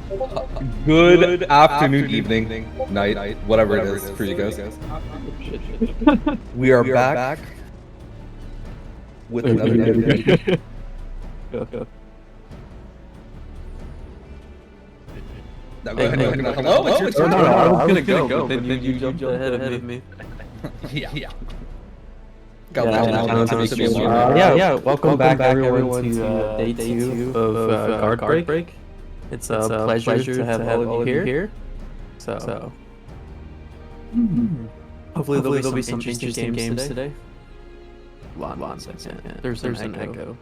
Good afternoon, evening, night, whatever it is for you guys. We are back with another game. Now go ahead and hello. It's your turn. No, I was gonna go, but then you jumped ahead of me. Yeah. Yeah. Welcome back, everyone, to day two of Guard Break. It's a pleasure to have all of you here. So, hopefully there'll be some interesting games today. One second. Yeah, there's an echo.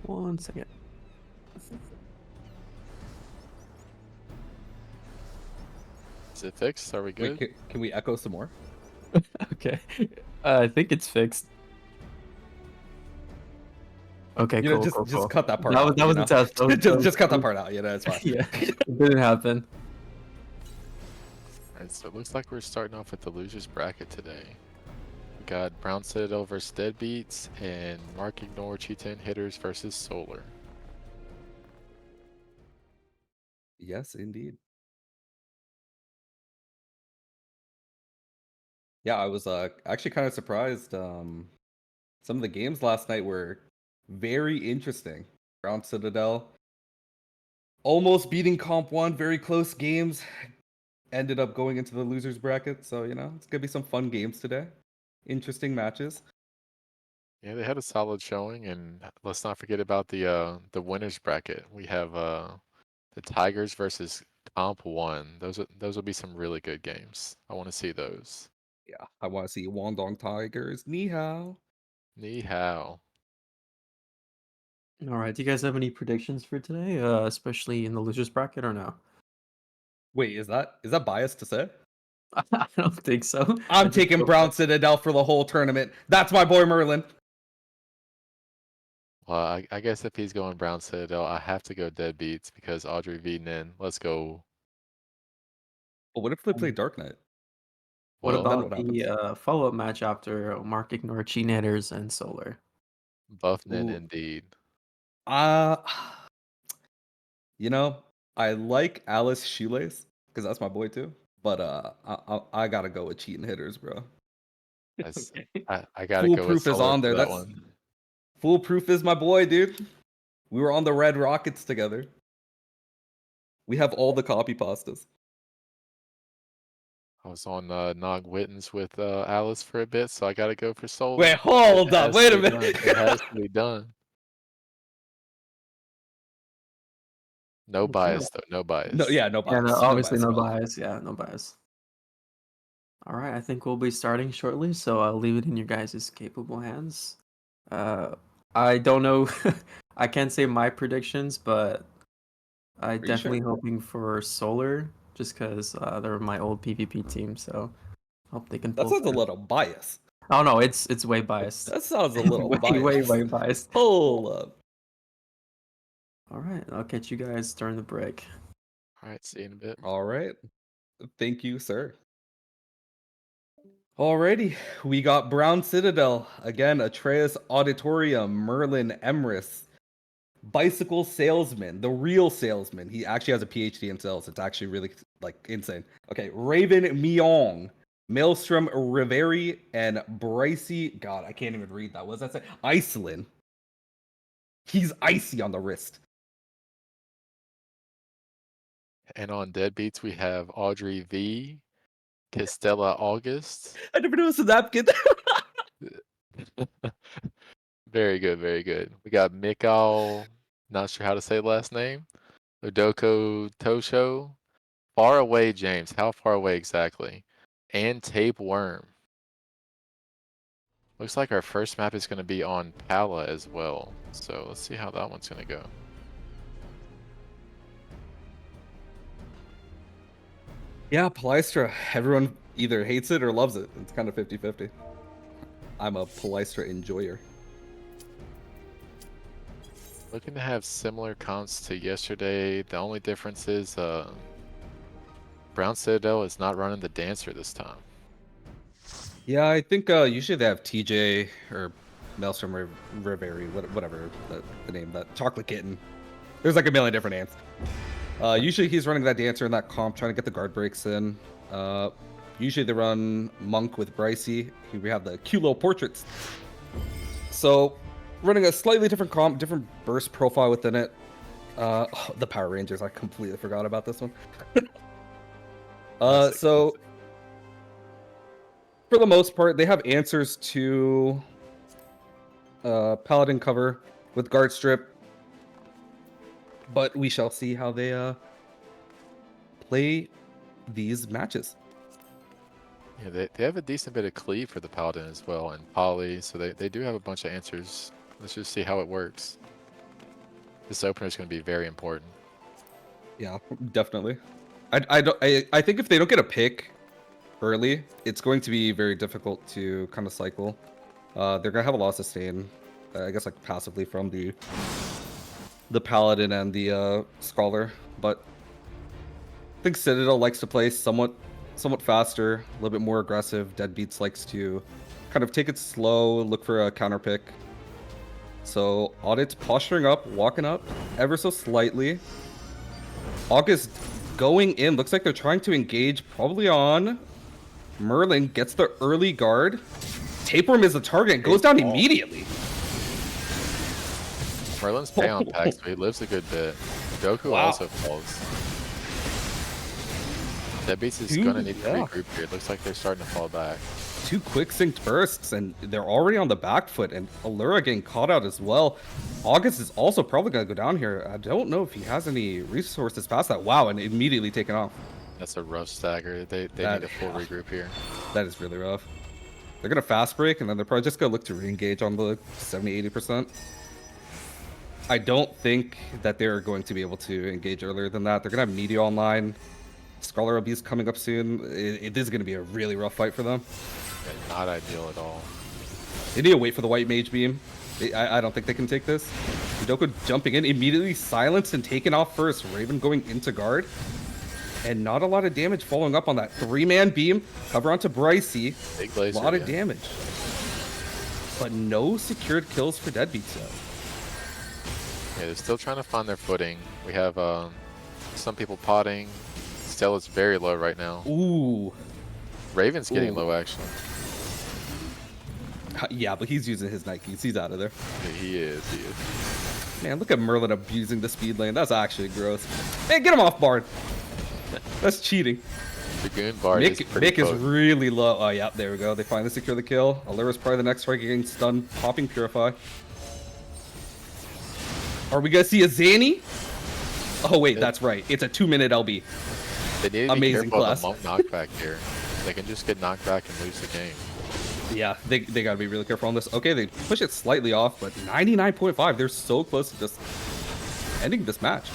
One second. Is it fixed? Are we good? Wait, can we echo some more? Okay. I think it's fixed. Okay, cool. Just cut that part. That was a test. Just cut that part out. Yeah, that's fine. Yeah, it didn't happen. Alright, so it looks like we're starting off with the losers bracket today. We got Brown Citadel versus Deadbeats and Mark Ignore Cheetah Hitters versus Solar. Yes, indeed. Yeah, I was actually kind of surprised. Some of the games last night were very interesting. Brown Citadel almost beating Comp 1, very close games. Ended up going into the losers bracket, so it's gonna be some fun games today. Interesting matches. Yeah, they had a solid showing, and let's not forget about the winners bracket. We have the Tigers versus Comp 1. Those will be some really good games. I want to see those. Yeah, I want to see Wandong Tigers. Ni hao. Ni hao. All right. Do you guys have any predictions for today, especially in the losers bracket, or no? Wait, is that biased to say? I don't think so. I'm taking Brown Citadel for the whole tournament. That's my boy Merlin. Well, I guess if he's going Brown Citadel, I have to go Deadbeats because Audrey V. Nin. Let's go. Well, what if they play Dark Knight? What Well, about the follow-up match after Mark Ignore Cheaters and Solar? Buff Nin Ooh. indeed. Uh, I like Alice Shoelace because that's my boy too. But I gotta go with Cheating Hitters, bro. I gotta go with Foolproof is Solar on there. for that That's one. Foolproof is my boy, dude. We were on the Red Rockets together. We have all the copy pastas. I was on Nog Wittens with Alice for a bit, so I gotta go for Solar. Wait, hold up. Wait a minute. It has to be done. No bias though. No bias. No, yeah, no Yeah, bias. obviously no at all. bias. Yeah, no bias. All right, I think we'll be starting shortly, so I'll leave it in your guys' capable hands. I don't know. I can't say my predictions, but I definitely hoping for Solar just because they're my old PvP team. So hope they can pull. That sounds a little biased. Oh no, it's way biased. That sounds a little biased. way biased. Hold up. All right, I'll catch you guys during the break. All right, see you in a bit. All right. Thank you, sir. Alrighty, we got Brown Citadel. Again, Atreus Auditorium, Merlin Emrys, Bicycle Salesman, the real salesman. He actually has a PhD in sales. It's actually really insane. Okay, Raven Myong, Maelstrom Riveri, and Brycey. God, I can't even read that. What does that say? Iceland. He's icy on the wrist. And on Deadbeats, we have Audrey V, Castella August. I never noticed a napkin. Very good, very good. We got Mikal, not sure how to say last name. Udoko Tosho. Far away, James. How far away exactly? And Tapeworm. Looks like our first map is going to be on Pala as well. So let's see how that one's going to go. Yeah, Palystra. Everyone either hates it or loves it. It's kind of 50-50. I'm a Palystra enjoyer. Looking to have similar comps to yesterday. The only difference is Brown Citadel is not running the Dancer this time. Yeah, I think usually they have TJ or Maelstrom Reverie, whatever the name, that chocolate kitten. There's like a million different names. Usually he's running that dancer in that comp, trying to get the guard breaks in. Usually they run Monk with Bricey. Here we have the cute little portraits. So running a slightly different comp, different burst profile within it. The Power Rangers, I completely forgot about this one. So for the most part, they have answers to Paladin cover with guard strip, but we shall see how they play these matches. Yeah, they have a decent bit of cleave for the Paladin as well, and poly, so they do have a bunch of answers. Let's just see how it works. This opener is going to be very important. Yeah, definitely. I think if they don't get a pick early, it's going to be very difficult to kind of cycle. They're gonna have a lot of sustain, I guess, like passively from the Paladin and the Scholar, but I think Citadel likes to play somewhat faster, a little bit more aggressive. Deadbeats likes to kind of take it slow, look for a counter pick. So Audit's posturing up, walking up ever so slightly. August going in, looks like they're trying to engage probably on Merlin, gets the early guard. Tapeworm is the target and goes down immediately. Merlin's pay on pack, so he lives a good bit. Goku also falls. Deadbeats is going to need to regroup here. It looks like they're starting to fall back. 2 quick synced bursts, and they're already on the back foot, and Allura getting caught out as well. August is also probably going to go down here. I don't know if he has any resources past that. Wow, and immediately taken off. That's a rough stagger. They need a full regroup here. That is really rough. They're going to fast break, and then they're probably just going to look to re-engage on the 70-80%. I don't think that they're going to be able to engage earlier than that. They're going to have Media online. Scholar Abuse coming up soon. It is going to be a really rough fight for them. Yeah, not ideal at all. They need to wait for the white mage beam. I don't think they can take this. Hidoko jumping in, immediately silenced and taken off first. Raven going into guard. And not a lot of damage following up on that 3-man beam. Cover onto Bricey. Big laser, a lot of damage. But no secured kills for Deadbeats yet. Yeah, they're still trying to find their footing. We have some people potting. Stella's very low right now. Ooh. Raven's getting low, actually. Yeah, but he's using his Nikes. He's out of there. Yeah, he is. Man, look at Merlin abusing the speed lane. That's actually gross. Hey, get him off, Bard. That's cheating. Dragoon Bard is pretty Mick is really low. Oh, yeah, there we go. They finally secure the kill. Allura's probably the next target getting stunned, popping Purify. Are we going to see a Zanny? Oh, wait, that's right. It's a 2-minute LB. They need to be Amazing careful class. of the Monk knockback here. They can just get knocked back and lose the game. Yeah, they got to be really careful on this. Okay, they push it slightly off, but 99.5. They're so close to just ending this match.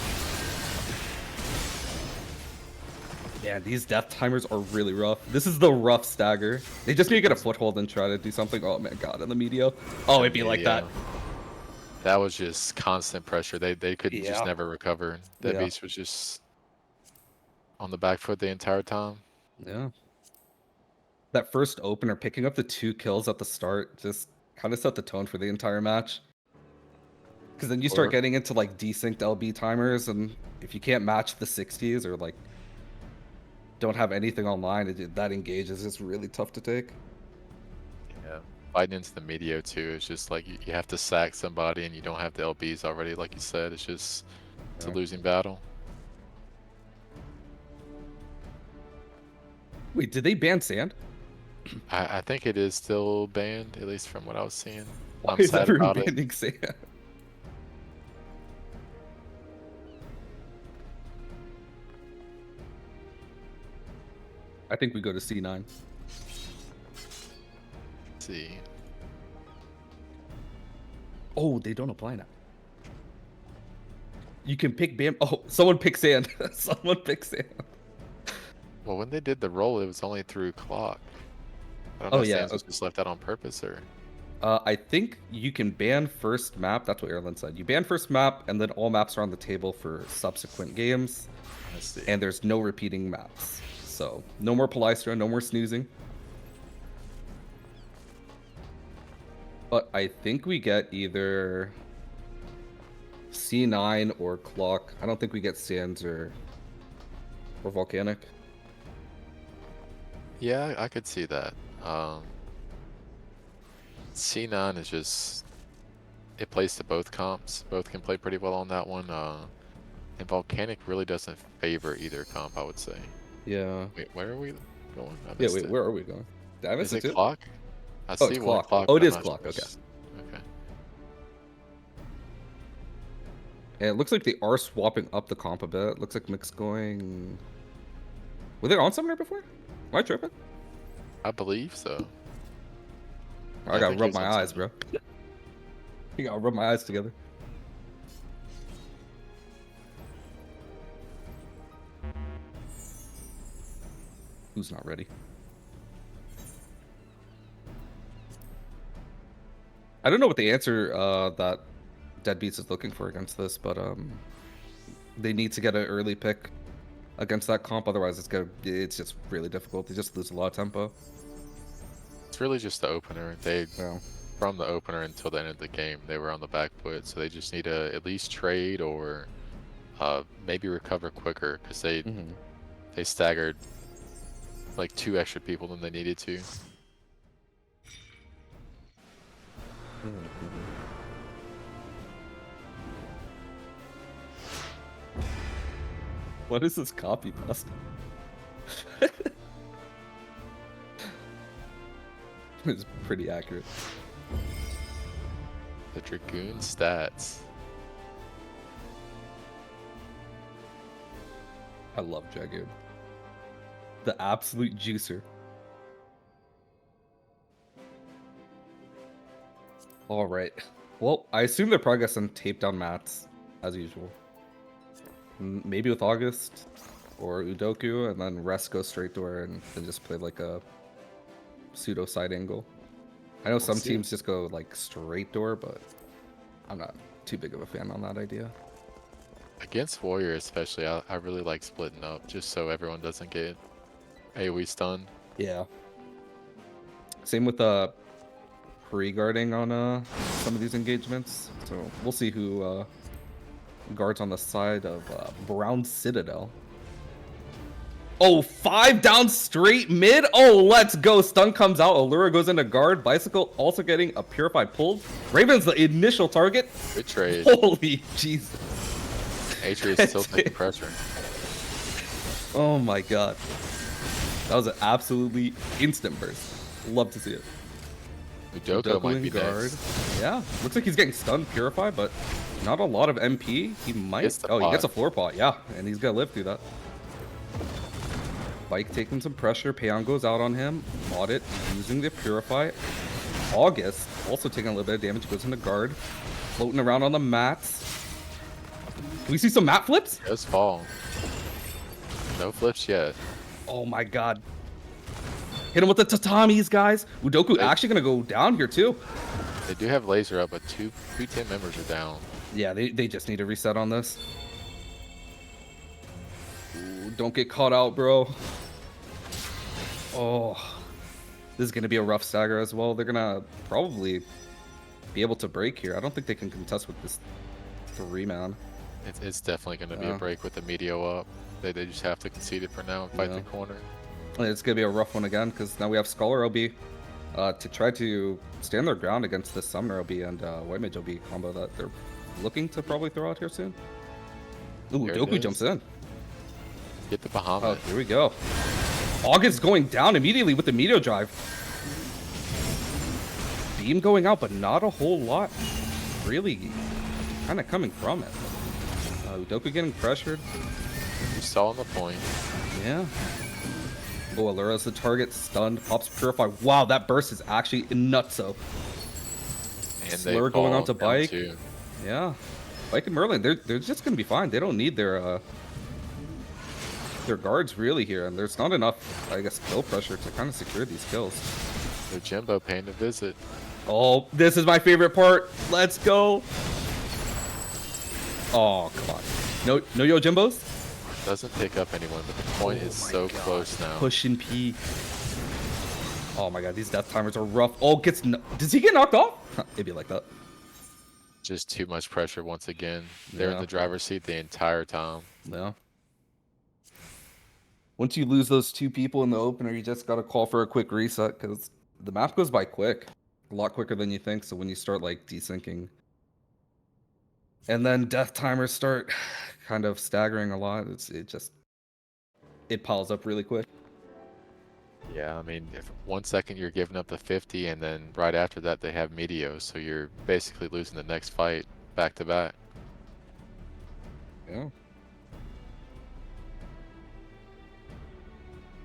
Yeah, these death timers are really rough. This is the rough stagger. They just need to get a foothold and try to do something. Oh, man, God, in the media. Oh, it'd be like that. That was just constant pressure. They could just never recover. That beast was just on the back foot the entire time. Yeah. That first opener, picking up the 2 kills at the start, just kind of set the tone for the entire match. Because then you start getting into like desynced LB timers, and if you can't match the 60s or like don't have anything online, that engage is just really tough to take. Yeah, fighting into the medio too is just like you have to sack somebody and you don't have the LBs already, like you said. It's just it's a losing battle. Wait, did they ban Sand? I think it is still banned, at least from what I was seeing. Why I'm is sad everyone about it. banning Sand? I think we go to C9. Let's see. Oh, they don't apply now. You can pick Bam. Oh, someone pick Sand. Someone pick Sand. Well, when they did the roll, it was only through clock. I don't know if Sands was just left out on purpose or. I think you can ban first map. That's what Erlen said. You ban first map, and then all maps are on the table for subsequent games. Let's see. And there's no repeating maps. So no more Polystro, no more snoozing. But I think we get either C9 or Clock. I don't think we get Sands or Volcanic. Yeah, I could see that. C9 is just it plays to both comps. Both can play pretty well on that one. And Volcanic really doesn't favor either comp, I would say. Yeah. Wait, where are we going? I Yeah, missed wait, it. where are we going? Did I miss Is it it too? Clock? I Oh, see it's one Clock. Clock. Oh, it but I'm is not Clock, sure okay. it's- Okay. And it looks like they are swapping up the comp a bit. Looks like Mix going... Were they on Summoner before? Am I tripping? I believe so. I I gotta think rub he was my on eyes, Summoner. bro. You gotta rub my eyes together. Who's not ready? I don't know what the answer that Deadbeats is looking for against this, but they need to get an early pick against that comp. Otherwise, it's just really difficult. They just lose a lot of tempo. It's really just the opener. Yeah. From the opener until the end of the game, they were on the back foot, so they just need to at least trade or maybe recover quicker because they staggered like 2 extra people than they needed to. What is this copy pasta? It's pretty accurate. The Dragoon stats. I love Dragoon. The absolute juicer. All right. Well, I assume they're probably got some tape down mats, as usual. Maybe with August or Udoku, and then rest go straight door and just play like a pseudo side angle. I know some see. teams just go like straight door, but I'm not too big of a fan on that idea. Against Warrior especially, I really like splitting up just so everyone doesn't get AoE stunned. Yeah. Same with pre-guarding on some of these engagements. So we'll see who guards on the side of Brown Citadel. Oh, 5 down straight mid. Oh, let's go. Stun comes out. Allura goes into guard. Bicycle also getting a Purified pulled. Raven's the initial target. Good trade. Holy Jesus. Atreus still taking pressure. Oh my god. That was an absolutely instant burst. Love to see it. Udoka might in be next. Yeah, looks like he's getting stunned, Purify, but not a lot of MP. He might. Gets the Oh, he gets a pot. floor pot. Yeah, and he's gonna live through that. Bike taking some pressure. Payon goes out on him. Audit using the Purify. August also taking a little bit of damage. Goes into guard. Floating around on the mats. Do we see some mat flips? Does fall. No flips yet. Oh my god. Hit him with the tatamis, guys. Udoku actually gonna go down here too. They do have laser up, but two team members are down. Yeah, they just need a reset on this. Ooh, don't get caught out, bro. Oh, this is gonna be a rough stagger as well. They're gonna probably be able to break here. I don't think they can contest with this 3-man. It's definitely going to be Yeah. a break with the Meteo up. They just have to concede it for now and fight Yeah. the corner. And it's gonna be a rough one again because now we have Scholar LB to try to stand their ground against this Summoner LB and White Mage LB combo that they're looking to probably throw out here soon. Ooh, There it Doku is. jumps in. Get the Oh, Bahamut. here we go. August going down immediately with the Meteor Drive. Beam going out, but not a whole lot really kind of coming from it. Udoku getting pressured. You saw on the point. Yeah. Oh, Allura's the target, stunned, pops Purify. Wow, that burst is actually nutso. And Slur going fall on to down Bike. too. Yeah. Bike and Merlin, they're just gonna be fine. They don't need their guards really here, and there's not enough, I guess, kill pressure to kind of secure these kills. The Jimbo paying to visit. Oh, this is my favorite part. Let's go. Oh, come on. No Yojimbos? Doesn't pick up anyone, but the point is so close now. Push and P. Oh my god, these death timers are rough. Oh, does he get knocked off? It'd be like that. Just too much pressure once again. They're in Yeah. the driver's seat the entire time. Yeah. Once you lose those 2 people in the opener, you just gotta call for a quick reset because the map goes by quick, a lot quicker than you think. So when you start like desyncing, and then death timers start kind of staggering a lot, it piles up really quick. Yeah, I mean, if 1 second you're giving up the 50, and then right after that they have Meteos, so you're basically losing the next fight back to back. Yeah.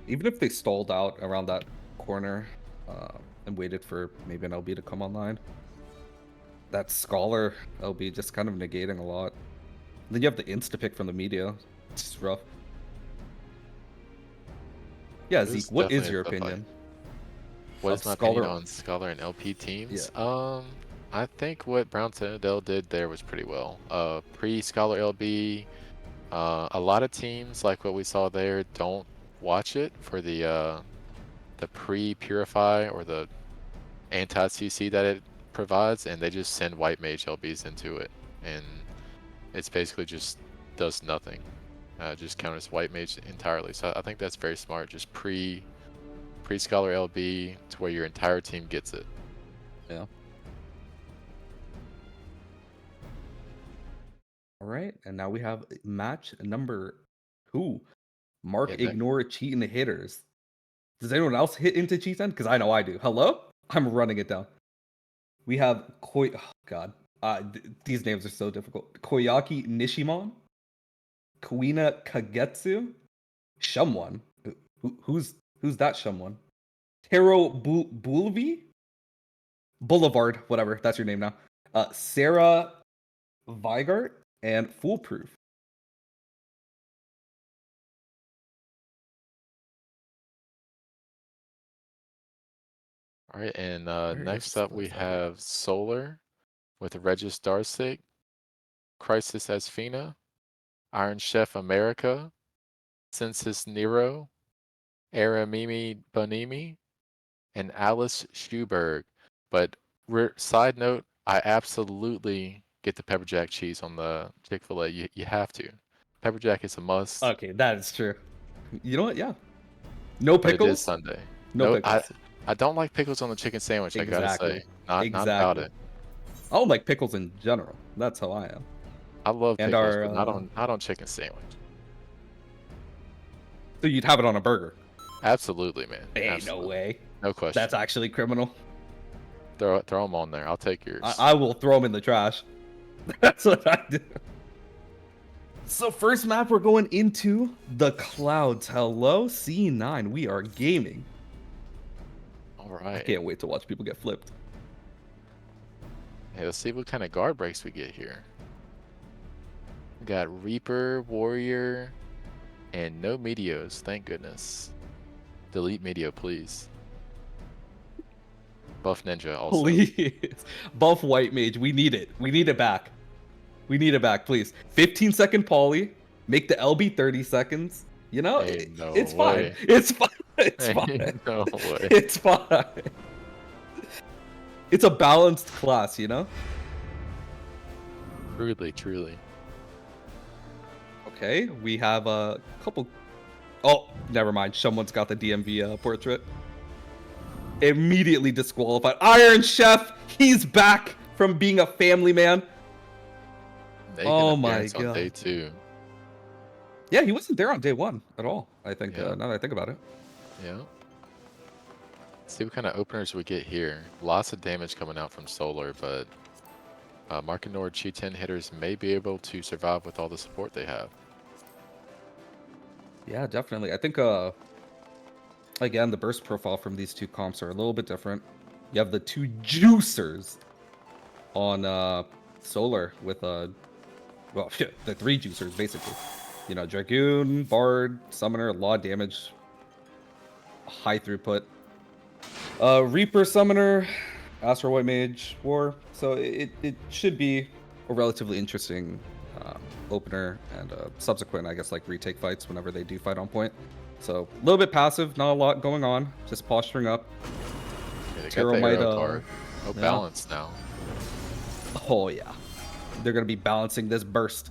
Even if they stalled out around that corner and waited for maybe an LB to come online, that Scholar LB just kind of negating a lot. Then you have the insta pick from the media. It's just rough. Yeah, It was Zeke, what is definitely a your tough fight. opinion? What of is my Scholar- opinion on Scholar and LP teams? I think what Brown Citadel did there was pretty well. Pre-Scholar LB, a lot of teams like what we saw there don't watch it for the pre-Purify or the anti-CC that it provides, and they just send White Mage LBs into it, and it's basically just does nothing. Just counters White Mage entirely. So I think that's very smart. Just pre-Scholar LB to where your entire team gets it. Yeah. All right, and now we have match number 2. Mark Yeah, ignore cheating hitters. Does anyone else hit into cheats end? Because I know I do. Hello? I'm running it down. We have oh god. These names are so difficult. Koyaki Nishimon, Kuina Kagetsu, Shumwon. Who's that Shumwon? Taro Bulvi? Boulevard, whatever. That's your name now. Sarah Vigart and Foolproof. All right, and Where next is up we that? have Solar with Regis Darsic, Crisis Asfina, Iron Chef America, Census Nero, Aramimi Bonimi, and Alice Schuberg. But side note, I absolutely get the pepper jack cheese on the Chick-fil-A. You have to. Pepper jack is a must, Okay, that is true. You know what? Yeah. No but it is pickles? Sunday. No No, pickles. I don't like pickles on the chicken sandwich, I gotta Exactly. say. Not about Exactly. it. I don't like pickles in general. That's how I am. I love And pickles, our, but not on chicken sandwich. So you'd have it on a burger? Absolutely, man. Hey, Absolutely. no way. No question. That's actually criminal. Throw them on there. I'll take yours. I will throw them in the trash. That's what I do. So first map, we're going into the clouds. Hello, C9. We are gaming. All I right. can't wait to watch people get flipped. Hey, let's see what kind of guard breaks we get here. We got Reaper, Warrior, and no Meteos. Thank goodness. Delete Meteo, please. Buff Ninja also. Please. Buff White Mage. We need it. We need it back. We need it back, please. 15-second poly. Make the LB 30 seconds. You know, Ain't no it's way. fine. It's fine. It's Ain't fine. no way. It's fine. It's a balanced class, you know? Truly, truly. Okay, we have a couple. Oh, never mind. Someone's got the DMV portrait. Immediately disqualified. Iron Chef, he's back from being a family man. Making Oh an my appearance on day God. 2. Yeah, he wasn't there on day 1 at all. I think. Yeah. Now that I think about it. Yeah. Let's see what kind of openers we get here. Lots of damage coming out from Solar, but Markinor Chi-10 hitters may be able to survive with all the support they have. Yeah, definitely. I think. Again, the burst profile from these two comps are a little bit different. You have the 2 juicers on Solar with well, the 3 juicers basically. You know, Dragoon, Bard, Summoner, a lot of damage, high throughput. Reaper, Summoner, Astro White Mage, War. So it should be a relatively interesting opener and subsequent, I guess, like retake fights whenever they do fight on point. So a little bit passive, not a lot going on, just posturing up. Yeah, they got Terra the might, arrow card. No yeah. balance now. Oh yeah, they're gonna be balancing this burst.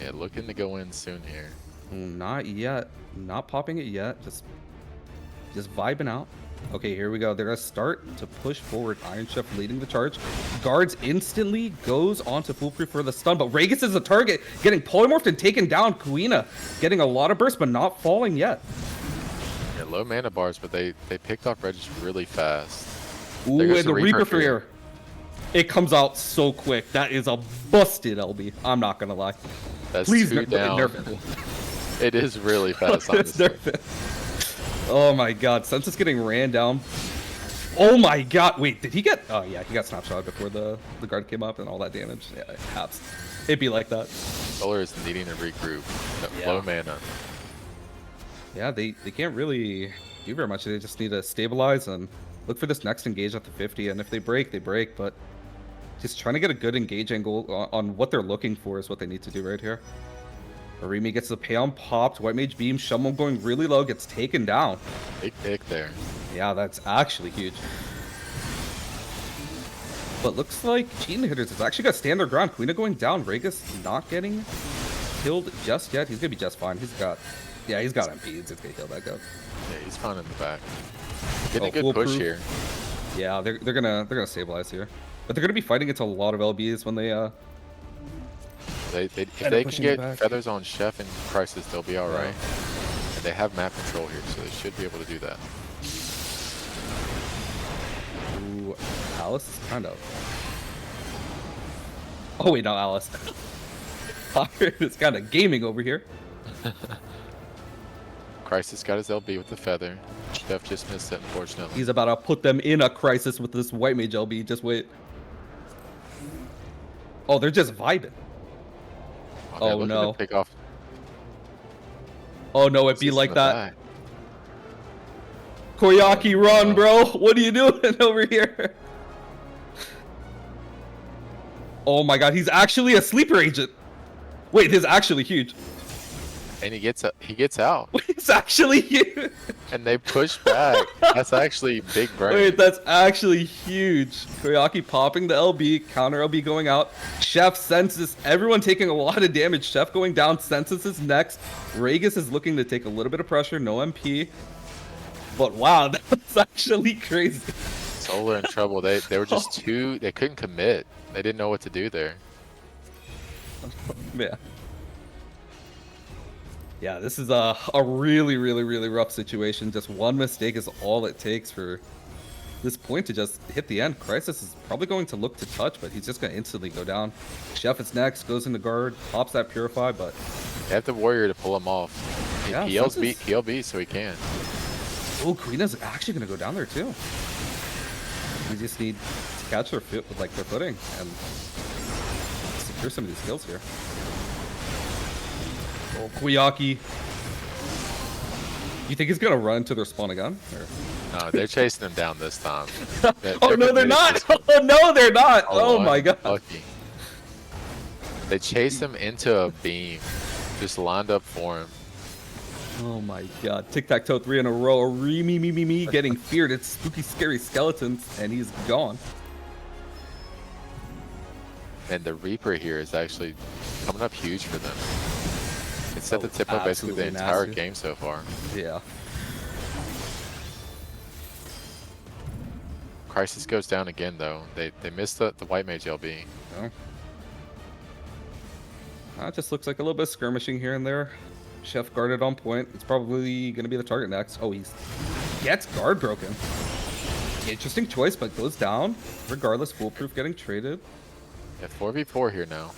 Yeah, looking to go in soon here. Not yet, not popping it yet. Just vibing out. Okay, here we go. They're gonna start to push forward. Iron Chef leading the charge. Guards instantly goes onto Foolproof for the stun, but Ragus is the target, getting polymorphed and taken down. Kuina getting a lot of burst, but not falling yet. Yeah, low mana bars, but they picked off Regis really fast. Ooh, There goes and the the Reaper Reaper Fear. Fear. It comes out so quick. That is a busted LB. I'm not gonna lie. That's Please two down. nerf it. It is really fast, Let's honestly. nerf it. Oh my god, Census getting ran down. Oh my god, wait, did he get... Oh yeah, he got snapshot before the guard came up and all that damage. Yeah, it happens. It'd be like that. Solar is needing to regroup. Yeah. Low mana. Yeah, they can't really do very much. They just need to stabilize and look for this next engage at the 50. And if they break, they break. But just trying to get a good engage angle on what they're looking for is what they need to do right here. Arimi gets the Payon popped. White Mage Beam. Shumwon going really low. Gets taken down. Big pick there. Yeah, that's actually huge. But looks like Cheating Hitters has actually got to stand their ground. Kuina going down. Ragus not getting killed just yet. He's going to be just fine. He's got... Yeah, he's got MP. He's going to kill that guy. Yeah, he's fine in the back. Getting Oh, a good push foolproof. here. Yeah, they're gonna stabilize here. But they're gonna be fighting into a lot of LBs when they If End they up can pushing get back. feathers on Chef and Crisis, they'll be all Yeah. right. And they have map control here, so they should be able to do that. Ooh, Alice is kind of... Oh wait, no, Alice. It's kind of gaming over here. Crisis got his LB with the feather. Chef just missed it, unfortunately. He's about to put them in a crisis with this White Mage LB. Just wait. Oh, they're just vibing. they're Oh, looking to no. Pick off Oh no, it'd be assists in like the that. back. Koyaki, run, bro! What are you doing over here? Oh my god, he's actually a sleeper agent. Wait, this is actually huge. And he gets out. It's actually huge. And they push back. That's actually big brain. Wait, that's actually huge. Koyaki popping the LB, counter LB going out. Chef senses everyone taking a lot of damage. Chef going down, Census is next. Ragus is looking to take a little bit of pressure, no MP. But wow, that's actually crazy. Solar in trouble. They were just too. They couldn't commit. They didn't know what to do there. Yeah. Yeah, this is a really, really, really rough situation. Just one mistake is all it takes for this point to just hit the end. Crisis is probably going to look to touch, but he's just going to instantly go down. Chef is next, goes into guard, pops that Purify, but... They have the warrior to pull him off. Yeah, He LB so he can. Oh, Kuina's actually going to go down there too. We just need to catch their foot with like their footing and secure some of these kills here. Oh, Koyaki. You think he's gonna run to their spawn again? Or... No, they're chasing him down this time. Oh no, they're committed not! this one. Oh no, they're not! Oh my god! Lucky. They chase him into a beam, just lined up for him. Oh my god! Tic-tac-toe 3 in a row. Me getting feared. It's spooky, scary skeletons, and he's gone. And the Reaper here is actually coming up huge for them. It's set the tip of basically the Absolutely entire nasty. game so far. Yeah. Crisis goes down again though. They missed the White Mage LB. No. It just looks like a little bit of skirmishing here and there. Chef guarded on point. It's probably going to be the target next. Oh, he gets guard broken. Interesting choice, but goes down. Regardless, Foolproof getting traded. Yeah, 4v4 here now.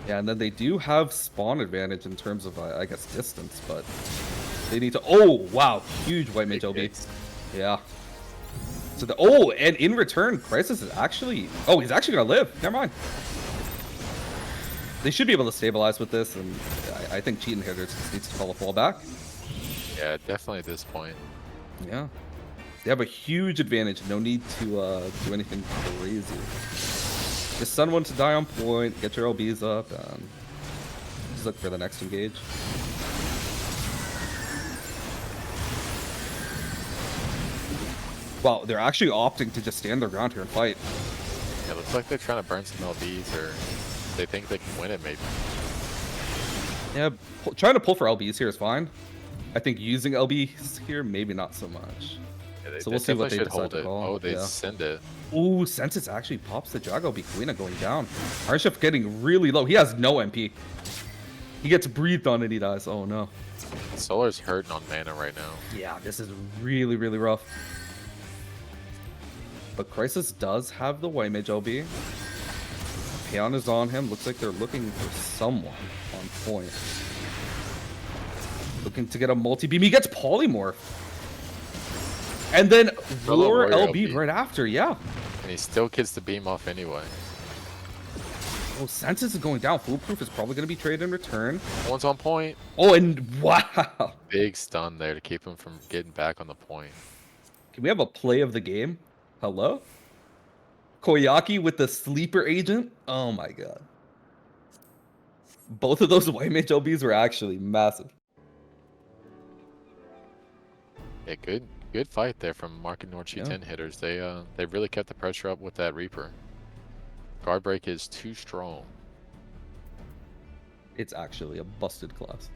Yeah, and then they do have spawn advantage in terms of, I guess, distance, but they need to... Oh, wow. Huge White Mage Big LB. hits. Yeah. So the... Oh, and in return, Crisis is actually... Oh, he's actually going to live. Never mind. They should be able to stabilize with this, and I think Cheating Hitters just needs to call a fallback. Yeah, definitely at this point. Yeah. They have a huge advantage. No need to do anything crazy. Just send one to die on point, get your LBs up, and just look for the next engage. Wow, they're actually opting to just stand their ground here and fight. It looks like they're trying to burn some LBs, or they think they can win it maybe. Yeah, trying to pull for LBs here is fine. I think using LBs here, maybe not so much. Yeah, So we'll see what they should decide hold to it. call. Oh, they Yeah. send it. Ooh, Senses actually pops the Drago Queen going down. Iron Chef getting really low. He has no MP. He gets breathed on and he dies. Oh no. Solar's hurting on mana right now. Yeah, this is really, really rough. But Crisis does have the White Mage LB. Peon is on him. Looks like they're looking for someone on point. Looking to get a multi-beam. He gets Polymorph. And then Roar Roar Warrior LB LB. right after, yeah. And he still gets the beam off anyway. Oh, Senses is going down. Foolproof is probably going to be traded in return. One's on point. Oh, and wow. Big stun there to keep him from getting back on the point. Can we have a play of the game? Hello? Koyaki with the sleeper agent? Oh my god. Both of those White Mage LBs were actually massive. Yeah, good fight there from Mark and Norchi Yeah. 10 hitters. They really kept the pressure up with that Reaper. Guard break is too strong. It's actually a busted class.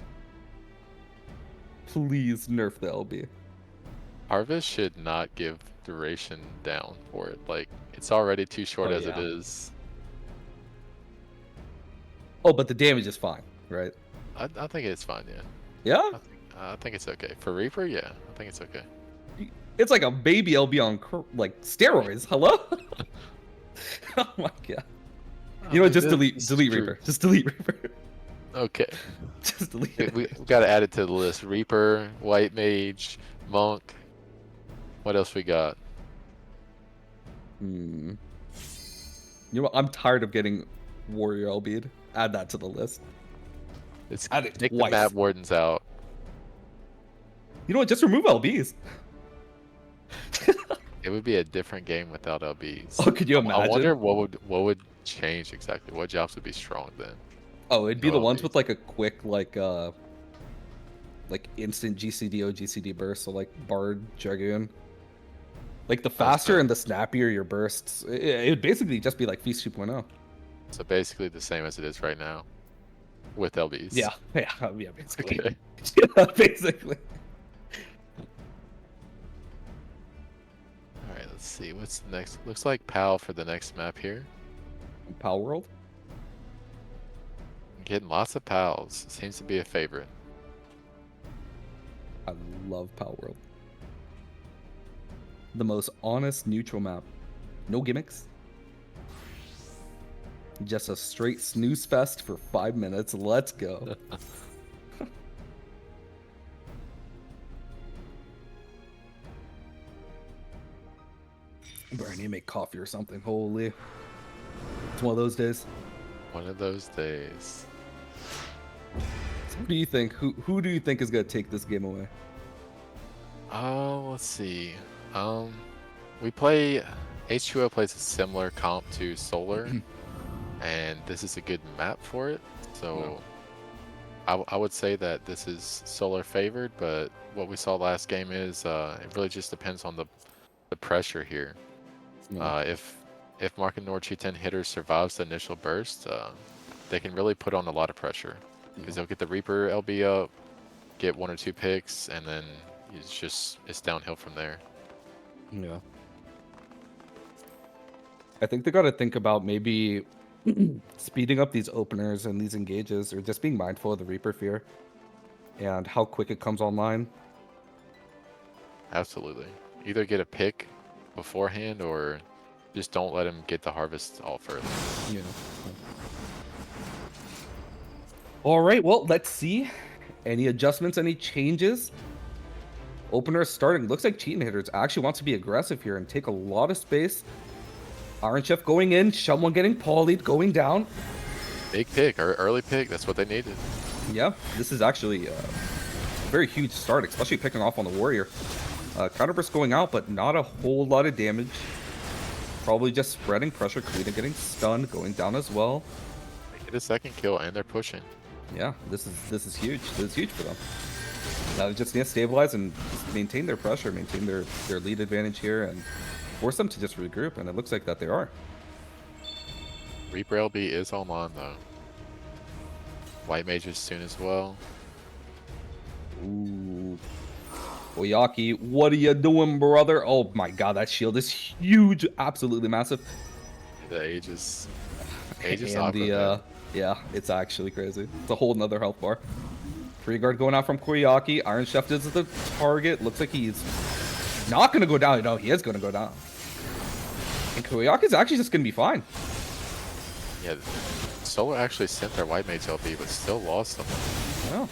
Please nerf the LB. Harvest should not give duration down for it. Like, it's already too short Oh, as it yeah. is. Oh, but the damage is fine, right? I think it's fine, yeah. Yeah? I think it's okay. For Reaper, yeah, I think it's okay. It's like a baby LB on like steroids. Hello? Oh my god. You know what? Just delete Reaper. Just delete Reaper. Okay. Just delete we it. we gotta add it to the list. Reaper, White Mage, Monk. What else we got? You know what? I'm tired of getting Warrior LB'd. Add that to the list. Let's Add it take the twice. map wardens out. You know what? Just remove LBs. It would be a different game without LBs. Oh, could you I imagine? wonder what would change exactly. What jobs would be strong then? Oh, it'd be No the ones LBs. with like a quick like instant GCD GCD burst, so like Bard, Dragoon. Like the faster fair. and the snappier your bursts, it would basically just be like Feast 2.0. So basically the same as it is right now, with LBs. Yeah, yeah, basically. Okay. Yeah, basically. All right. Let's see. What's the next? Looks like PAL for the next map here. Power World. Getting lots of PALs. Seems to be a favorite. I love Power World. The most honest neutral map. No gimmicks. Just a straight snooze fest for 5 minutes. Let's go. Bro, I need to make coffee or something. Holy. It's one of those days. One of those days. So who do you think? Who do you think is gonna take this game away? Oh, let's see. We play H2O plays a similar comp to Solar, and this is a good map for it. So I would say that this is Solar favored, but what we saw last game is it really just depends on the pressure here. If Mark and Norchi 10 hitters survives the initial burst, they can really put on a lot of pressure because they'll get the Reaper LB up, get 1 or 2 picks, and then it's downhill from there. Yeah. I think they got to think about maybe speeding up these openers and these engages, or just being mindful of the Reaper fear and how quick it comes online. Absolutely. Either get a pick beforehand or just don't let him get the harvest all further. Yeah. All right. Well, let's see. Any adjustments? Any changes? Opener starting. Looks like Cheating Hitters actually wants to be aggressive here and take a lot of space. Iron Chef going in. Someone getting polyed, going down. Big pick, or early pick. That's what they needed. Yeah, this is actually a very huge start, especially picking off on the Warrior. Counterburst going out, but not a whole lot of damage. Probably just spreading pressure. Kalina getting stunned, going down as well. They get a second kill and they're pushing. Yeah, this is huge. This is huge for them. Now they just need to stabilize and just maintain their pressure, maintain their lead advantage here, and force them to just regroup. And it looks like that they are. Reaper LB is online though. White Mage is soon as well. Ooh. Oyaki, what are you doing, brother? Oh my god, that shield is huge. Absolutely massive. The Aegis And Aqua, yeah, it's actually crazy. It's a whole nother health bar. Free guard going out from Koyaki. Iron Chef is the target. Looks like he's not going to go down. No, he is going to go down. And Koyaki's actually just going to be fine. yeah. Solo actually sent their White Mage LB, but still lost them. Yeah.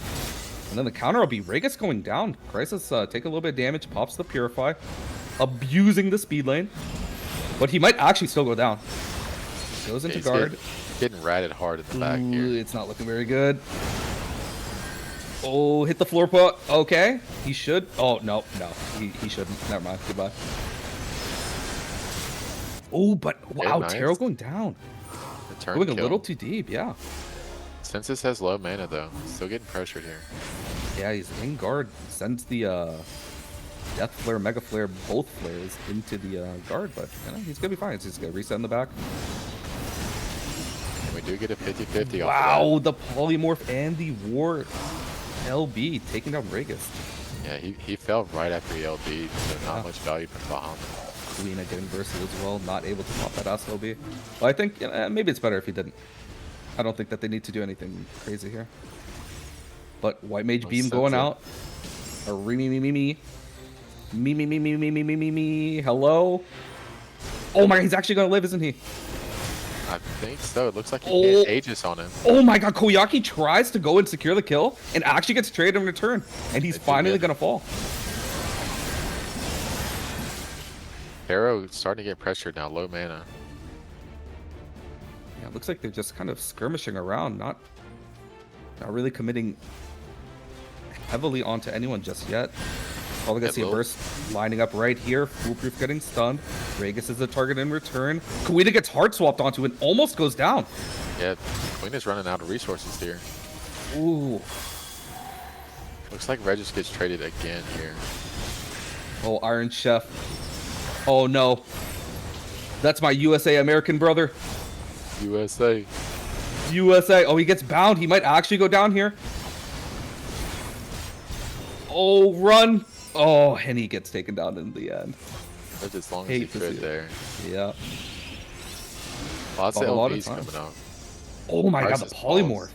And then the counter will be Ragus going down. Crisis take a little bit of damage, pops the Purify, abusing the speed lane. But he might actually still go down. Goes into He's guard. Getting ratted hard in the back here. Ooh, it's not looking very good. Oh, hit the floor pot. Okay. He should. Oh, no. He shouldn't. Never mind. Goodbye. Oh, but wow, nice. Taro going down. The turn Going a kill. little too deep, yeah. Census has low mana though. Still getting pressured here. Yeah, he's in guard. Sends the Death Flare, Mega Flare, both flares into the guard, but he's gonna be fine. He's just gonna reset in the back. And we do get a 50-50 off Wow, the Polymorph and the War LB taking down Ragus. of that. Yeah, he fell right after he LB'd, so not much value from Bahamut. Queen getting bursted as well, not able to pop that SLB. Well, I think maybe it's better if he didn't. I don't think that they need to do anything crazy here. But White Mage Beam going out. Me. Hello? Oh my god, he's actually gonna live, isn't he? I think so. It looks like he can't Aegis on him. Oh my god, Koyaki tries to go and secure the kill and actually gets traded in return. And he's They do finally get- gonna fall. Arrow starting to get pressured now, low mana. Yeah, it looks like they're just kind of skirmishing around, not really committing heavily onto anyone just yet. Probably gonna see a burst lining up right here. Foolproof getting stunned. Ragus is the target in return. Kuida gets hard swapped onto and almost goes down. Yeah, Queen is running out of resources here. Ooh. Looks like Regis gets traded again here. Oh, Iron Chef. Oh no. That's my USA American brother. USA. USA. Oh, he gets bound. He might actually go down here. Oh, run. Oh, and he gets taken down in the end. Lived as long as Hate he to could see it. there. Yeah. Lots of A lot of LBs time. coming out. Oh my god, the Crisis polymorph. balls.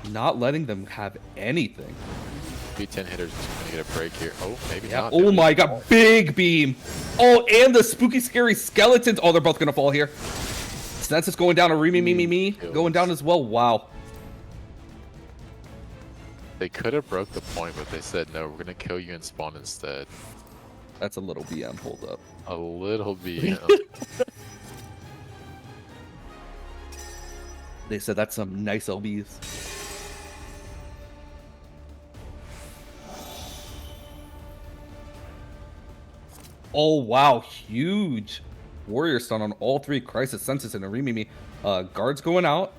Not letting them have anything. B10 hitters is going to get a break here. Oh, maybe Yeah. not. Oh my god, big beam. Oh, and the spooky, scary skeletons. Oh, they're both gonna fall here. Census going down. Me. Going down as well. Wow. They could have broke the point, but they said, no, we're going to kill you and spawn instead. That's a little BM. Hold up. A little BM. They said that's some nice LBs. Oh wow, huge warrior stun on all three. Crisis, Census, and Arimimi. Guards going out.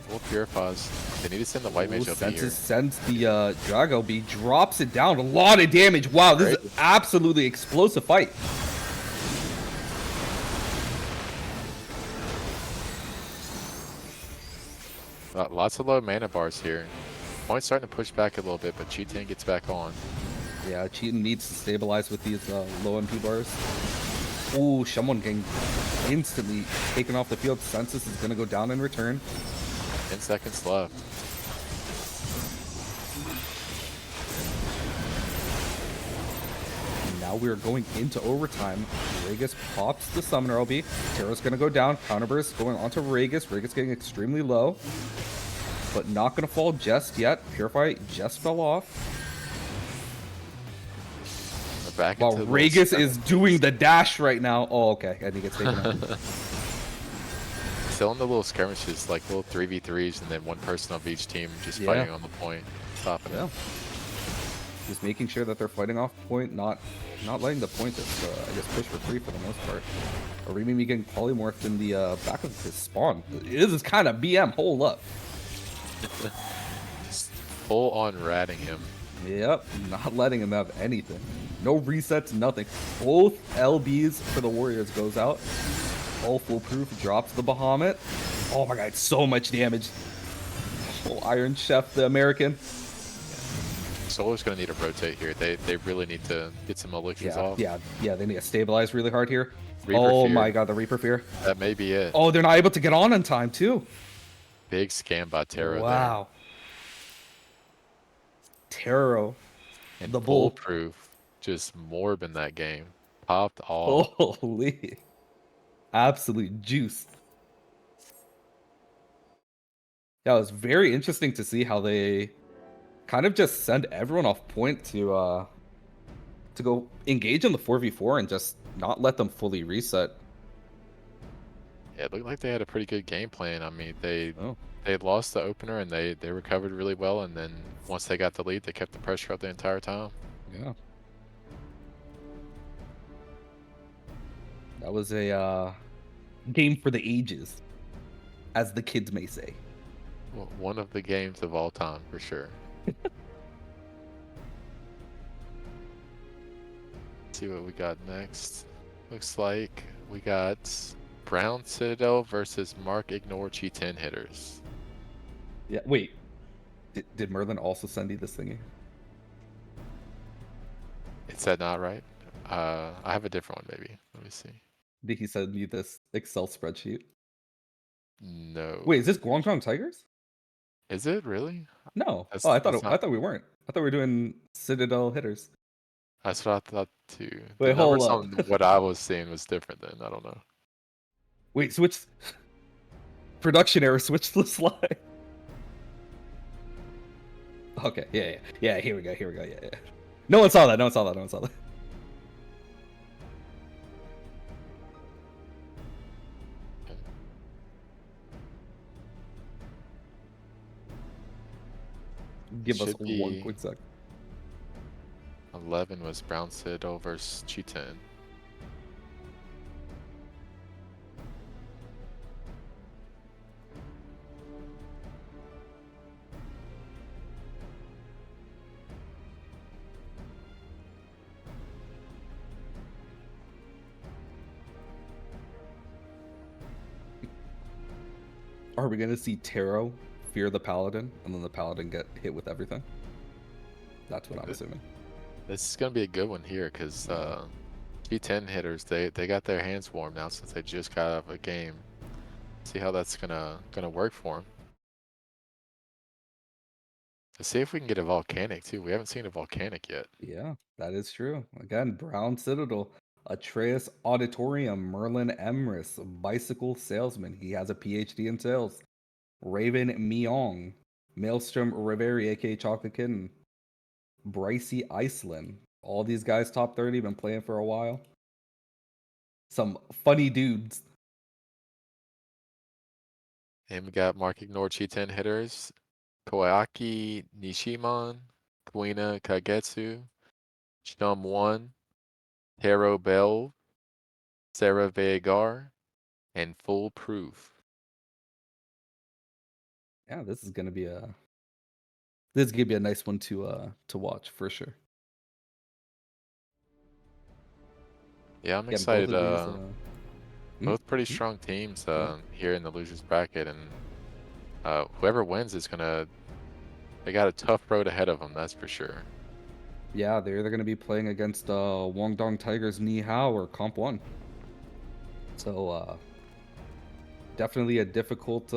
Full purifies. They need to send the white mage Ooh, over here. Census sends the Drago B, drops it down. A lot of damage. Wow, this is absolutely explosive fight. Lots of low mana bars here. Point's starting to push back a little bit, but Cheetan gets back on. Yeah, Cheaton needs to stabilize with these low MP bars. Ooh, someone getting instantly taken off the field. Census is going to go down in return. 10 seconds left. And now we're going into overtime. Ragus pops the Summoner LB. Terra's going to go down. Counterburst going onto Ragus. Ragus getting extremely low. But not going to fall just yet. Purify just fell off. We're back While into the Ragus little is doing the dash right now. Oh, okay. And he gets taken out. Still in the little skirmishes, like little 3v3s, and then one person of each team just Yeah. fighting on the point, stopping Yeah. it. Just making sure that they're fighting off point, not letting the point just, I guess, push for free for the most part. Arimi getting polymorphed in the back of his spawn. This is kind of BM. Hold up. Just full on ratting him. Yep, not letting him have anything. No resets, nothing. Both LBs for the Warriors goes out. All foolproof, drops the Bahamut. Oh my god, so much damage. Oh, Iron Chef, the American. Solar's gonna need to rotate here. They really need to get some elixirs Yeah, off. yeah, they need to stabilize really hard here. Reaper Oh Fear. my god, the Reaper Fear. That may be it. Oh, they're not able to get on in time, too. Big scam by Taro Wow. Taro, there. And the bull. Foolproof just morb in that game. Popped all. Holy. Absolute juice. Yeah, it was very interesting to see how they kind of just send everyone off point to go engage in the 4v4 and just not let them fully reset. Yeah, it looked like they had a pretty good game plan. I mean, they Oh. lost the opener and they recovered really well, and then once they got the lead, they kept the pressure up the entire time. Yeah. That was a game for the ages, as the kids may say. Well, one of the games of all time for sure. See what we got next. Looks like we got Brown Citadel versus Mark Ignore Chi-10 hitters. Yeah, wait. Did Merlin also send you this thingy? Is that not right? I have a different one maybe. Let me see. Did he send you this Excel spreadsheet? No. Wait, is this Guangdong Tigers? Is it really? No. That's- Oh, I thought that's I not- thought we weren't. I thought we were doing Citadel hitters. That's what I thought too. Wait, The numbers hold on up. what I was seeing was different then. I don't know. Wait, switch. Production error. Switch the slide. Okay. Yeah. Here we go. Yeah. No one saw that. Give us Should one be- quick sec. 11 was Brown Citadel versus Chi-10. Are we gonna see Taro fear the Paladin, and then the Paladin get hit with everything? That's what I'm assuming. This is gonna be a good one here because Chi-10 hitters they got their hands warm now since they just got out of a game. See how that's gonna work for them. Let's see if we can get a volcanic too. We haven't seen a volcanic yet. Yeah, that is true. Again, Brown Citadel, Atreus Auditorium, Merlin Emrys, Bicycle Salesman. He has a PhD in sales. Raven Myong, Maelstrom Riveri, aka Chocolate Kitten, Brycey Iceland. All these guys top 30, been playing for a while. Some funny dudes. And we got Mark Ignore Chi-10 hitters. Koayaki Nishiman, Kuina Kagetsu, Chum 1, Taro Bell, Sarah Vegar, and Foolproof. Yeah, this is gonna be a nice one to watch for sure. Yeah, I'm Yeah, excited. both of these, Both pretty strong teams here in the losers bracket, and whoever wins is they got a tough road ahead of them, that's for sure. yeah, they're either gonna be playing against Guangdong Tigers Ni Hao or Comp 1. So definitely a difficult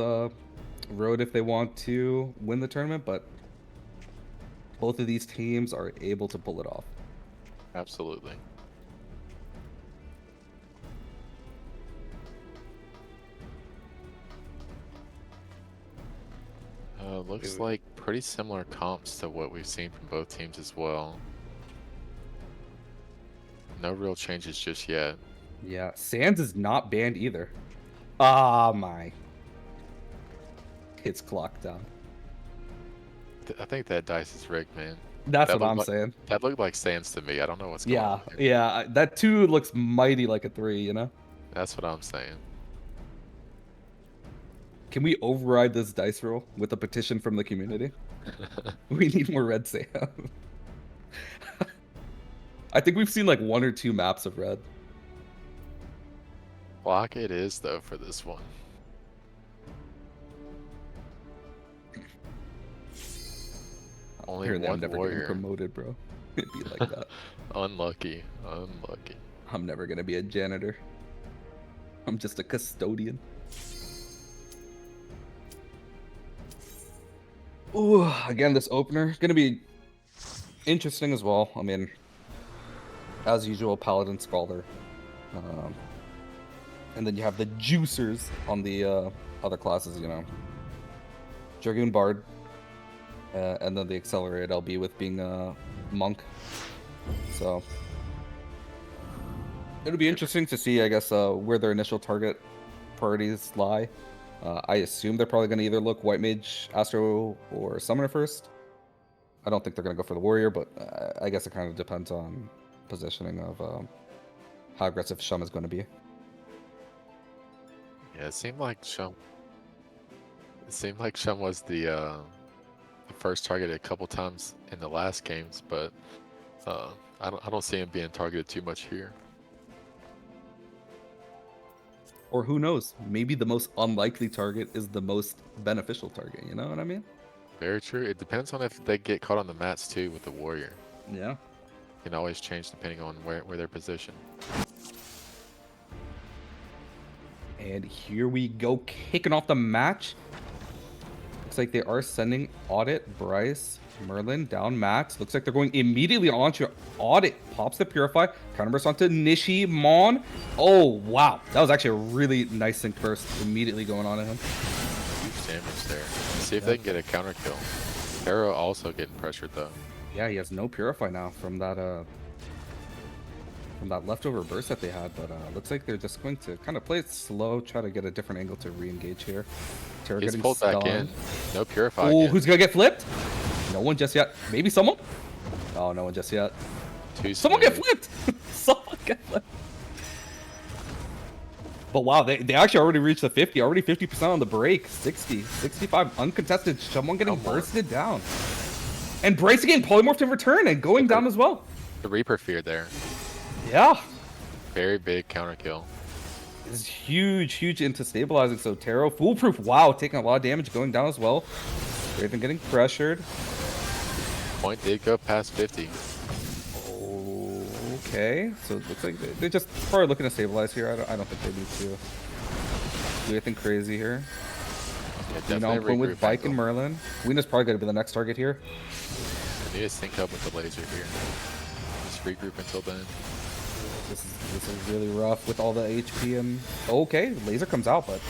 road if they want to win the tournament, but both of these teams are able to pull it off. Absolutely. Looks like pretty similar comps to what we've seen from both teams as well. No real changes just yet. Yeah, Sands is not banned either. Ah, my. It's clocked down. I think that dice is rigged, man. That's That what looked I'm like- saying. That looked like Sands to me. I don't know what's going Yeah, on here. yeah. That 2 looks mighty like a 3, you know? That's what I'm saying. Can we override this dice roll with a petition from the community? We need more red Sam. I think we've seen like 1 or 2 maps of red. Block it is though for this one. Only Apparently I'm one never getting warrior. promoted, bro. It'd be like that. Unlucky. Unlucky. I'm never gonna be a janitor. I'm just a custodian. Ooh, again, this opener is gonna be interesting as well. I mean, as usual, Paladin Scholar. And then you have the juicers on the other classes, you know. Dragoon Bard. And then the accelerated LB with being a monk. So it'll be interesting to see, I guess, where their initial target priorities lie. I assume they're probably going to either look White Mage, Astro, or Summoner first. I don't think they're going to go for the Warrior, but I guess it kind of depends on positioning of how aggressive Shum is going to be. Yeah, it seemed like Shum. It seemed like Shum was the first target a couple times in the last games, but I don't see him being targeted too much here. Or who knows? Maybe the most unlikely target is the most beneficial target. You know what I mean? Very true. It depends on if they get caught on the mats too with the warrior. Yeah. Can always change depending on where they're positioned. And here we go, kicking off the match. Looks like they are sending Audit, Bryce, Merlin down Max. Looks like they're going immediately onto Audit. Pops the Purify. Counterburst onto Nishi, Mon. Oh, wow. That was actually a really nice sync burst immediately going on at him. Huge damage there. Let's see if they can get a counter kill. Arrow also getting pressured though. Yeah, he has no Purify now from that leftover burst that they had, but looks like they're just going to kind of play it slow, try to get a different angle to re-engage here. Terra He's getting pulled back in. stunned. No Purify Oh, again. who's gonna get flipped? No one just yet. Maybe someone? Oh, no one just yet. Too Someone get smooth. flipped! Someone get flipped! But wow, they actually already reached the 50, already 50% on the break. 60, 65, uncontested. Someone getting Come on. bursted down. And Bryce getting polymorphed in return and going down as well. The Reaper Fear there. Yeah. Very big counter kill. This is huge into stabilizing. So Taro, foolproof. Wow, taking a lot of damage, going down as well. Raven getting pressured. Point did go past 50. Okay, so it looks like they're just probably looking to stabilize here. I don't think they need to do anything crazy here. Yeah, You know, I'm definitely playing with regroup Bike and angle. Merlin. Weena's probably going to be the next target here. I need to sync up with the laser here. Just regroup until then. This is really rough with all the HP and... Okay, laser comes out, but...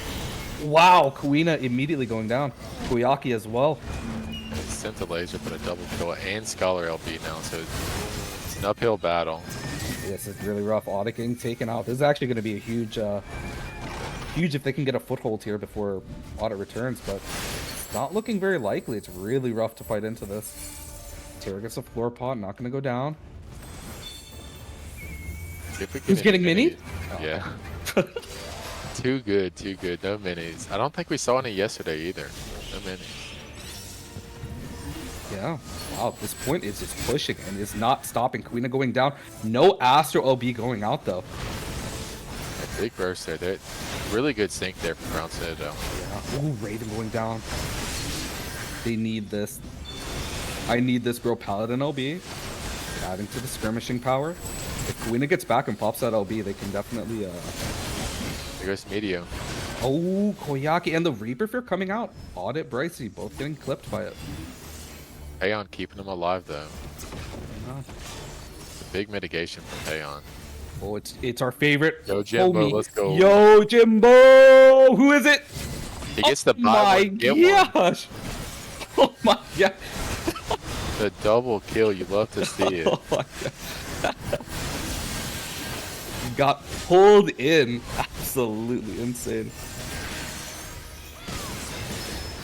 Wow, Kuina immediately going down. Koyaki as well. Sent the laser, but a double kill and Scholar LB now, so it's an uphill battle. This is really rough. Audit getting taken out. This is actually going to be a huge if they can get a foothold here before Audit returns, but it's not looking very likely. It's really rough to fight into this. Terra gets a floor pot, not going to go down. See if we get Who's any getting minis. minied? Yeah. Too good, too good. No minis. I don't think we saw any yesterday either. No minis. Yeah. Wow, this point is just pushing and is not stopping. Kuina going down. No Astro LB going out, though. A big burst there. They're really good sync there from Ground Citadel. Yeah. Ooh, Raiden going down. They need this. I need this, bro. Paladin LB. Adding to the skirmishing power. If Kuina gets back and pops that LB, they can definitely... There goes Meteor. Oh, Koyaki and the Reaper Fear coming out. Audit, Brycey, both getting clipped by it. Payon keeping him alive though. Yeah. It's a big mitigation from Payon. Oh, it's our favorite. Yo, Jimbo, homie. let's go. Yo, Jimbo! Who is it? He gets the Oh buy my one, get one. gosh! Oh my god! The double kill, you love to see it. Oh my god! Got pulled in. Absolutely insane.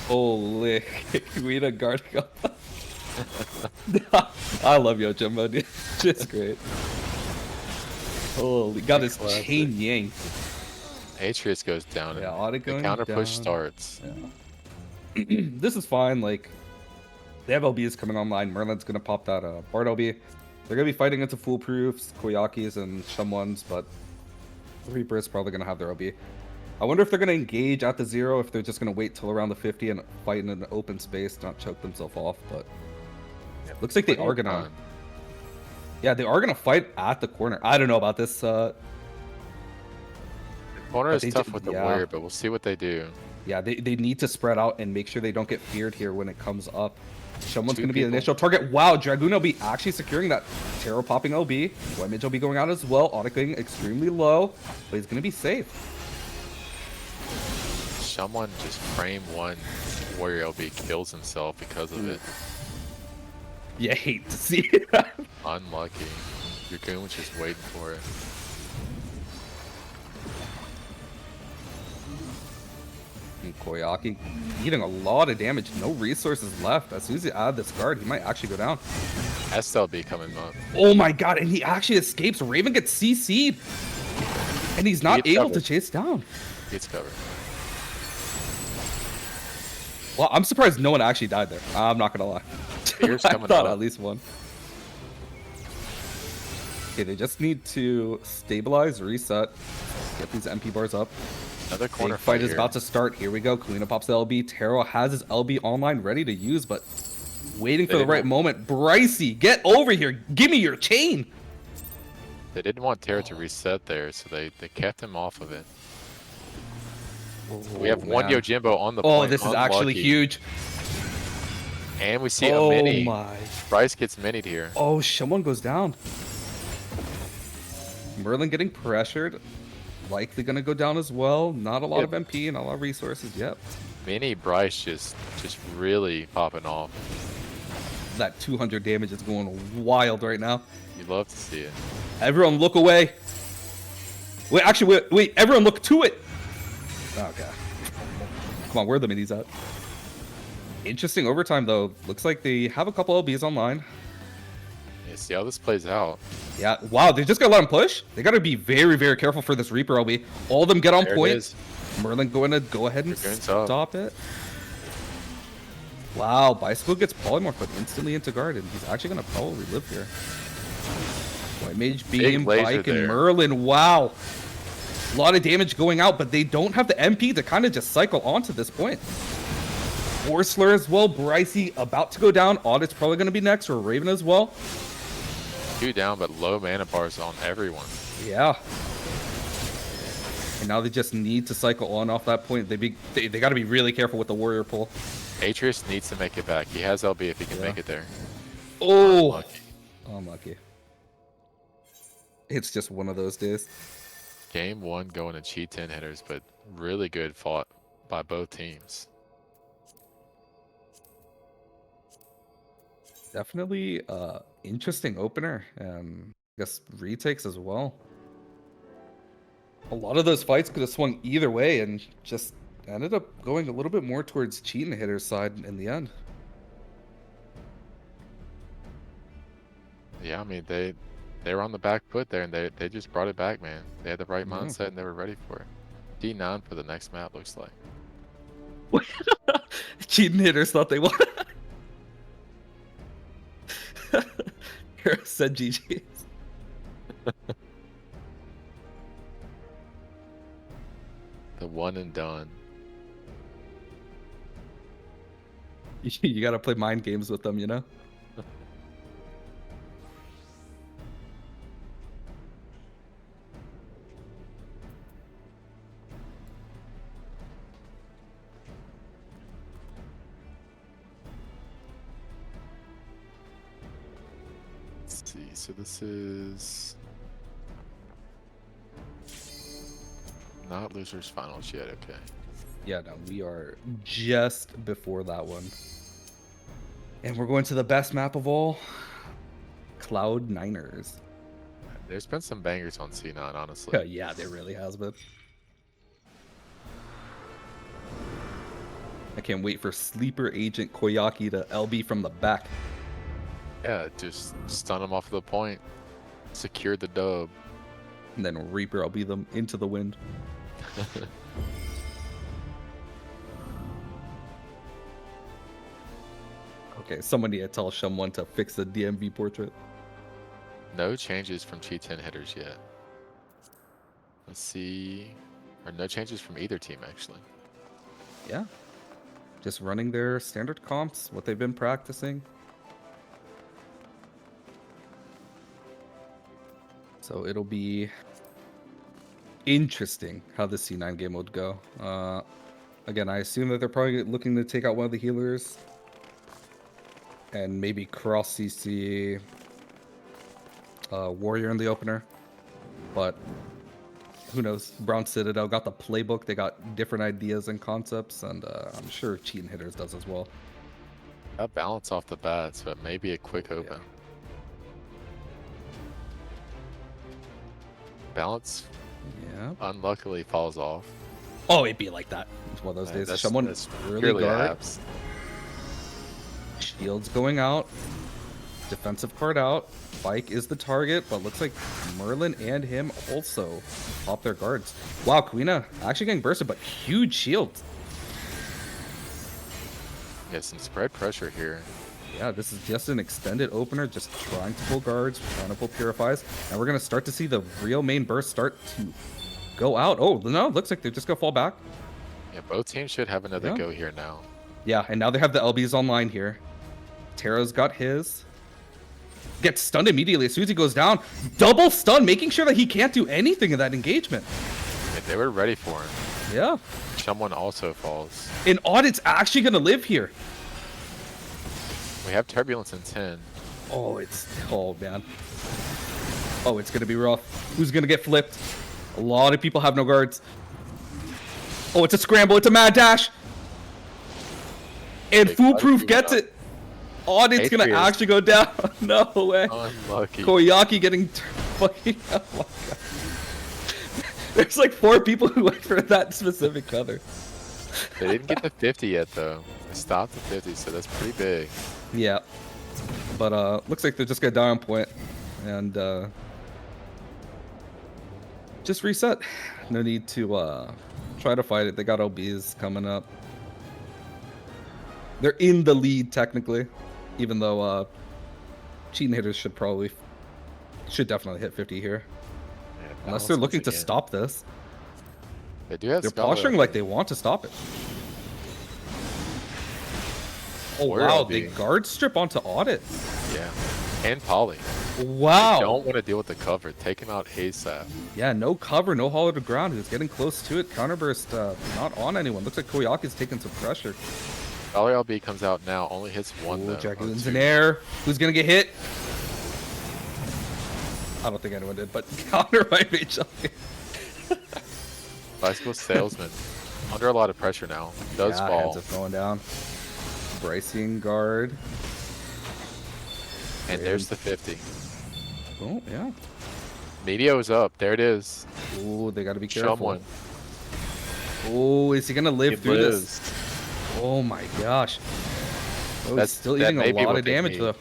Holy, Kuina guarding up. I love Yo Jimbo, dude. Just great. Holy, got his Classic. chain yank. Atreus goes down Yeah, and Audit the going counter push down. starts. Yeah. This is fine. Like, They have LBs coming online. Merlin's gonna pop that Bard LB. They're gonna be fighting into foolproofs, Koyakis, and Shumwons, but the Reaper is probably gonna have their LB. I wonder if they're gonna engage at the 0, if they're just gonna wait till around the 50 and fight in an open space, not choke themselves off. But looks like they are gonna. Yeah, they are gonna fight at the corner. I don't know about this. The corner But is tough with the yeah. warrior, but we'll see what they do. Yeah, they need to spread out and make sure they don't get feared here when it comes up. Someone's Two going to be the people. initial target. Wow, Dragoon will be actually securing that Tarot popping LB. White Mage will be going out as well. Auditing extremely low, but he's going to be safe. Someone just frame one warrior LB kills himself because of it. Yeah, hate to see it. Unlucky. Your goon was just waiting for it. And Koyaki eating a lot of damage. No resources left. As soon as he add this guard, he might actually go down. SLB coming up. Oh my god, and he actually escapes. Raven gets CC'd. And he's not gets able to covered. chase down. Gets covered. Well, I'm surprised no one actually died there. I'm not gonna lie. Spear's I coming thought up. at least one. Okay, they just need to stabilize, reset, get these MP bars up. Another corner Big fight is here. about to start. Here we go. Kalina pops the LB. Taro has his LB online, ready to use, but waiting for They the right didn't- moment. Brycey, get over here. Give me your chain. They didn't want Terra to reset there, so they kept him off of it. We have one man. Yojimbo on the Oh, point. this is actually Unlucky. huge. And we see Oh a mini. my. Bryce gets minied here. Oh, someone goes down. Merlin getting pressured. Likely gonna go down as well. Not a lot of MP and a lot of resources. Yep. Mini Bryce just really popping off. That 200 damage is going wild right now. You love to see it. Everyone look away. Wait, actually, wait. Everyone look to it. Okay. Come on, where are the minis at? Interesting overtime, though. Looks like they have a couple LBs online. Yeah, see how this plays out. Yeah, wow, they just gotta let him push. They gotta be very, very careful for this Reaper LB. All of them get on There it point. is. Merlin going to go ahead and Dragoon's up. stop it. Wow, Bicycle gets polymorph, but instantly into guard, and he's actually gonna probably live here. White Mage, Beam, laser Bike, and there. Merlin. Wow. A lot of damage going out, but they don't have the MP to kind of just cycle onto this point. Forslur as well. Brycey about to go down. Audit's probably going to be next, or Raven as well. 2 down, but low mana bars on everyone. Yeah. And now they just need to cycle on off that point. They got to be really careful with the warrior pull. Atreus needs to make it back. He has LB if he can Yeah. make it there. Oh, Unlucky. unlucky. It's just one of those days. Game 1 going to cheat 10 hitters, but really good fought by both teams. Definitely interesting opener, and I guess retakes as well. A lot of those fights could have swung either way and just ended up going a little bit more towards cheating hitters' side in the end. Yeah, I mean they were on the back foot there, and they just brought it back, man. They had the right Yeah. mindset and they were ready for it. D9 for the next map looks like. Cheating hitters thought they won. Hero said GG's. The one and done. You gotta play mind games with them, you know? Let's see. So this is not losers finals yet. Okay. Yeah, no, we are just before that one. And we're going to the best map of all, Cloud Niners. There's been some bangers on C9, honestly. Yeah, there really has been. I can't wait for Sleeper Agent Koyaki to LB from the back. Yeah, just stun them off the point. Secure the dub. And then Reaper LB them into the wind. Okay, someone need to tell someone to fix the DMV portrait. No changes from G10 hitters yet. Let's see. Or no changes from either team, actually. Yeah. Just running their standard comps, what they've been practicing. So it'll be interesting how the C9 game would go. Again, I assume that they're probably looking to take out one of the healers. And maybe cross CC Warrior in the opener. But who knows? Brown Citadel got the playbook. They got different ideas and concepts. And I'm sure Cheating Hitters does as well. Got balance off the bat, so it may be a quick open. Balance Yeah. unluckily falls off. Oh, it'd be like that. It's one of those days. Someone that's really purely guard. apps. Shields going out. Defensive card out. Bike is the target, but looks like Merlin and him also pop their guards. Wow, Quina actually getting bursted, but huge shield. Yeah, some spread pressure here. Yeah, this is just an extended opener, just trying to pull guards, trying to pull purifies. And we're going to start to see the real main burst start to go out. Oh, no, looks like they're just going to fall back. Yeah, both teams should have another Yeah. go here now. Yeah, and now they have the LBs online here. Taro's got his. Gets stunned immediately as soon as he goes down. Double stun, making sure that he can't do anything in that engagement. Yeah, they were ready for him. Yeah. Someone also falls. And Audit's actually going to live here. We have Turbulence in 10. Oh, man. Oh, it's going to be rough. Who's going to get flipped? A lot of people have no guards. Oh, it's a scramble. It's a mad dash. And Big Foolproof fight gets coming it. Audit's going to Atrius. actually go down. No way. Unlucky. Koyaki getting fucking. Oh my god. There's like 4 people who went for that specific color. They didn't get the 50 yet, though. They stopped at 50, so that's pretty big. Yeah. But looks like they're just gonna die on point. And just reset. No need to try to fight it. They got OBs coming up. They're in the lead technically. Even though Cheating Hitters should definitely hit 50 here. Yeah, Unless balance they're once looking to again. stop this. They do have They're Scholar posturing up like there. they want to stop it. Oh Where wow, are they they? guard strip onto Audit. Yeah. And Polly. Wow. Don't want to deal with the cover. Take him out ASAP. Yeah, no cover, no hollow to ground. Who's getting close to it? Counterburst not on anyone. Looks like Koyaki's taking some pressure. Scholar LB comes out now. Only hits one, Ooh, though. Dragoons Oh, in two. air. Who's gonna get hit? I don't think anyone did, but counter by HL. Bicycle Salesman. Under a lot of pressure now. Does Yeah, fall. heads up going down. Bryceing guard. And there's the 50. Oh, yeah. Medio is up. There it is. Ooh, they gotta be careful. Someone. Oh, is he gonna live He through this? lives. Oh my gosh. Oh, he's That's- still that eating may a be lot what of they damage need. though.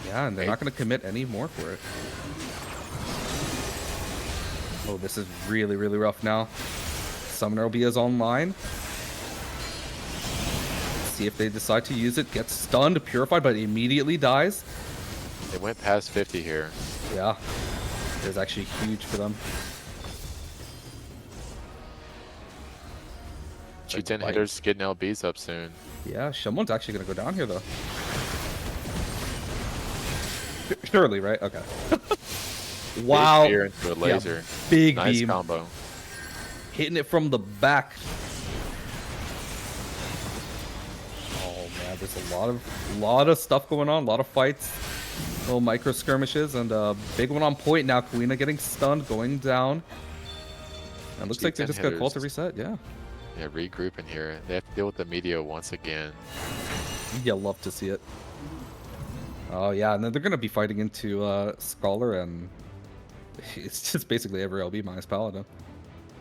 Yeah, and they're Hey. not going to commit any more for it. Oh, this is really, really rough now. Summoner LB is online. See if they decide to use it. Gets stunned, purified, but immediately dies. They went past 50 here. Yeah. It is actually huge for them. G10 Bite. hitters getting LBs up soon. Yeah, someone's actually going to go down here, though. Surely, right? Okay. Wow. Big spear into a laser. Big Nice beam. combo. Hitting it from the back. Oh man, there's a lot of stuff going on, a lot of fights, little micro skirmishes, and a big one on point now. Kuina getting stunned, going down. And it looks like they G10 just got called to hitters. reset. Yeah, Yeah, regrouping here. They have to deal with the Medio once again. yeah, love to see it. Oh yeah, and then they're gonna be fighting into Scholar, and it's just basically every LB minus Paladin.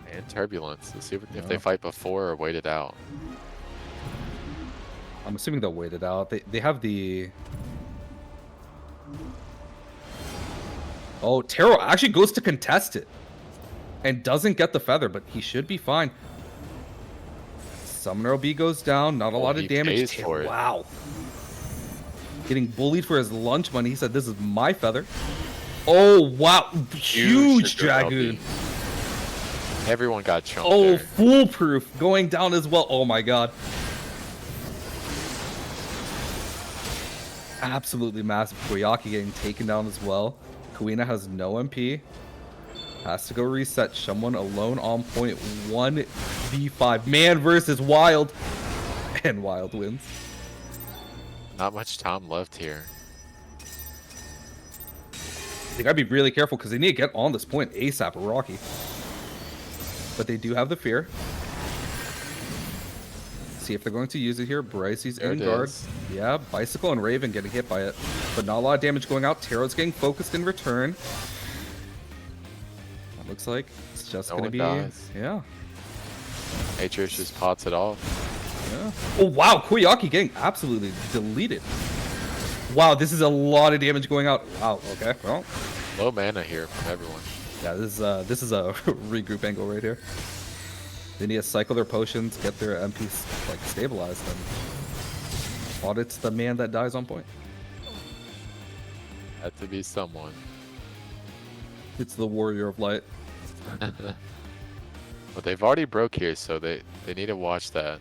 And Turbulence. Let's see if Yeah. they fight before or wait it out. I'm assuming they'll wait it out. They have the. Oh, Taro actually goes to contest it, and doesn't get the feather, but he should be fine. Summoner OB goes down. Not a Oh, lot he of damage. pays for it. Wow. Getting bullied for his lunch money. He said, "This is my feather." Oh wow! Huge sugar Dragoon. LB. Everyone got chunked Oh, there. foolproof going down as well. Oh my god. Absolutely massive. Koyaki getting taken down as well. Kuina has no MP. Has to go reset. Someone alone on point. 1v5. Man versus Wild. And Wild wins. Not much time left here. They gotta be really careful because they need to get on this point ASAP, Rocky. But they do have the fear. See if they're going to use it here. Brycey's There in it guard. is. Yeah, Bicycle and Raven getting hit by it. But not a lot of damage going out. Taro's getting focused in return. That looks like it's just No gonna one be... dies. Yeah. Atrius just pots it off. Yeah. Oh wow, Koyaki getting absolutely deleted. Wow, this is a lot of damage going out. Wow, okay. Well, Low mana here from everyone. yeah, this is a regroup angle right here. They need to cycle their potions, get their MPs like stabilized, and Audit's the man that dies on point. Had to be someone. It's the Warrior of Light. But they've already broke here, so they need to watch that.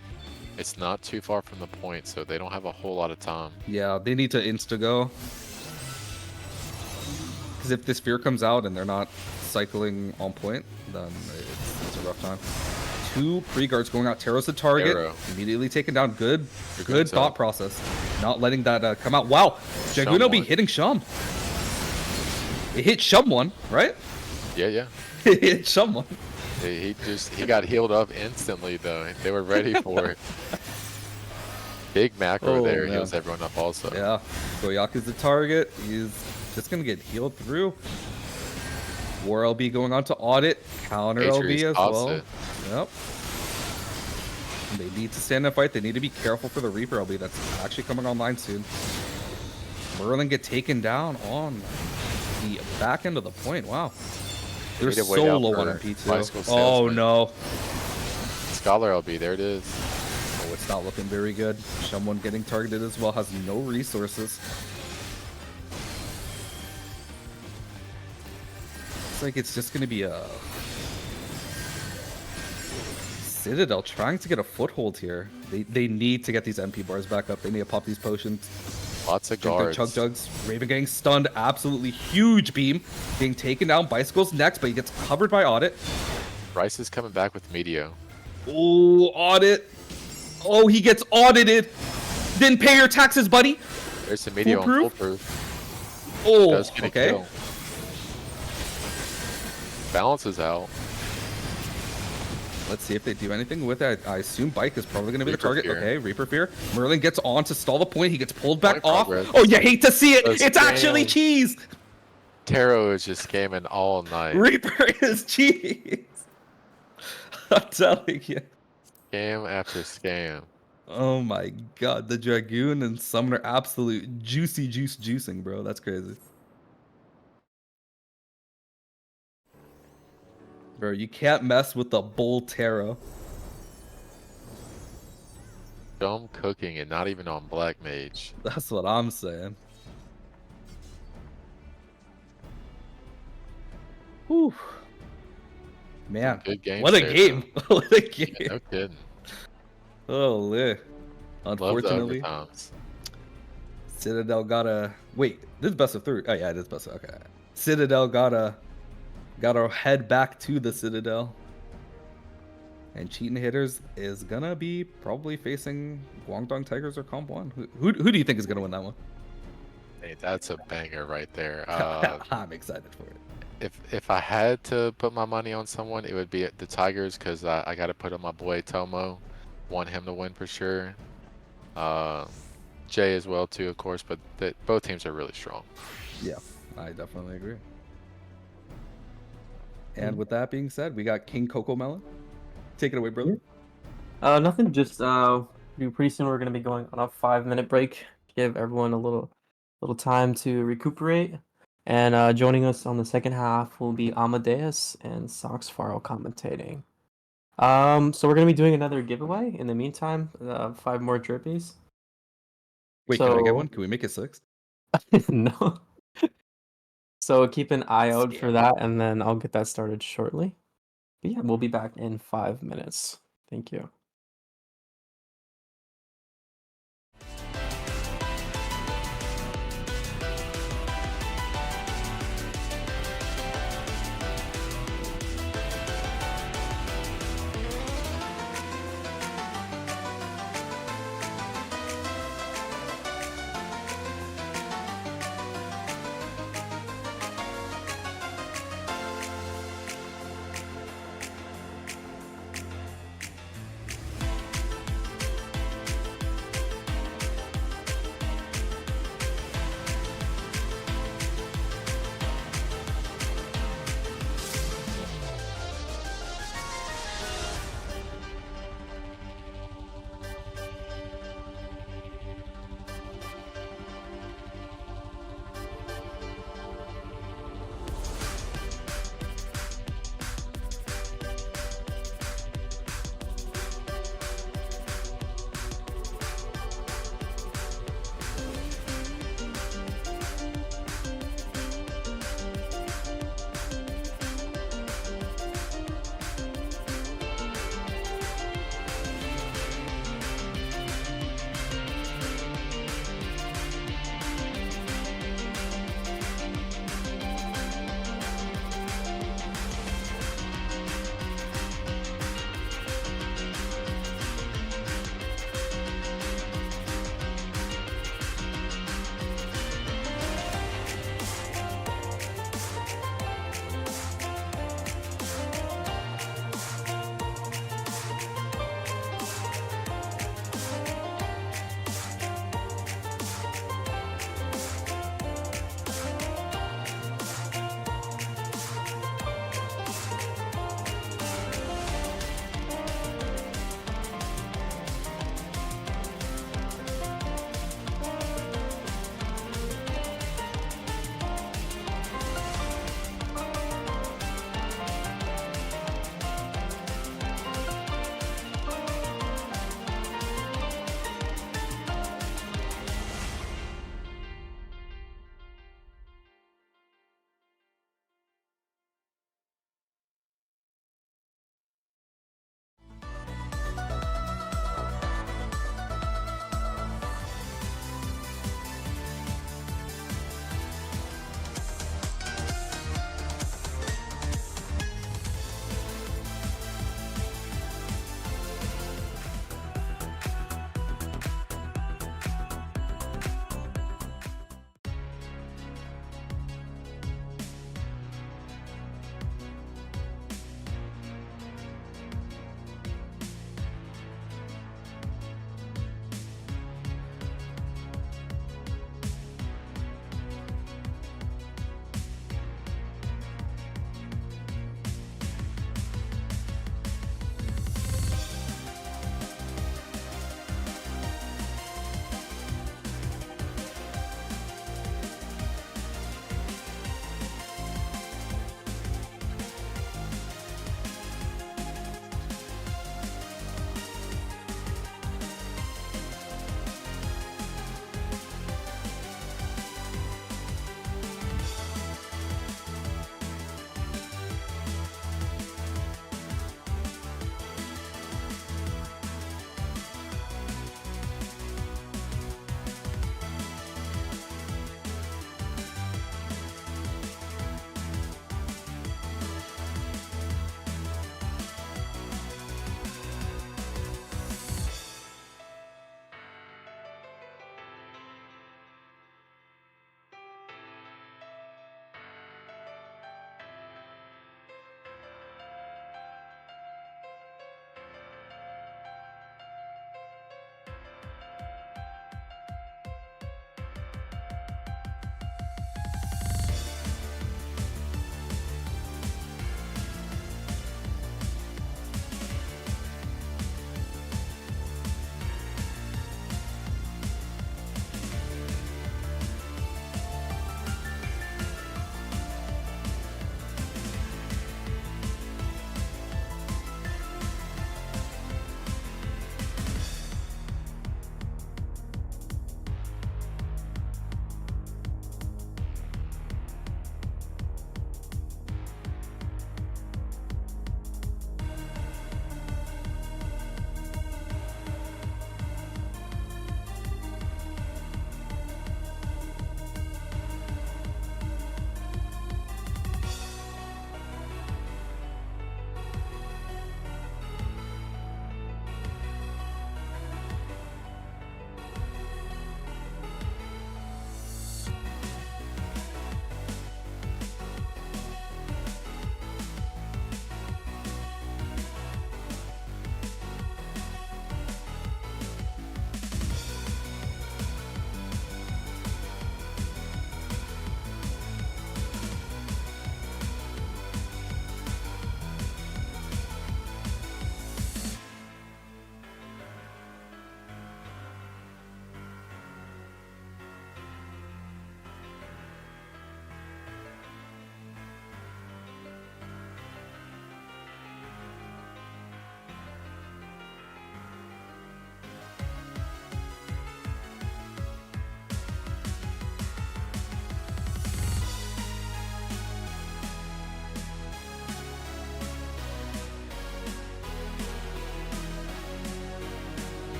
It's not too far from the point, so they don't have a whole lot of time. Yeah, they need to insta-go. Because if this fear comes out and they're not cycling on point, then it's a rough time. 2 pre-guards going out. Taro's the target. Taro. Immediately taken down. Good Good thought zone. process. Not letting that come out. Wow. Jaguno be one. hitting Shum. It hit Shum one, right? Yeah, yeah. It hit Shum one. He got healed up instantly though. They were ready for it. Big macro Oh, there man. heals everyone up also. Yeah. Koyaki's the target. He's just going to get healed through. War LB going on to Audit. Counter Atrius LB as pops well. it. Yep. They need to stand and fight. They need to be careful for the Reaper LB that's actually coming online soon. Merlin get taken down on the back end of the point. Wow. They're Need to wait so out low for on MP too. Bicycle Oh Salesman. no. Scholar LB, there it is. Oh, it's not looking very good. Someone getting targeted as well has no resources. Looks like it's just gonna be a Citadel trying to get a foothold here. They need to get these MP bars back up. They need to pop these potions. Lots of Chug guards. jugs. Raven getting stunned. Absolutely huge beam. Being taken down. Bicycle's next, but he gets covered by Audit. Bryce is coming back with Meteo. Oh, Audit. Oh, he gets audited. Didn't pay your taxes, buddy. There's some Meteo on Foolproof? foolproof. Oh, Does get a okay. kill. Balances out. Let's see if they do anything with it. I assume Bike is probably going to be the Reaper target. Fear. Okay, Reaper Fear. Merlin gets on to stall the point. He gets pulled back Point off. progress. Oh, you hate to see it. Let's It's actually go. cheese. Taro is just scamming all night. Reaper is cheese. I'm telling you. Scam after scam. Oh my god, the Dragoon and Summoner absolute juicy juice juicing, bro. That's crazy. Bro, you can't mess with the Bull Taro. Dumb cooking and not even on Black Mage. That's what I'm saying. Whew. Man, Good game. what a game. What a game. No kidding. Holy. Love the Unfortunately, overtimes. Citadel got a... Wait, this is best of 3. Oh yeah, it is best of... Okay. Citadel got to head back to the Citadel. And Cheating Hitters is gonna be probably facing Guangdong Tigers or Comp 1. Who do you think is gonna win that one? Hey, that's a banger right there. I'm excited for it. If I had to put my money on someone, it would be the Tigers because I got to put on my boy Tomo. Want him to win for sure. Jay as well too, of course. But both teams are really strong. Yeah, I definitely agree. And with that being said, we got King Coco Melon. Take it away, brother. Nothing. Just pretty soon we're gonna be going on a 5-minute break. Give everyone a little time to recuperate. And joining us on the second half will be Amadeus and Sox Faro commentating. So we're gonna be doing another giveaway. In the meantime, 5 more drippies. Wait, can I get So- one? Can we make it 6? No. So keep an eye out for Scam. that, and then I'll get that started shortly. But yeah, we'll be back in 5 minutes. Thank you.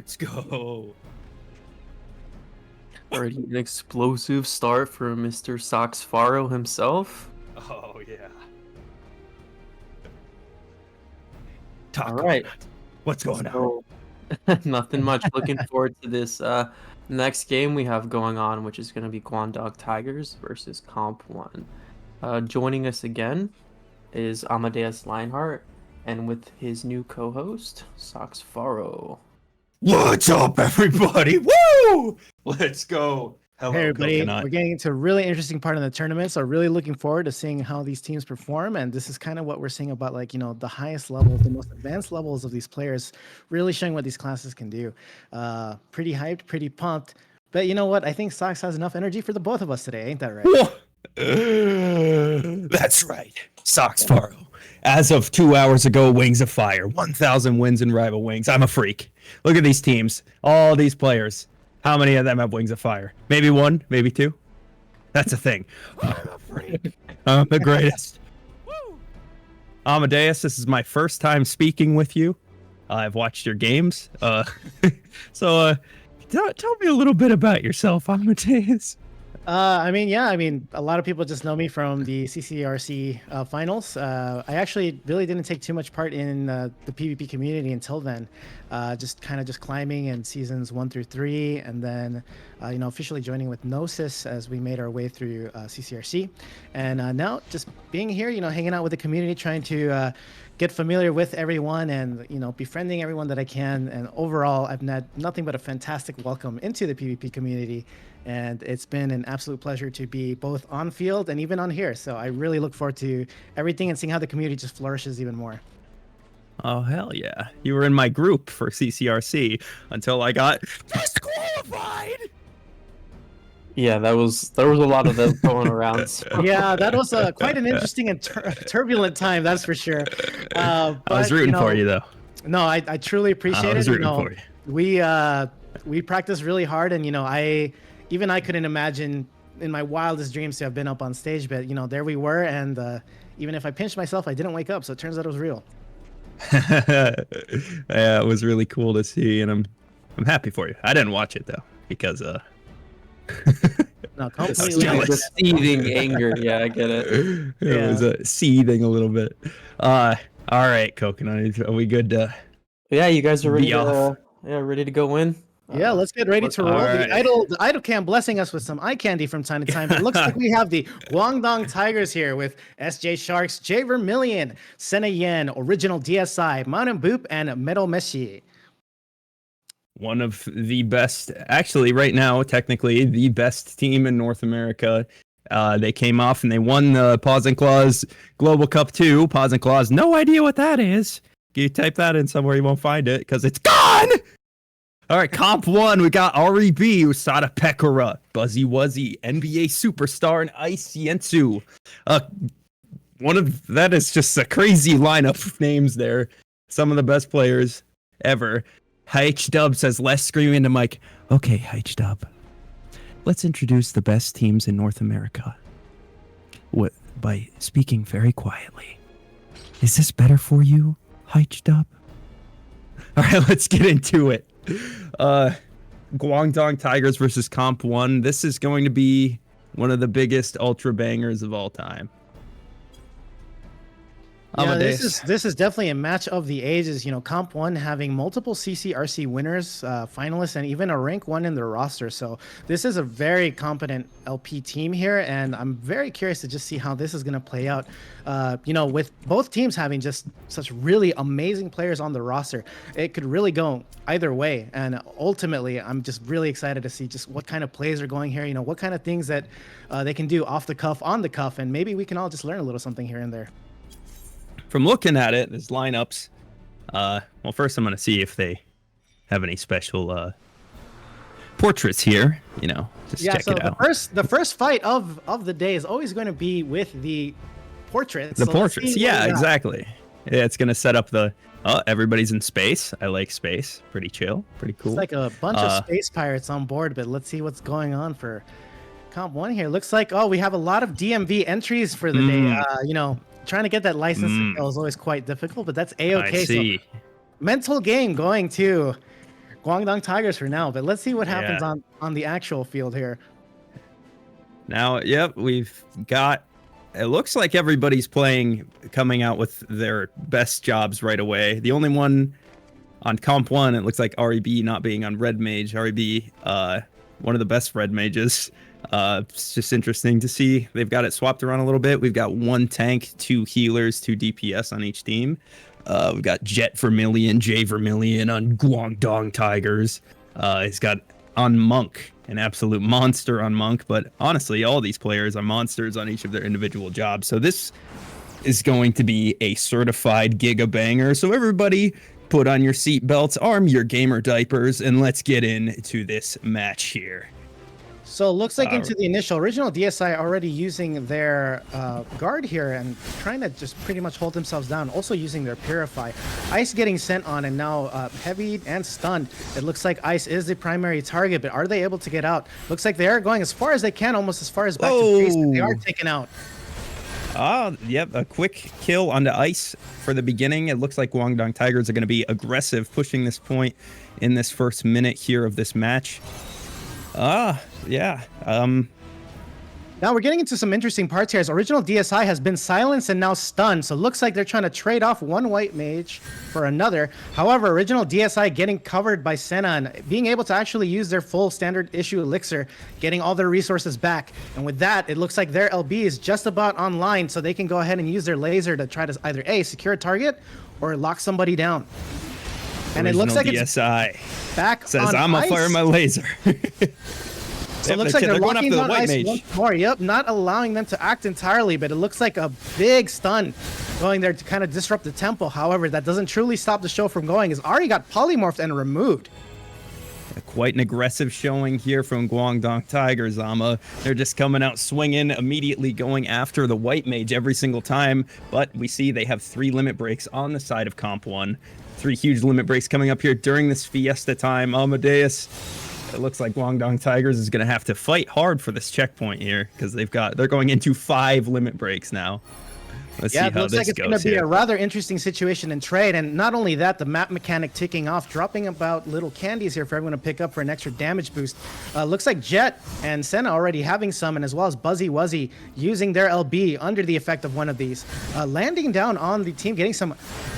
Let's go. Already an explosive start for Mr. Sox Faro himself. Oh yeah. All right. What's going on? So, nothing much. Looking forward to this next game we have going on, which is going to be Guangdong Tigers versus Comp One. Joining us again is Amadeus Leinhardt, and with his new co-host, Sox Faro. What's up, everybody? Woo! Let's go. Hello, Hey everybody, Coconut. we're getting into a really interesting part of the tournament, so really looking forward to seeing how these teams perform. And this is kind of what we're seeing about, like, the highest levels, the most advanced levels of these players, really showing what these classes can do. Pretty hyped, pretty pumped. But you know what? I think Sox has enough energy for the both of us today, ain't that right? That's right. Sox Faro. As of 2 hours ago, Wings of Fire. 1,000 wins in Rival Wings. I'm a freak. Look at these teams. All these players. How many of them have Wings of Fire? Maybe one, maybe two. That's a thing. I'm a freak. I'm the greatest. Woo! Amadeus, this is my first time speaking with you. I've watched your games. So tell me a little bit about yourself, Amadeus. I mean, a lot of people just know me from the CCRC finals. I actually really didn't take too much part in the PvP community until then. Just climbing in seasons 1 through 3, and then officially joining with Gnosis as we made our way through CCRC, and now just being here, hanging out with the community, trying to get familiar with everyone, and befriending everyone that I can. And overall, I've had nothing but a fantastic welcome into the PvP community. And it's been an absolute pleasure to be both on field and even on here. So I really look forward to everything and seeing how the community just flourishes even more. Oh, hell yeah. You were in my group for CCRC until I got disqualified. Yeah, there was a lot of them going around. So. Yeah, that was quite an interesting and turbulent time, that's for sure. I was rooting for you, though. No, I truly appreciate it. I was rooting for you. We practiced really hard, and I couldn't imagine in my wildest dreams to have been up on stage, but there we were, and even if I pinched myself, I didn't wake up, so it turns out it was real. Yeah, it was really cool to see, and I'm happy for you. I didn't watch it though because No, I was completely. jealous. The seething anger. Yeah, I get it. It was seething a little bit. All right, Coconut, are we good to? Yeah, you guys are ready Be to off. Yeah, let's get ready to roll. All The right. idol cam blessing us with some eye candy from time to time. But it looks like we have the Guangdong Tigers here with SJ Sharks, J Vermillion, Senna Yen, Original DSI, Mountain Boop, and Metal Meshi. One of the best, actually, right now, technically the best team in North America. They came off and they won the Paws and Claws Global Cup 2. Paws and Claws, no idea what that is. You type that in somewhere, you won't find it because it's gone. All right, Comp 1, we got REB, Usada Pekora, Buzzy Wuzzy, NBA Superstar, and Ice Yensu. That is just a crazy lineup of names there. Some of the best players ever. H-Dub says, less screaming into mic. Okay, H-Dub, let's introduce the best teams in North America by speaking very quietly. Is this better for you, H-Dub? All right, let's get into it. Guangdong Tigers versus Comp 1. This is going to be one of the biggest ultra bangers of all time. Yeah, this is definitely a match of the ages. Comp 1 having multiple CCRC winners, finalists, and even a rank 1 in their roster. So this is a very competent LP team here, and I'm very curious to just see how this is going to play out. With both teams having just such really amazing players on the roster, it could really go either way. And ultimately, I'm just really excited to see just what kind of plays are going here. What kind of things that they can do off the cuff, on the cuff, and maybe we can all just learn a little something here and there. From looking at it, there's lineups. Well, first I'm going to see if they have any special portraits here. Just check it out. The first fight of the day is always going to be with the portraits. The portraits, yeah, exactly. Yeah, it's going to set up everybody's in space. I like space. Pretty chill, pretty cool. It's like a bunch of space pirates on board, but let's see what's going on for Comp 1 here. Looks like, we have a lot of DMV entries for the day. Trying to get that license is always quite difficult, but that's A-okay. I see. So mental game going to Guangdong Tigers for now, but let's see what happens Yeah. on the actual field here. Now, yep, we've got. It looks like everybody's coming out with their best jobs right away. The only one on Comp 1, it looks like REB not being on Red Mage. REB, one of the best Red Mages. It's just interesting to see. They've got it swapped around a little bit. We've got 1 tank, 2 healers, 2 DPS on each team. We've got Jet Vermilion, Jay Vermilion on Guangdong Tigers. He's got on Monk, an absolute monster on Monk. But honestly, all these players are monsters on each of their individual jobs. So this is going to be a certified Giga Banger. So everybody, put on your seatbelts, arm your gamer diapers, and let's get into this match here. So it looks like into the initial original DSI already using their guard here and trying to just pretty much hold themselves down. Also using their Purify. Ice getting sent on and now heavy and stunned. It looks like Ice is the primary target, but are they able to get out? Looks like they are going as far as they can, almost as far as back to base, but they are taken out. Yep, a quick kill onto Ice for the beginning. It looks like Guangdong Tigers are going to be aggressive, pushing this point in this first minute here of this match. Yeah. Now we're getting into some interesting parts here as original DSI has been silenced and now stunned. So it looks like they're trying to trade off one white mage for another. However, original DSI getting covered by Senna and being able to actually use their full standard issue elixir, getting all their resources back. And with that, it looks like their LB is just about online, so they can go ahead and use their laser to try to either A, secure a target or lock somebody down. And it looks like DSI it's back says, on I'm gonna Ice. fire my laser. So it looks like they're locking down Ice once more. Yep, not allowing them to act entirely, but it looks like a big stun going there to kind of disrupt the tempo. However, that doesn't truly stop the show from going as Ari got polymorphed and removed. Quite an aggressive showing here from Guangdong Tigers, Zama. They're just coming out swinging, immediately going after the white mage every single time. But we see they have 3 limit breaks on the side of Comp 1. 3 huge limit breaks coming up here during this Fiesta time. Amadeus. It looks like Guangdong Tigers is going to have to fight hard for this checkpoint here because they're going into 5 limit breaks now. Let's see how it looks this like it's goes going to be here. a rather interesting situation in trade. And not only that, the map mechanic ticking off, dropping about little candies here for everyone to pick up for an extra damage boost. Looks like Jet and Senna already having some, and as well as Buzzy Wuzzy using their LB under the effect of one of these. Landing down on the team, getting some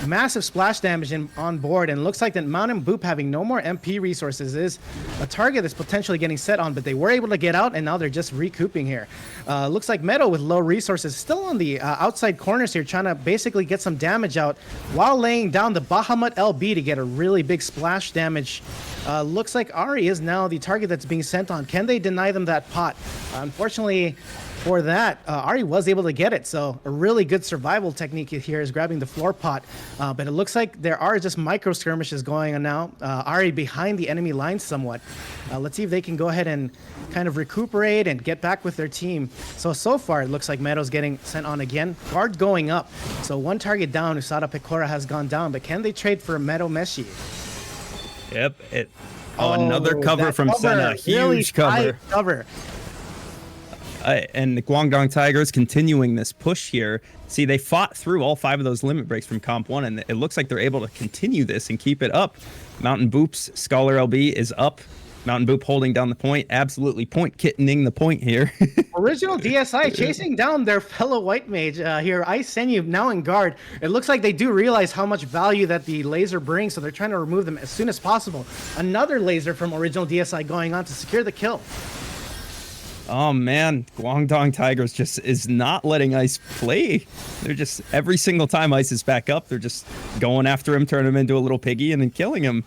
massive splash damage on board. And looks like that Mountain Boop having no more MP resources is a target that's potentially getting set on, but they were able to get out, and now they're just recouping here. Looks like Meadow with low resources still on the outside corners here, trying to basically get some damage out while laying down the Bahamut LB to get a really big splash damage. Looks like Ari is now the target that's being sent on. Can they deny them that pot? Unfortunately for that, Ari was able to get it, so a really good survival technique here is grabbing the floor pot. But it looks like there are just micro skirmishes going on now. Ari behind the enemy line somewhat. Let's see if they can go ahead and kind of recuperate and get back with their team. So far it looks like Meadow's getting sent on again. Guard going up. So 1 target down. Usada Pecora has gone down, but can they trade for Meadow Meshi? Yep. Another cover that from Senna. Huge really cover. tight cover. And the Guangdong Tigers continuing this push here. See, they fought through all 5 of those limit breaks from Comp 1, and it looks like they're able to continue this and keep it up. Mountain Boop's Scholar LB is up. Mountain Boop holding down the point, absolutely point kittening the point here. Original DSI chasing down their fellow white mage here. Ice Senyu now in guard. It looks like they do realize how much value that the laser brings, so they're trying to remove them as soon as possible. Another laser from original DSI going on to secure the kill. Oh man, Guangdong Tigers just is not letting Ice play. They're just, every single time Ice is back up, they're just going after him, turning him into a little piggy, and then killing him.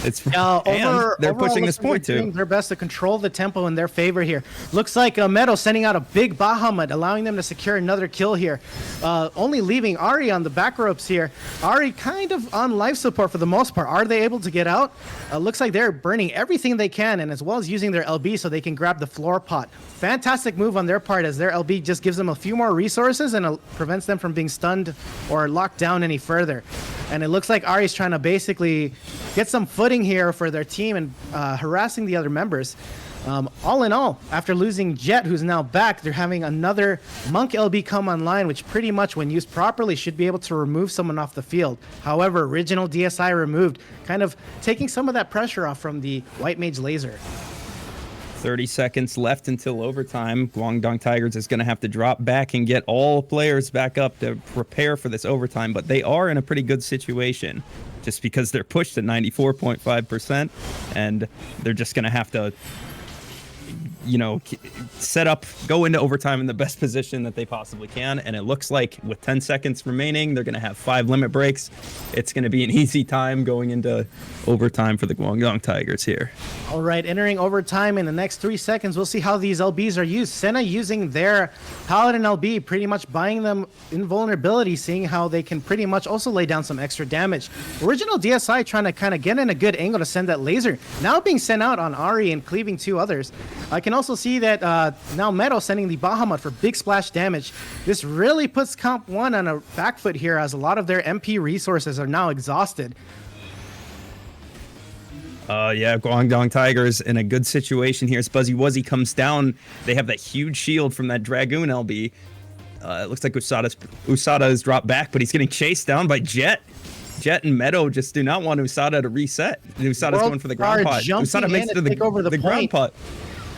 It's and they're pushing this point too. Doing their best to control the tempo in their favor here. Looks like Meadow sending out a big Bahamut, allowing them to secure another kill here. Only leaving Ari on the back ropes here. Ari kind of on life support for the most part. Are they able to get out? Looks like they're burning everything they can, and as well as using their LB so they can grab the floor pot. Fantastic move on their part, as their LB just gives them a few more resources and prevents them from being stunned or locked down any further. And it looks like Ari's trying to basically get some footing here for their team and harassing the other members. All in all, after losing Jet, who's now back, they're having another Monk LB come online, which pretty much, when used properly, should be able to remove someone off the field. However, original DSI removed, kind of taking some of that pressure off from the White Mage Laser. 30 seconds left until overtime. Guangdong Tigers is going to have to drop back and get all players back up to prepare for this overtime, but they are in a pretty good situation just because they're pushed at 94.5%, and they're just going to have to, you know, set up, go into overtime in the best position that they possibly can. And it looks like with 10 seconds remaining, they're going to have 5 limit breaks. It's going to be an easy time going into overtime for the Guangdong Tigers here. All right, entering overtime in the next 3 seconds, we'll see how these LBs are used. Senna using their Paladin LB, pretty much buying them invulnerability, seeing how they can pretty much also lay down some extra damage. Original DSI trying to kind of get in a good angle to send that laser, now being sent out on Ari and cleaving 2 others. I can also see that now Meadow sending the Bahamut for big splash damage. This really puts Comp 1 on a back foot here, as a lot of their MP resources are now exhausted. Yeah, Guangdong Tigers in a good situation here. As Buzzy Wuzzy comes down, they have that huge shield from that Dragoon LB. It looks like Usada has dropped back, but he's getting chased down by Jet. Jet and Meadow just do not want Usada to reset. Usada's going for the ground pot. Usada makes it to the ground pot.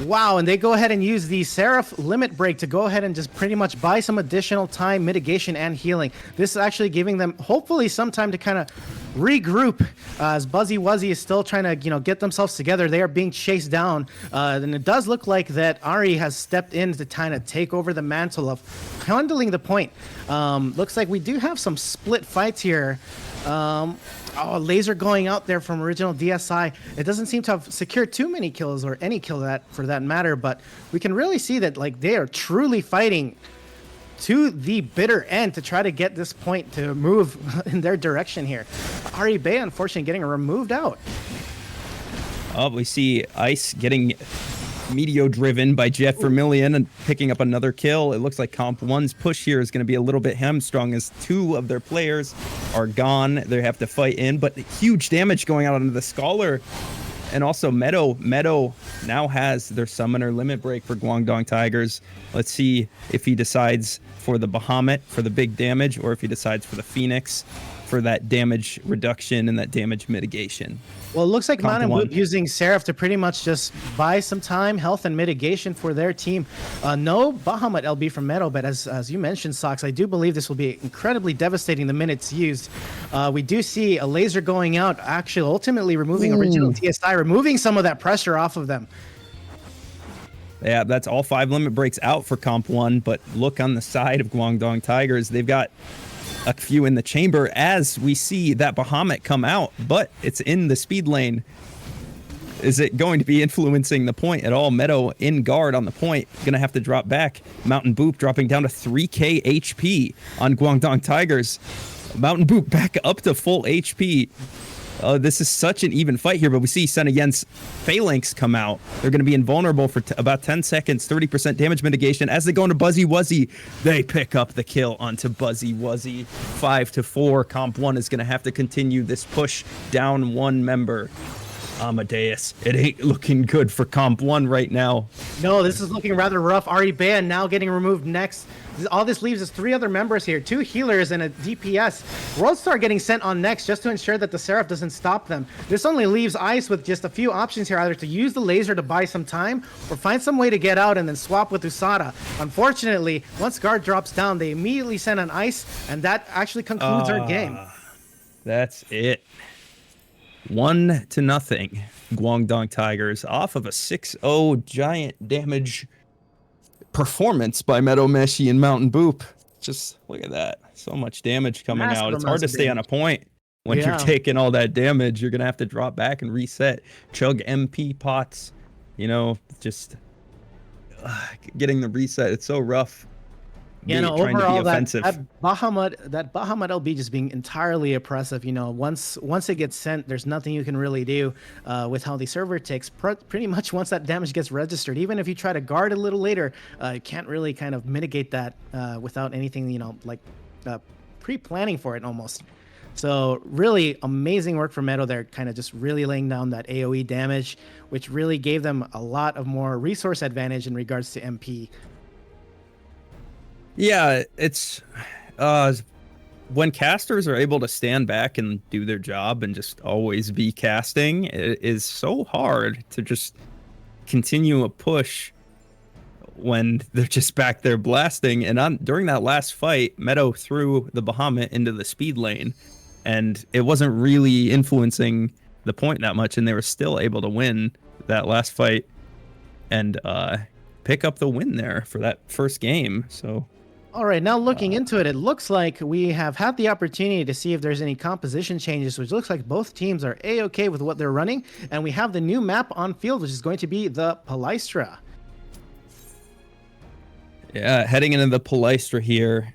Wow, and they go ahead and use the Seraph limit break to go ahead and just pretty much buy some additional time, mitigation, and healing. This is actually giving them hopefully some time to kind of regroup, as Buzzy Wuzzy is still trying to, you know, get themselves together. They are being chased down, and it does look like that Ari has stepped in to kind of take over the mantle of handling the point. Looks like we do have some split fights here. Oh, laser going out there from original DSI. It doesn't seem to have secured too many kills, or any kill that for that matter, but we can really see that like they are truly fighting to the bitter end to try to get this point to move in their direction here. Ari Bay unfortunately getting removed out. Oh, we see Ice getting Meteor driven by Jet Vermilion and picking up another kill. It looks like Comp 1's push here is going to be a little bit hamstrung as 2 of their players are gone. They have to fight in, but huge damage going out onto the Scholar. And also Meadow now has their summoner limit break for Guangdong Tigers. Let's see if he decides for the Bahamut for the big damage, or if he decides for the Phoenix for that damage reduction and that damage mitigation. Well, it looks like Comp Mountain 1. Boop using Seraph to pretty much just buy some time, health, and mitigation for their team. No Bahamut LB from Meadow, but as you mentioned, Sox, I do believe this will be incredibly devastating the minutes used. We do see a laser going out, actually ultimately removing original TSI, removing some of that pressure off of them. Yeah, that's all 5 limit breaks out for Comp 1, but look on the side of Guangdong Tigers. They've got a few in the chamber as we see that Bahamut come out, but it's in the speed lane. Is it going to be influencing the point at all? Meadow in guard on the point, gonna have to drop back. Mountain Boop dropping down to 3k HP on Guangdong Tigers. Mountain Boop back up to full HP. This is such an even fight here, but we see Senna Yen's Phalanx come out. They're going to be invulnerable for about 10 seconds, 30% damage mitigation. As they go into Buzzy Wuzzy, they pick up the kill onto Buzzy Wuzzy. 5-4. Comp 1 is going to have to continue this push down 1 member. Amadeus, it ain't looking good for Comp 1 right now. No, this is looking rather rough. Ari Ban now getting removed next. All this leaves is 3 other members here, 2 healers and a DPS. Worldstar getting sent on next just to ensure that the Seraph doesn't stop them. This only leaves Ice with just a few options here, either to use the laser to buy some time or find some way to get out and then swap with Usada. Unfortunately, once guard drops down, they immediately send on Ice, and that actually concludes our game. That's it. 1-0. Guangdong Tigers off of a 6-0 giant damage performance by Meadow Meshi and Mountain Boop. Just look at that. So much damage coming out. It's hard to stay on a point when you're taking all that damage. You're going to have to drop back and reset. Chug MP pots. You know, just getting the reset. It's so rough. Yeah, no, trying overall, to be offensive. that Bahamut LB just being entirely oppressive. You know, once it gets sent, there's nothing you can really do with how the server ticks. Pretty much once that damage gets registered, even if you try to guard a little later, you can't really kind of mitigate that without anything, you know, like pre-planning for it almost. So really amazing work from Meadow there, kind of just really laying down that AoE damage, which really gave them a lot of more resource advantage in regards to MP. Yeah, it's when casters are able to stand back and do their job and just always be casting, it is so hard to just continue a push when they're just back there blasting. And during that last fight, Meadow threw the Bahamut into the speed lane, and it wasn't really influencing the point that much, and they were still able to win that last fight and pick up the win there for that first game. So All right, now looking into it, it looks like we have had the opportunity to see if there's any composition changes, which looks like both teams are A-okay with what they're running, and we have the new map on field, which is going to be the Palystra. yeah, heading into the Palystra here,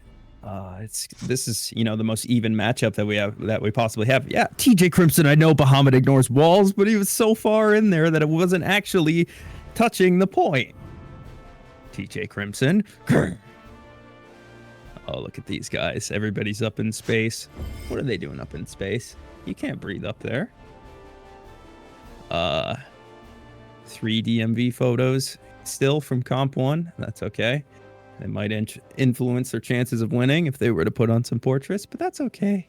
this is the most even matchup that we possibly have. Yeah, TJ Crimson, I know Bahamut ignores walls, but he was so far in there that it wasn't actually touching the point. TJ Crimson. Oh, look at these guys. Everybody's up in space. What are they doing up in space? You can't breathe up there. 3 DMV photos still from Comp 1. That's okay. It might influence their chances of winning if they were to put on some portraits, but that's okay.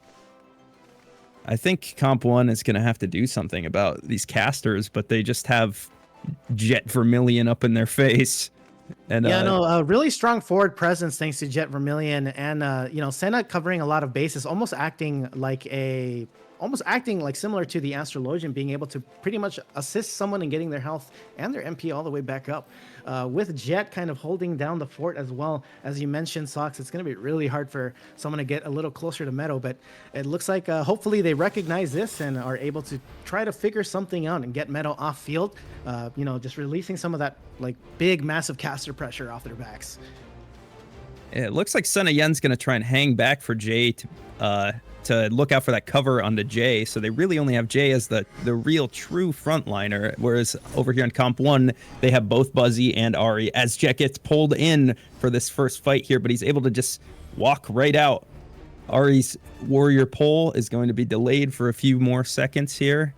I think Comp 1 is going to have to do something about these casters, but they just have Jet Vermilion up in their face. And yeah, no, a really strong forward presence thanks to Jet Vermilion, and Senna covering a lot of bases, almost acting like similar to the Astrologian, being able to pretty much assist someone in getting their health and their MP all the way back up. With Jet kind of holding down the fort as well, as you mentioned, Sox, it's going to be really hard for someone to get a little closer to Meadow, but it looks like hopefully they recognize this and are able to try to figure something out and get Meadow off field, just releasing some of that big, massive caster pressure off their backs. It looks like Senna Yen's going to try and hang back for Jay to look out for that cover onto Jay. So they really only have Jay as the real true frontliner, whereas over here in Comp 1, they have both Buzzy and Ari as Jet gets pulled in for this first fight here, but he's able to just walk right out. Ari's warrior pole is going to be delayed for a few more seconds here.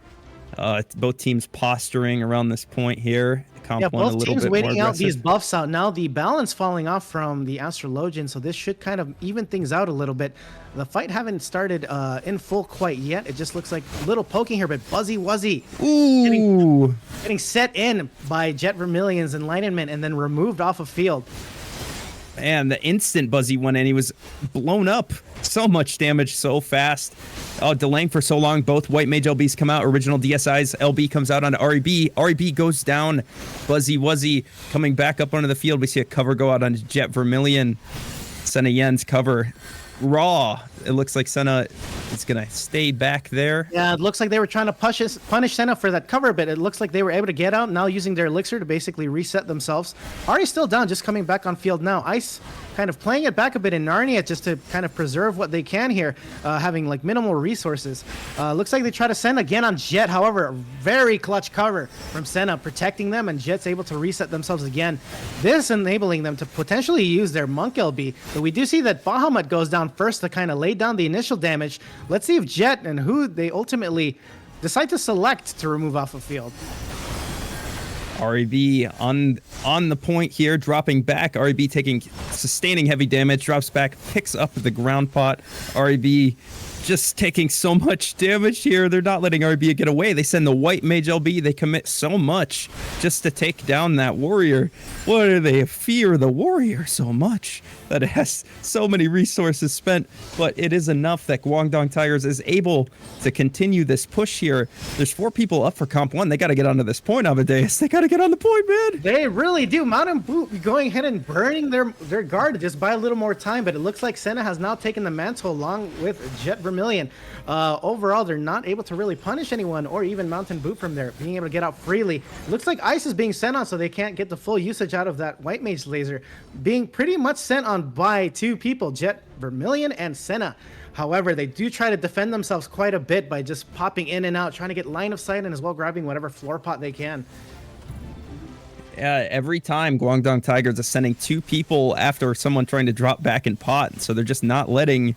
Both teams posturing around this point here. Comp yeah, 1 a both little teams bit waiting more out these aggressive. buffs out. Now the balance falling off from the Astrologian, so this should kind of even things out a little bit. The fight haven't started in full quite yet. It just looks like a little poking here, but Buzzy Wuzzy Ooh. getting set in by Jet Vermilion's enlightenment and then removed off of field. Man, the instant Buzzy went in, he was blown up. So much damage so fast. Oh, delaying for so long. Both White Mage LBs come out. Original DSI's LB comes out onto REB. REB goes down. Buzzy Wuzzy coming back up onto the field. We see a cover go out onto Jet Vermilion. Senna Yen's cover. Raw. It looks like Senna is going to stay back there. Yeah, it looks like they were trying to punish Senna for that cover, but it looks like they were able to get out, now using their elixir to basically reset themselves. Ari's still down, just coming back on field now. Ice kind of playing it back a bit in Narnia just to kind of preserve what they can here, having minimal resources. Looks like they try to send again on Jet, however, a very clutch cover from Senna, protecting them, and Jet's able to reset themselves again. This enabling them to potentially use their Monk LB, but we do see that Bahamut goes down first to kind of lay down the initial damage. Let's see if Jet and who they ultimately decide to select to remove off the field. REB on the point here, dropping back. REB sustaining heavy damage, drops back, picks up the ground pot. REB just taking so much damage here. They're not letting REB get away. They send the White Mage LB. They commit so much just to take down that warrior. What do they fear the warrior so much that it has so many resources spent? But it is enough that Guangdong Tigers is able to continue this push here. There's 4 people up for Comp 1. They got to get onto this point, Amadeus. They got to get on the point, man. They really do. Mountain Boot going ahead and burning their guard to just buy a little more time, but it looks like Senna has now taken the mantle along with Jet Vermilion. Overall, they're not able to really punish anyone or even Mountain Boot from there, being able to get out freely. Looks like Ice is being sent on, so they can't get the full usage out of that White Mage laser, being pretty much sent on by 2 people, Jet Vermilion and Senna. However, they do try to defend themselves quite a bit by just popping in and out, trying to get line of sight and as well grabbing whatever floor pot they can. every time Guangdong Tigers is sending 2 people after someone trying to drop back in pot. So they're just not letting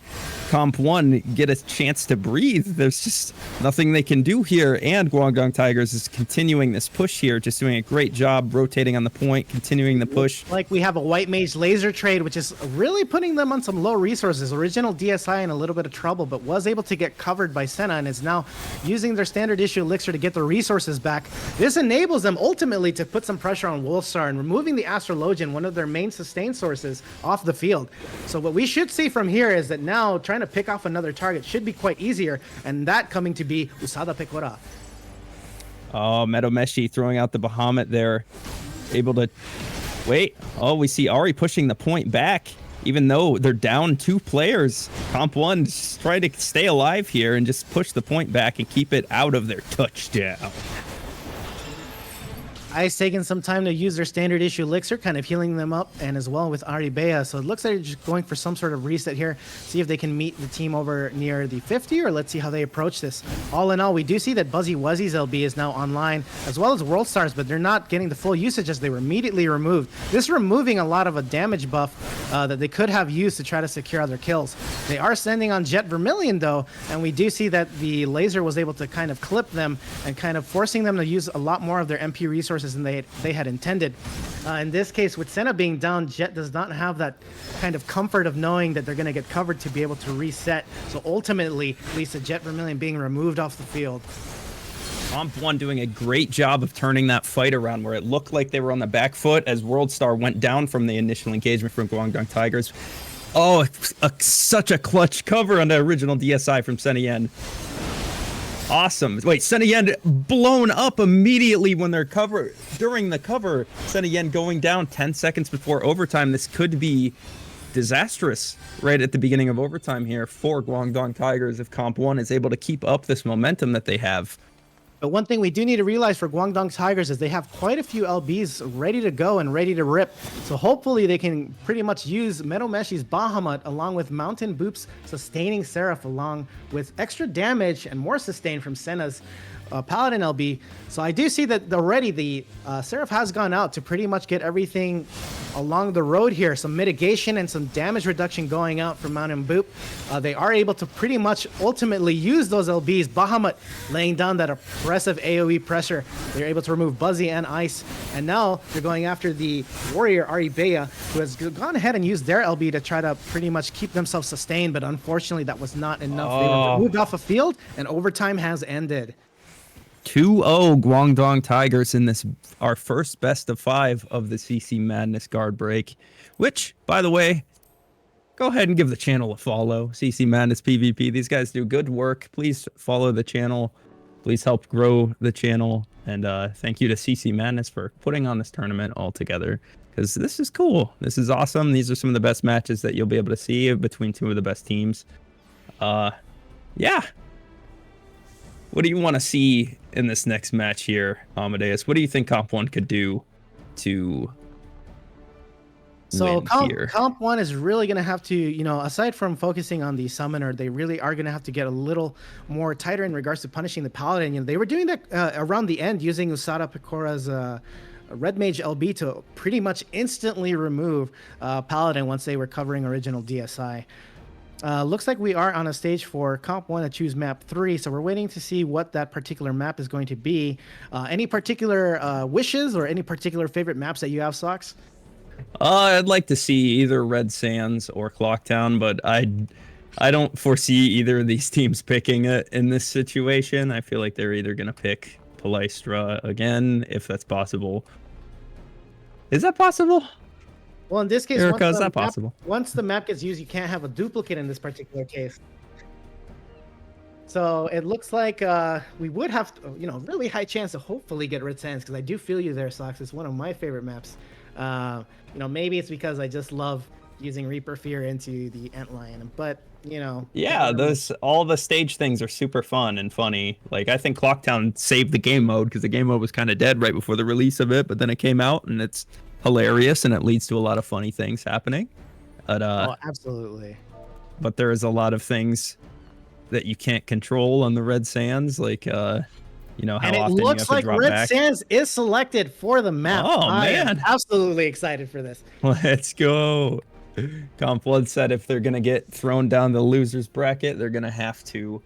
Comp 1 get a chance to breathe. There's just nothing they can do here. And Guangdong Tigers is continuing this push here, just doing a great job rotating on the point, continuing the push. Like we have a White Mage laser trade, which is really putting them on some low resources. Original DSI in a little bit of trouble, but was able to get covered by Senna and is now using their standard issue elixir to get their resources back. This enables them ultimately to put some pressure on Wolfstar and removing the Astrologian, one of their main sustain sources, off the field. So what we should see from here is that now trying to pick off another target should be quite easier, and that coming to be Usada Pecora. Oh, Medomeshi throwing out the Bahamut there. Able to wait. Oh, we see Ari pushing the point back. Even though they're down 2 players, Comp 1 just trying to stay alive here and just push the point back and keep it out of their touchdown. Ice taking some time to use their standard issue elixir, kind of healing them up, and as well with Ari Bea. So it looks like they're just going for some sort of reset here. See if they can meet the team over near the 50, or let's see how they approach this. All in all, we do see that Buzzy Wuzzy's LB is now online, as well as World Stars, but they're not getting the full usage as they were immediately removed. This removing a lot of a damage buff that they could have used to try to secure other kills. They are sending on Jet Vermilion though, and we do see that the laser was able to kind of clip them and kind of forcing them to use a lot more of their MP resources than they had intended. In this case, with Senna being down, Jet does not have that kind of comfort of knowing that they're going to get covered to be able to reset. So ultimately, Lisa, Jet Vermilion being removed off the field. Comp 1 doing a great job of turning that fight around where it looked like they were on the back foot as World Star went down from the initial engagement from Guangdong Tigers. Oh, such a clutch cover on the original DSI from Senna Yen. Awesome. Wait, Senna Yen blown up immediately when they're during the cover. Senna Yen going down 10 seconds before overtime. This could be disastrous right at the beginning of overtime here for Guangdong Tigers if Comp 1 is able to keep up this momentum that they have. But one thing we do need to realize for Guangdong Tigers is they have quite a few LBs ready to go and ready to rip. So hopefully they can pretty much use Medomeshi's Bahamut along with Mountain Boop's sustaining Seraph along with extra damage and more sustain from Senna's Paladin LB. So I do see that already the Seraph has gone out to pretty much get everything along the road here. Some mitigation and some damage reduction going out from Mountain Boop. They are able to pretty much ultimately use those LBs. Bahamut laying down that oppressive AoE pressure. They're able to remove Buzzy and Ice. And now they're going after the warrior Ari Bea, who has gone ahead and used their LB to try to pretty much keep themselves sustained. But unfortunately, that was not enough. They were moved off a field and overtime has ended. 2-0 Guangdong Tigers in this, our first best of 5 of the CC Madness guard break, which, by the way, go ahead and give the channel a follow. CC Madness PvP. These guys do good work. Please follow the channel. Please help grow the channel. And thank you to CC Madness for putting on this tournament all together, because this is cool. This is awesome. These are some of the best matches that you'll be able to see between 2 of the best teams. Yeah. What do you want to see in this next match here, Amadeus? What do you think Comp 1 could do to win here? Comp 1 is really going to have to, you know, aside from focusing on the summoner, they really are going to have to get a little more tighter in regards to punishing the paladin. You know, they were doing that around the end using Usada Pecora's Red Mage LB to pretty much instantly remove paladin once they were covering original DSI. Looks like we are on a stage for Comp 1 to choose map 3, so we're waiting to see what that particular map is going to be. Any particular wishes or any particular favorite maps that you have, Socks? I'd like to see either Red Sands or Clocktown, but I don't foresee either of these teams picking it in this situation. I feel like they're either going to pick Palestra again, if that's possible. Is that possible? Well, in this case, Erica, is that possible? Once the map gets used, you can't have a duplicate in this particular case. So it looks like we would have, you know, really high chance to hopefully get Red Sands, because I do feel you there, Socks. It's one of my favorite maps. You know, maybe it's because I just love using Reaper Fear into the Antlion, but you know. Yeah, all the stage things are super fun and funny. Like, I think Clocktown saved the game mode because the game mode was kind of dead right before the release of it, but then it came out and it's hilarious and it leads to a lot of funny things happening. But oh, absolutely. But there is a lot of things that you can't control on the Red Sands, like You know how And it often you have looks to like drop Red back. Sands is selected for the map. Oh, I am man. absolutely excited for this. Let's go. Comp Blood said if they're gonna get thrown down the losers bracket, they're gonna have to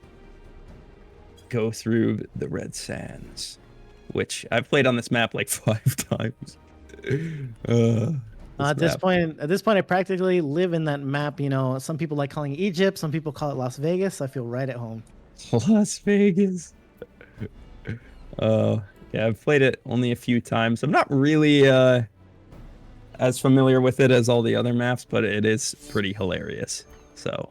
go through the Red Sands, which I've played on this map like 5 times. At this point, I practically live in that map. You know, some people like calling it Egypt, some people call it Las Vegas. I feel right at home. Las Vegas. Yeah, I've played it only a few times. I'm not really as familiar with it as all the other maps, but it is pretty hilarious. So,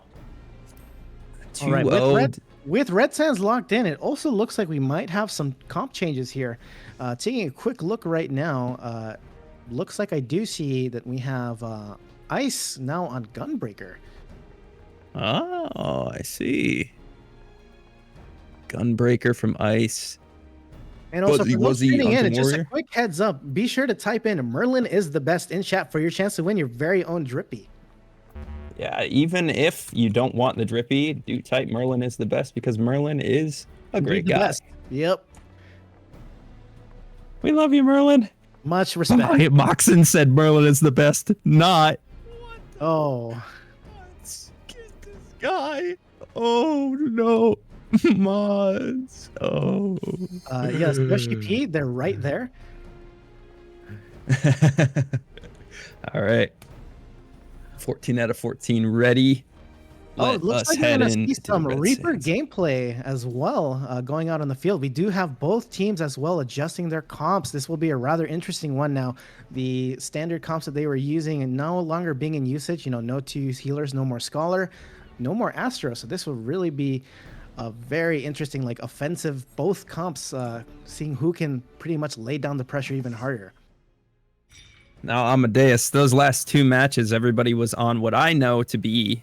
All right, 2-0. with Red Sands locked in, it also looks like we might have some comp changes here. Taking a quick look right now, looks like I do see that we have Ice now on Gunbreaker. Oh, I see. Gunbreaker from Ice. And also, for those tuning in, onto just a Warrior? quick heads up, be sure to type in Merlin is the best in chat for your chance to win your very own Drippy. Yeah, even if you don't want the Drippy, do type Merlin is the best because Merlin is a great Indeed the guy. best. Yep. We love you, Merlin. Much respect. Moxon said Merlin is the best. Not. Oh, Get this guy. Oh no. Mods. Oh. yes, Yoshi P, they're right there. All right. 14 out of 14 ready. Oh, Let it looks us like we're head going in. to see some Reaper gameplay as well going out on the field. We do have both teams as well adjusting their comps. This will be a rather interesting one now. The standard comps that they were using and no longer being in usage, you know, no 2 healers, no more Scholar, no more Astro. So this will really be a very interesting, like, offensive, both comps, seeing who can pretty much lay down the pressure even harder. Now, Amadeus, those last 2 matches, everybody was on what I know to be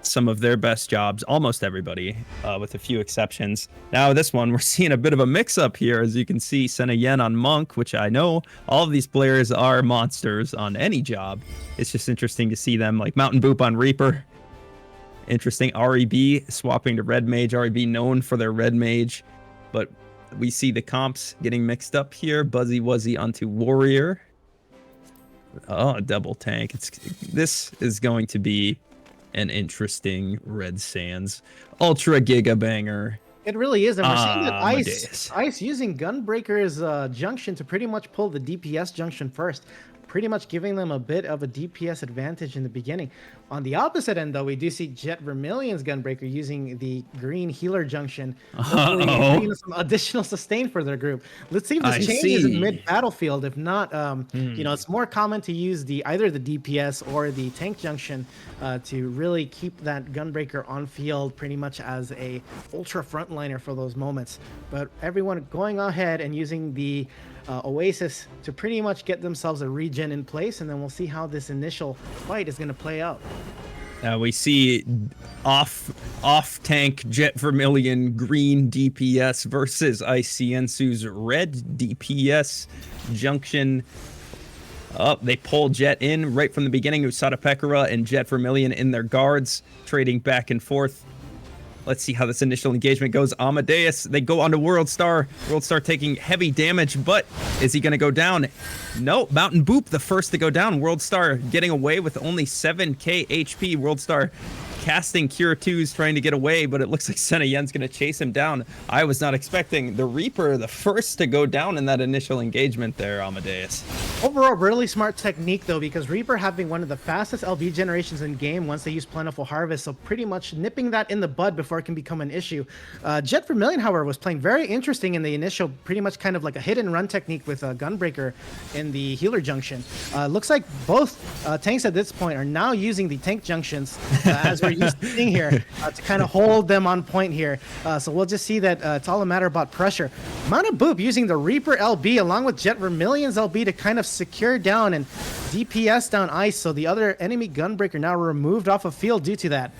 some of their best jobs, almost everybody, with a few exceptions. Now, this one, we're seeing a bit of a mix-up here. As you can see, Senna Yen on Monk, which I know all of these players are monsters on any job. It's just interesting to see them, like Mountain Boop on Reaper. Interesting. REB swapping to Red Mage. REB known for their Red Mage, but we see the comps getting mixed up here. Buzzy Wuzzy onto Warrior. Oh, double tank. This is going to be an interesting Red Sands Ultra Giga Banger. It really is, and we're seeing that Amadeus. Ice using Gunbreaker's junction to pretty much pull the DPS junction first, pretty much giving them a bit of a DPS advantage in the beginning. On the opposite end, though, we do see Jet Vermilion's Gunbreaker using the green healer junction, hopefully bringing some additional sustain for their group. Let's see if this changes in mid-battlefield. If not, you know, it's more common to use either the DPS or the tank junction to really keep that Gunbreaker on field pretty much as a ultra frontliner for those moments. But everyone going ahead and using the Oasis to pretty much get themselves a regen in place, and then we'll see how this initial fight is going to play out. We see off tank Jet Vermilion green DPS versus ICNSU's red DPS junction. They pull Jet in right from the beginning. Usada Pekara and Jet Vermilion in their guards, trading back and forth. Let's see how this initial engagement goes. Amadeus, they go onto World Star. World Star taking heavy damage, but is he going to go down? No, Mountain Boop, the first to go down. World Star getting away with only 7k HP. World Star casting Cure 2s, trying to get away, but it looks like Senna Yen's going to chase him down. I was not expecting the Reaper, the first to go down in that initial engagement there, Amadeus. Overall, really smart technique, though, because Reaper having one of the fastest LB generations in game once they use Plentiful Harvest, so pretty much nipping that in the bud before it can become an issue. Jet Vermilion, however, was playing very interesting in the initial, pretty much kind of like a hit and run technique with Gunbreaker in the healer junction. Looks like both tanks at this point are now using the tank junctions as we're used to seeing here to kind of hold them on point here. So we'll just see that it's all a matter about pressure. Mountain Boop using the Reaper LB along with Jet Vermilion's LB to kind of secure down and DPS down Ice, so the other enemy Gunbreaker now removed off of field due to that.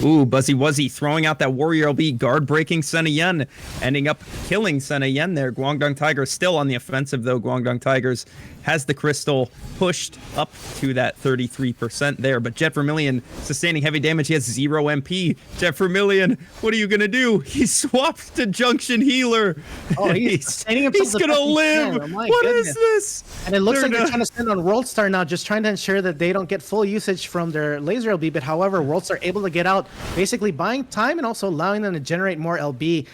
Ooh, Buzzy Wuzzy throwing out that Warrior LB, guard breaking Senna Yen, ending up killing Senna Yen there. Guangdong Tigers still on the offensive, though. Guangdong Tigers has the crystal pushed up to that 33% there. But Jet Vermilion sustaining heavy damage. He has 0 MP. Jet Vermilion, what are you going to do? He swapped to Junction Healer. Oh, he's sustaining himself he's the going to best he live. can. Oh my What is goodness. this? And it looks They're like they're not- trying to spend on World Star now, just trying to ensure that they don't get full usage from their laser LB. But however, World Star able to get out, basically buying time and also allowing them to generate more LB.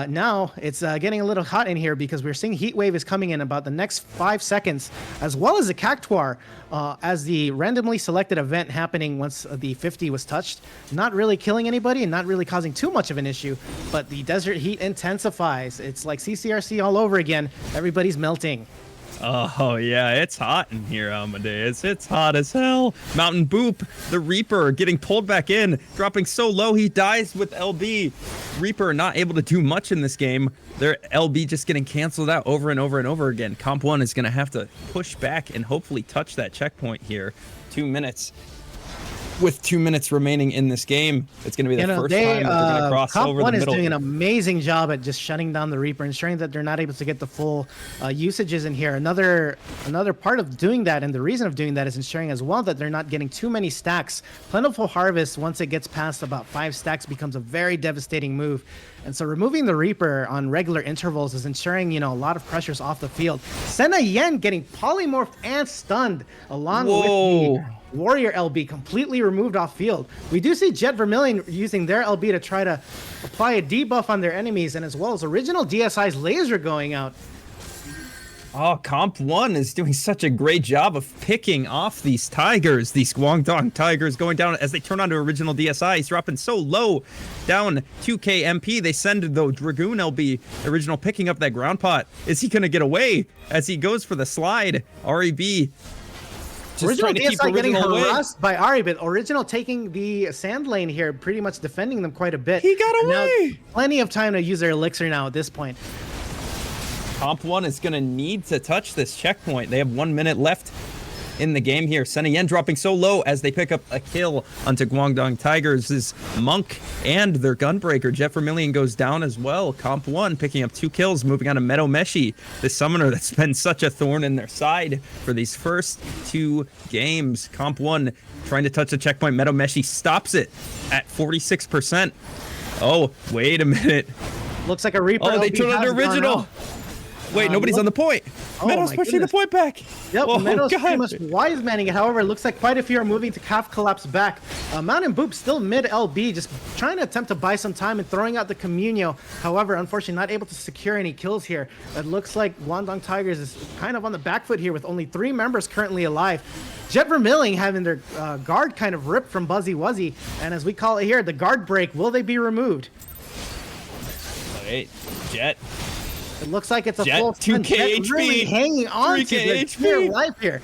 Now it's getting a little hot in here because we're seeing Heat Wave is coming in about the next 5 seconds, as well as the Cactuar as the randomly selected event happening once the 50 was touched. Not really killing anybody and not really causing too much of an issue, but the desert heat intensifies. It's like CCRC all over again. Everybody's melting. Oh, yeah, it's hot in here, Amadeus. It's hot as hell. Mountain Boop, the Reaper, getting pulled back in, dropping so low he dies with LB. Reaper not able to do much in this game. Their LB just getting canceled out over and over and over again. Comp 1 is going to have to push back and hopefully touch that checkpoint here. 2 minutes. With 2 minutes remaining in this game, it's going to be the first time that they're going to cross Comp over the 1 is middle. doing an amazing job at just shutting down the Reaper, ensuring that they're not able to get the full usages in here. Another part of doing that, and the reason of doing that, is ensuring as well that they're not getting too many stacks. Plentiful Harvest, once it gets past about 5 stacks, becomes a very devastating move. And so removing the Reaper on regular intervals is ensuring, a lot of pressures off the field. Senna Yen getting polymorphed and stunned along with the Warrior LB completely removed off field. We do see Jet Vermilion using their LB to try to apply a debuff on their enemies, and as well as original DSI's laser going out. Oh, Comp 1 is doing such a great job of picking off these Tigers, these Guangdong Tigers going down as they turn onto original DSI. He's dropping so low, down 2k MP. They send the Dragoon LB, original picking up that ground pot. Is he going to get away as he goes for the slide? REB just Original trying to keep DSI getting original away. harassed by Ari, but Original taking the sand lane here, pretty much defending them quite a bit. He got And now away. plenty of time to use their elixir now at this point. Comp 1 is going to need to touch this checkpoint. They have 1 minute left in the game here. Senna Yen dropping so low as they pick up a kill onto Guangdong Tigers' Monk and their Gunbreaker. Jet Vermilion goes down as well. Comp 1 picking up 2 kills, moving on to Meadow Meshi, the summoner that's been such a thorn in their side for these first 2 games. Comp 1 trying to touch the checkpoint. Meadow Meshi stops it at 46%. Oh, wait a minute. Looks like a Reaper. Oh, they LB turned has into gone original. out. Wait, nobody's on the point. Oh Meadow's my pushing the goodness. point back. Yep, Oh, Meadows pretty God. much wise manning it. However, it looks like quite a few are moving to Calf Collapse back. Mountain Boop still mid LB, just trying to attempt to buy some time and throwing out the Communio. However, unfortunately, not able to secure any kills here. It looks like Guangdong Tigers is kind of on the back foot here with only 3 members currently alive. Jet Vermilion having their guard kind of ripped from Buzzy Wuzzy. And as we call it here, the guard break, will they be removed? Wait, Jet. It looks like it's a Jet, full 2K Jet really HP, hanging on to 3K their HP. dear life here.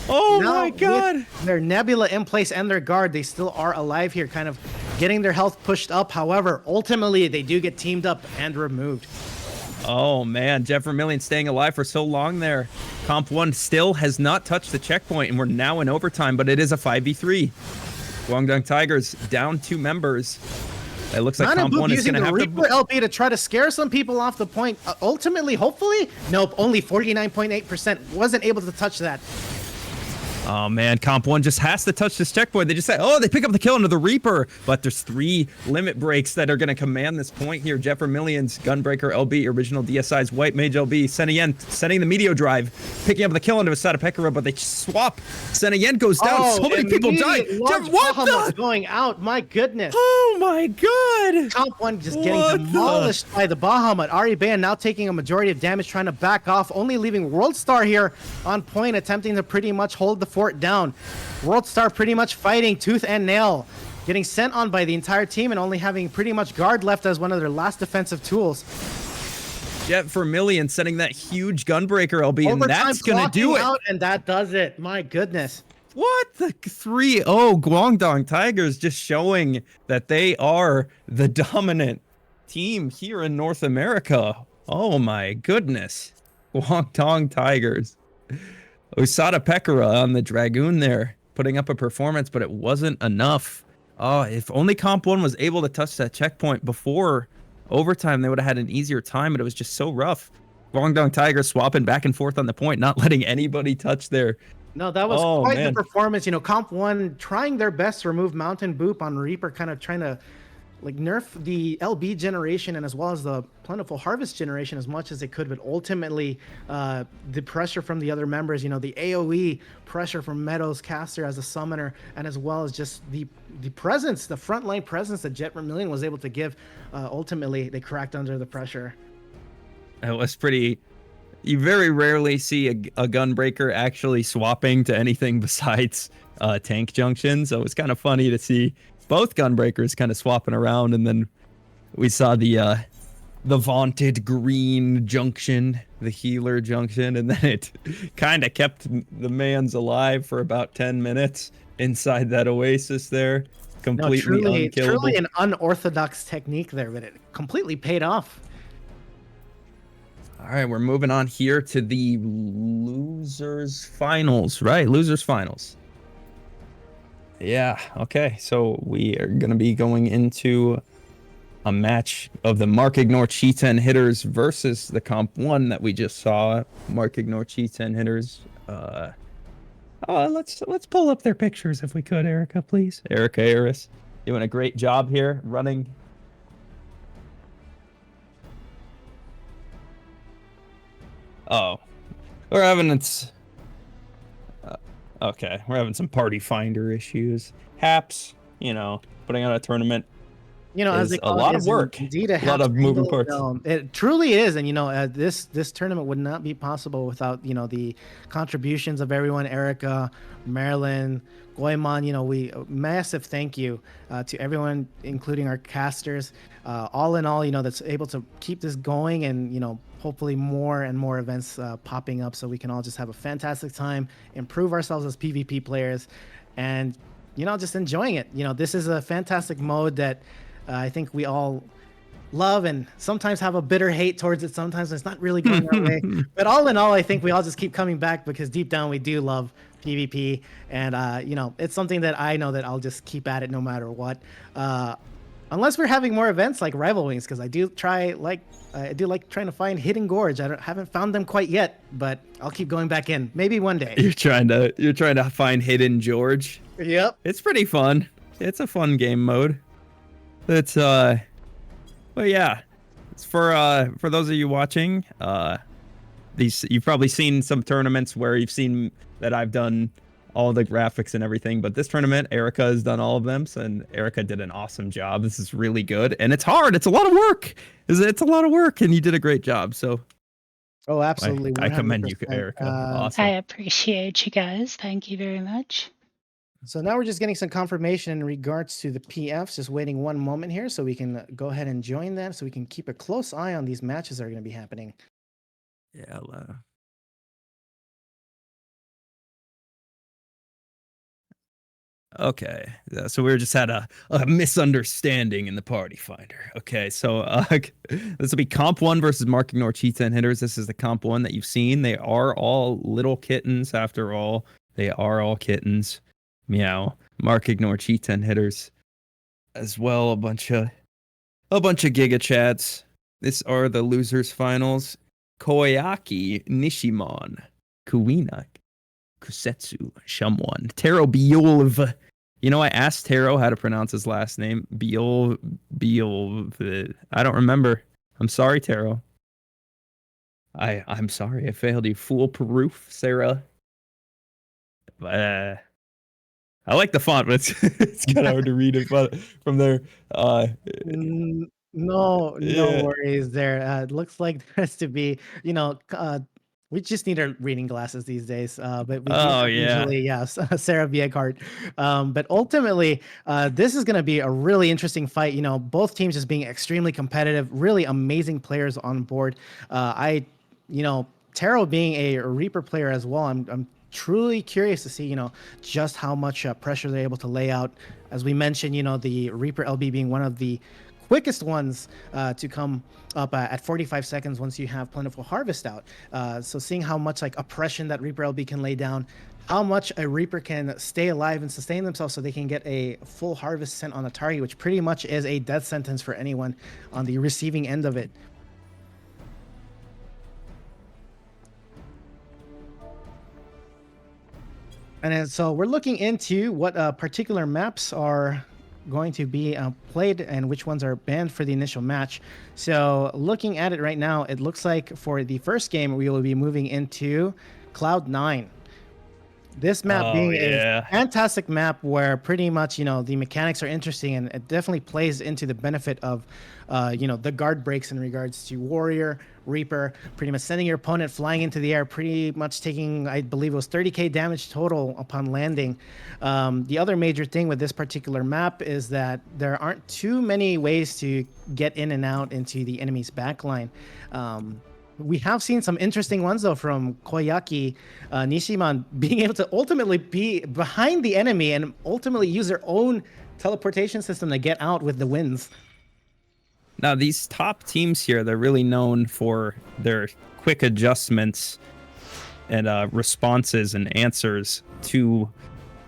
Oh Now, my God. with their Nebula in place and their guard, they still are alive here, kind of getting their health pushed up. However, ultimately, they do get teamed up and removed. Oh man, Jet Vermilion staying alive for so long there. Comp 1 still has not touched the checkpoint, and we're now in overtime, but it is a 5v3. Guangdong Tigers down 2 members. It looks like Mountain Comp 1 Boop is using going to the have Reaper to... LB to try to scare some people off the point. Ultimately, hopefully, nope, only 49.8%. Wasn't able to touch that. Oh man, Comp 1 just has to touch this checkpoint. They just say, oh, they pick up the kill into the Reaper, but there's 3 limit breaks that are going to command this point here. Jet Vermilion's Gunbreaker LB, original DSI's White Mage LB, Senna Yen sending the Meteor Drive, picking up the kill into Asada Pekara, but they swap. Senna Yen goes down. So many people die. immediate launch What Bahamut the? going out, my goodness. Oh my God. Comp 1 just getting What the- demolished by the Bahamut. Ari Ban now taking a majority of damage, trying to back off, only leaving World Star here on point, attempting to pretty much hold the fort down. World Star pretty much fighting tooth and nail, getting sent on by the entire team and only having pretty much guard left as one of their last defensive tools. Jet Vermilion sending that huge Gunbreaker LB, and Overtime that's going to do clocking it. out, and that does it. My goodness. What the 3-0 Guangdong Tigers, just showing that they are the dominant team here in North America. Oh my goodness. Guangdong Tigers. Osada Pekara on the Dragoon there, putting up a performance, but it wasn't enough. Oh, if only Comp 1 was able to touch that checkpoint before overtime, they would have had an easier time, but it was just so rough. Guangdong Tigers swapping back and forth on the point, not letting anybody touch their. No, that was Oh, quite man. the performance. You know, Comp 1 trying their best to remove Mountain Boop on Reaper, kind of trying to like nerf the LB generation and as well as the Plentiful Harvest generation as much as they could, but ultimately the pressure from the other members, you know, the AoE pressure from Meadows Caster as a summoner, and as well as just the presence, the frontline presence that Jet Vermilion was able to give, ultimately they cracked under the pressure. It was pretty. You very rarely see a Gunbreaker actually swapping to anything besides Tank Junction, so it's kind of funny to see both Gunbreakers kind of swapping around, and then we saw the vaunted green junction, the healer junction, and then it kind of kept the mans alive for about 10 minutes inside that oasis there. Completely unkillable. Truly an unorthodox technique there, but it completely paid off. All right, we're moving on here to the losers finals, right? Losers finals. Yeah, okay. So we are going to be going into a match of the Mark Ignore Chi-10 hitters versus the Comp 1 that we just saw. Mark Ignore Chi-10 hitters. Let's pull up their pictures if we could, Erica, please. Erica Aris doing a great job here running. Oh, we're having okay, we're having some party finder issues. Haps, you know, putting on a tournament. You know, as is they call a lot it, of is work, indeed a lot of moving single parts. film. It truly is, and you know, this tournament would not be possible without the contributions of everyone. Erica, Marilyn, Goemon. You know, massive thank you to everyone, including our casters. All in all, that's able to keep this going, and hopefully more and more events popping up, so we can all just have a fantastic time, improve ourselves as PvP players, and just enjoying it. This is a fantastic mode that I think we all love, and sometimes have a bitter hate towards it. Sometimes it's not really going our way. But all in all, I think we all just keep coming back because deep down we do love PvP, and it's something that I know that I'll just keep at it no matter what. Unless we're having more events like Rival Wings, because I do like trying to find Hidden Gorge. Haven't found them quite yet, but I'll keep going back in. Maybe one day. You're trying to find Hidden George. Yep. It's pretty fun. It's a fun game mode. It's but yeah, it's for those of you watching. You've probably seen some tournaments where you've seen that I've done all the graphics and everything, but this tournament, Erica has done all of them, and Erica did an awesome job. This is really good, and it's hard. It's a lot of work. It's a lot of work, and you did a great job. So, oh, absolutely, I commend you, 100%. Erica. Awesome. I appreciate you guys. Thank you very much. So now we're just getting some confirmation in regards to the PFs. Just waiting one moment here so we can go ahead and join them, so we can keep a close eye on these matches that are going to be happening. Yeah. Okay, so we just had a misunderstanding in the party finder. Okay, so this will be Comp 1 versus Mark Ignore Chi-10 hitters. This is the Comp 1 that you've seen. They are all little kittens after all. They are all kittens. Meow. Mark Ignore Chi-10 hitters as well. A bunch of Giga Chads. This are the losers finals. Koyaki, Nishimon, Kuina, Kusetsu, Shumwon, Taro Biolv. I asked Taro how to pronounce his last name. Biolv. I don't remember. I'm sorry, Taro. I'm sorry I failed you. Foolproof, Sarah. I like the font, but it's kind of hard to read it from there. No Yeah. worries there. It looks like there has to be, we just need our reading glasses these days. But we do have usually, Sarah Bieghardt. But ultimately, this is going to be a really interesting fight. Both teams just being extremely competitive, really amazing players on board. Taro being a Reaper player as well, I'm truly curious to see, just how much pressure they're able to lay out. As we mentioned, the Reaper LB being one of the quickest ones to come up at 45 seconds once you have Plentiful Harvest out. So seeing how much oppression that Reaper LB can lay down, how much a Reaper can stay alive and sustain themselves so they can get a full harvest sent on a target, which pretty much is a death sentence for anyone on the receiving end of it. And then, so we're looking into what particular maps are going to be played and which ones are banned for the initial match. So looking at it right now, it looks like for the first game, we will be moving into Cloud9. This map being a fantastic map where pretty much, the mechanics are interesting, and it definitely plays into the benefit of, the guard breaks in regards to Warrior, Reaper, pretty much sending your opponent flying into the air, pretty much taking, I believe it was 30k damage total upon landing. The other major thing with this particular map is that there aren't too many ways to get in and out into the enemy's backline. We have seen some interesting ones, though, from Koyaki Nishiman being able to ultimately be behind the enemy and ultimately use their own teleportation system to get out with the wins. Now, these top teams here, they're really known for their quick adjustments and responses and answers to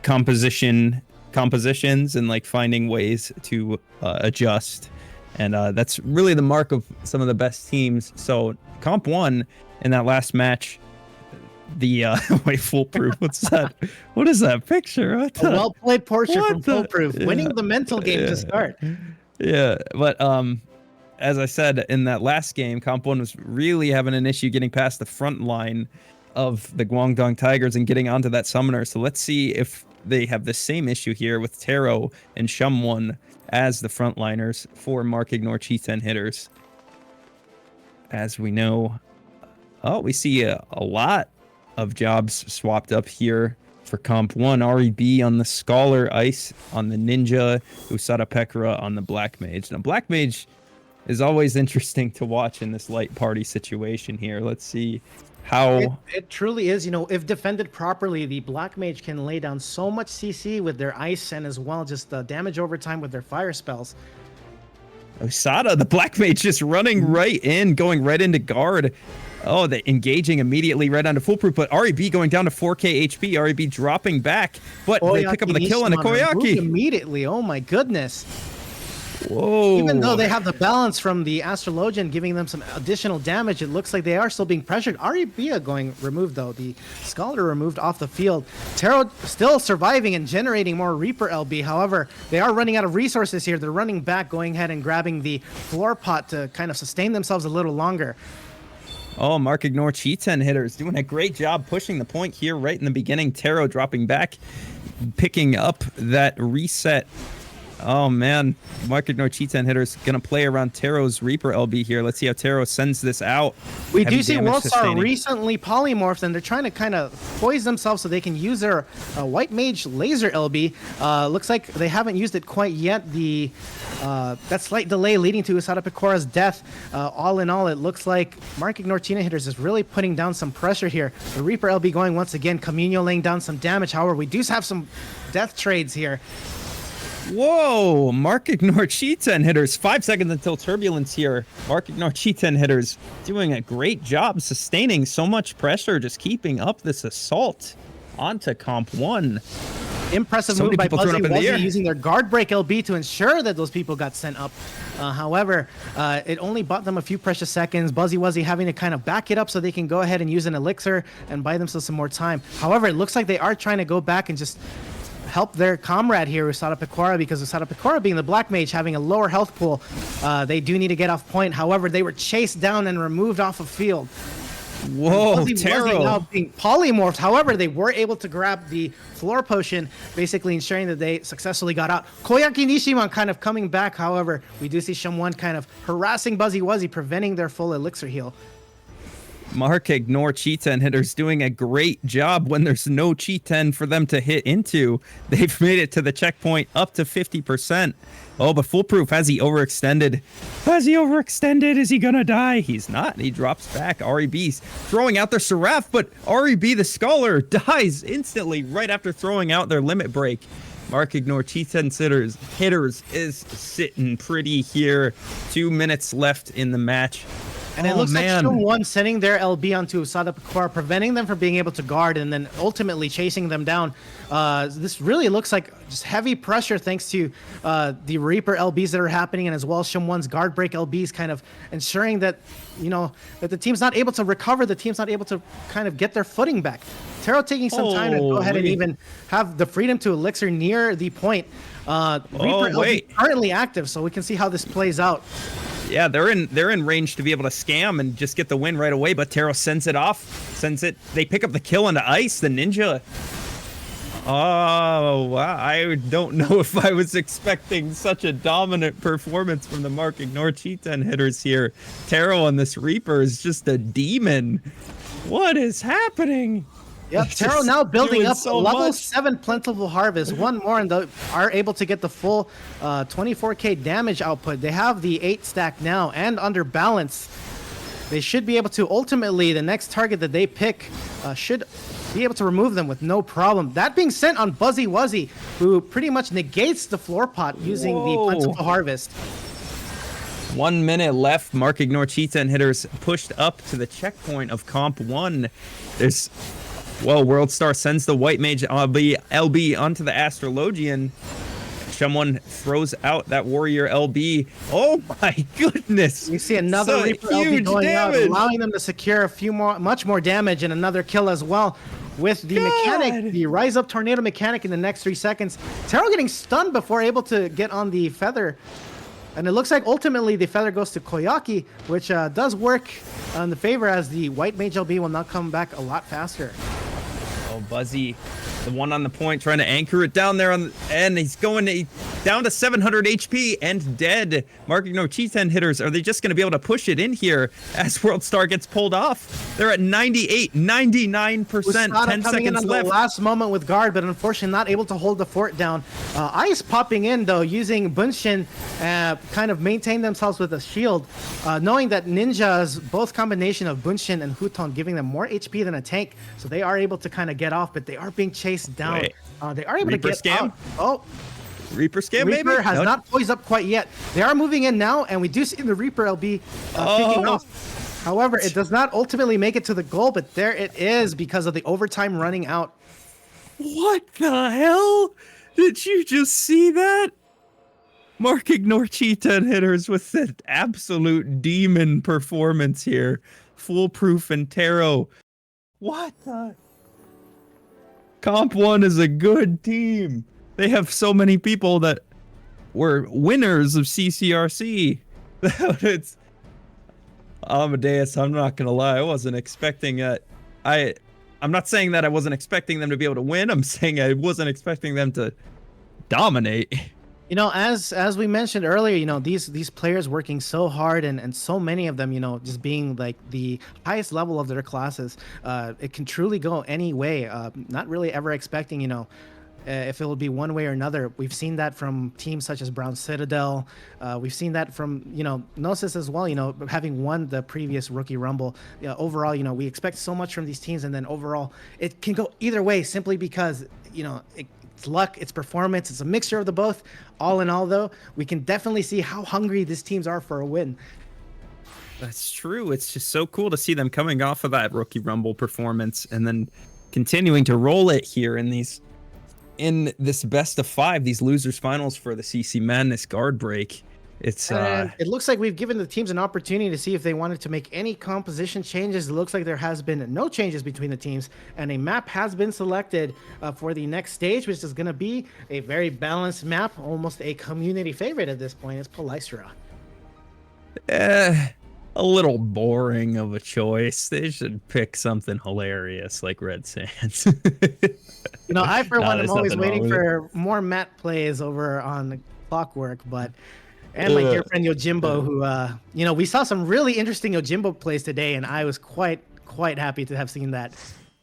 compositions and like finding ways to adjust. And that's really the mark of some of the best teams. So Comp 1 in that last match, the wait, Foolproof, what's that? What is that picture? A well-played portrait from Foolproof, winning the mental game to start. Yeah, but as I said, in that last game, Comp 1 was really having an issue getting past the front line of the Guangdong Tigers and getting onto that summoner. So let's see if they have the same issue here with Taro and Shumwon as the frontliners for Mark Ignore Chi-10 hitters. As we know, we see a lot of jobs swapped up here for Comp 1. REB on the Scholar, Ice on the Ninja, Usada Pekara on the Black Mage. Now, Black Mage is always interesting to watch in this light party situation here. Let's see how... It truly is. If defended properly, the Black Mage can lay down so much CC with their Ice and as well just damage over time with their fire spells. Usada, the Black Mage, just running right in, going right into guard. Oh, they engaging immediately right onto Foolproof, but REB going down to 4k HP. REB dropping back, but they pick up the kill on a Koyaki. Immediately, oh my goodness. Whoa. Even though they have the balance from the Astrologian giving them some additional damage, it looks like they are still being pressured. Aribia going removed, though. The Scholar removed off the field. Taro still surviving and generating more Reaper LB. However, they are running out of resources here. They're running back, going ahead and grabbing the floor pot to kind of sustain themselves a little longer. Oh, Mark Ignore Chi-10 hitters doing a great job pushing the point here right in the beginning. Taro dropping back, picking up that reset. Oh man, Mark Ignore Chi-10 hitters gonna play around Taro's Reaper LB here. Let's see how Taro sends this out. We do see Worldstar recently polymorphed, and they're trying to kind of poise themselves so they can use their White Mage Laser LB. Looks like they haven't used it quite yet. That slight delay leading to Usada Pekara's death. All in all, it looks like Mark Ignore Chi-10 hitters is really putting down some pressure here. The Reaper LB going once again. Camino laying down some damage. However, we do have some death trades here. Whoa, Mark Ignore Chi-10 hitters. 5 seconds until turbulence here. Mark Ignore Chi-10 hitters doing a great job sustaining so much pressure, just keeping up this assault onto Comp 1. Impressive move by Buzzy Wuzzy using their guard break LB to ensure that those people got sent up. However, it only bought them a few precious seconds. Buzzy Wuzzy having to kind of back it up so they can go ahead and use an elixir and buy themselves some more time. However, it looks like they are trying to go back and just help their comrade here, Usada Pekara, because Usada Pekara being the Black Mage having a lower health pool, they do need to get off point. However, they were chased down and removed off of field. Whoa, Taro now being polymorphed. However, they were able to grab the floor potion, basically ensuring that they successfully got out. Koyaki Nishiman kind of coming back. However, we do see Shumwon kind of harassing Buzzy Wuzzy, preventing their full elixir heal. Mark Ignore Chi-10 hitters doing a great job when there's no Chi-10 for them to hit into. They've made it to the checkpoint up to 50%. Oh, but Foolproof, has he overextended? Has he overextended? Is he gonna die? He's not. He drops back. REB's throwing out their Seraph, but REB, the Scholar, dies instantly right after throwing out their limit break. Mark Ignore Chi-10 hitters is sitting pretty here. 2 minutes left in the match. And it Oh, looks man. like Shum1 sending their LB onto Usada Pakora, preventing them from being able to guard and then ultimately chasing them down. This really looks like just heavy pressure thanks to the Reaper LBs that are happening, and as well as Shum1's guard break LBs kind of ensuring that, that the team's not able to recover, the team's not able to kind of get their footing back. Taro taking some time to go ahead and Holy. even have the freedom to elixir near the point. Reaper LB wait. currently active, so we can see how this plays out. Yeah, they're in range to be able to scam and just get the win right away, but Taro sends it off. They pick up the kill onto ice, the ninja. Oh, wow. I don't know if I was expecting such a dominant performance from the Mark Ignore Cheetan hitters here. Taro on this Reaper is just a demon. What is happening? Yep, They're Taro just now building doing up so level much. 7 Plentiful Harvest. One more and they are able to get the full 24k damage output. They have the 8 stack now and under balance. They should be able to ultimately, the next target that they pick should be able to remove them with no problem. That being sent on Buzzy Wuzzy, who pretty much negates the floor pot using the Whoa. Plentiful Harvest. 1 minute left. Mark Ignore Cheetan hitters pushed up to the checkpoint of Comp 1. WorldStar sends the White Mage LB onto the Astrologian. Someone throws out that Warrior LB. Oh my goodness! You see another So Reaper LB huge going out, damage. allowing them to secure much more damage and another kill as well. With the mechanic, God. the Rise Up Tornado mechanic in the next 3 seconds. Taro getting stunned before able to get on the feather. And it looks like ultimately the feather goes to Koyaki, which does work in the favor as the White Mage LB will now come back a lot faster. Oh, Buzzy, the one on the point, trying to anchor it down there and he's going down to 700 HP and dead. Mark Ignore Cheetan hitters, are they just going to be able to push it in here as WorldStar gets pulled off? They're at 98, 99%, Usada 10 coming in seconds on left. the last moment with guard, but unfortunately not able to hold the fort down. Ice popping in though, using Bunshin, kind of maintain themselves with a shield, knowing that Ninja's both combination of Bunshin and Huton giving them more HP than a tank, so they are able to kind of get off, but they are being chased down. Wait. They are able Reaper to get scam? out. Oh, Reaper scam, Reaper maybe? has No. not poised up quite yet. They are moving in now, and we do see the Reaper LB kicking Oh. off. However, it does not ultimately make it to the goal, but there it is because of the overtime running out. What the hell? Did you just see that? Mark Ignore Cheetan hitters with an absolute demon performance here. Foolproof and Taro. What the? Comp 1 is a good team. They have so many people that were winners of CCRC. It's Amadeus, I'm not gonna lie, I wasn't expecting it. I'm not saying that I wasn't expecting them to be able to win. I'm saying I wasn't expecting them to dominate. You know, as we mentioned earlier, you know, these players working so hard and so many of them, you know, just being like the highest level of their classes, it can truly go any way. Not really ever expecting, you know, if it will be one way or another. We've seen that from teams such as Brown Citadel. We've seen that from, you know, Gnosis as well, you know, having won the previous Rookie Rumble. Overall, you know, we expect so much from these teams, and then overall, it can go either way simply because, you know, it's luck, it's performance, it's a mixture of the both. All in all, though, we can definitely see how hungry these teams are for a win. That's true. It's just so cool to see them coming off of that Rookie Rumble performance and then continuing to roll it here in this best of 5, these losers finals for the CC Madness guard break. It's And it looks like we've given the teams an opportunity to see if they wanted to make any composition changes. It looks like there has been no changes between the teams, and a map has been selected for the next stage, which is going to be a very balanced map, almost a community favorite at this point. It's Polystra. a little boring of a choice. They should pick something hilarious like Red Sands. You know, I for Nah, one am there's always nothing wrong waiting with for more map plays over on Clockwork, but and my dear friend Yojimbo, who you know, we saw some really interesting Yojimbo plays today, and I was quite happy to have seen that.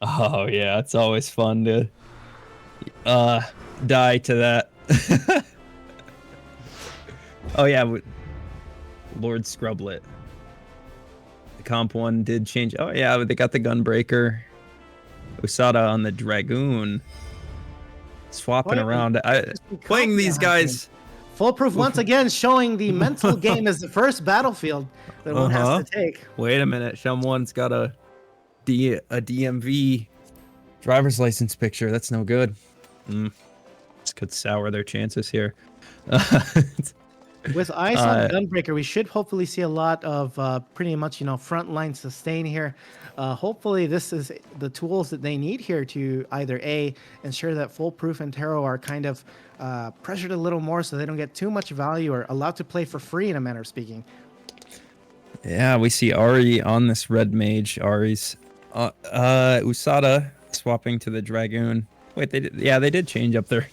Oh yeah, it's always fun to die to that. Oh yeah, Lord Scrublet. The comp 1 did change. Oh yeah, they got the Gunbreaker. Usada on the Dragoon. Swapping What an around. interesting Playing comp these that guys Foolproof once again showing the mental game as the first battlefield that one has to take. Wait a minute. Someone's got a DMV driver's license picture. That's no good. This could sour their chances here. With Ice on Gunbreaker, we should hopefully see a lot of pretty much, frontline sustain here. Hopefully this is the tools that they need here to either ensure that Foolproof and Taro are kind of pressured a little more so they don't get too much value or allowed to play for free in a manner of speaking. Yeah, we see Ari on this red mage. Ari's Usada swapping to the Dragoon. Wait, they did change up their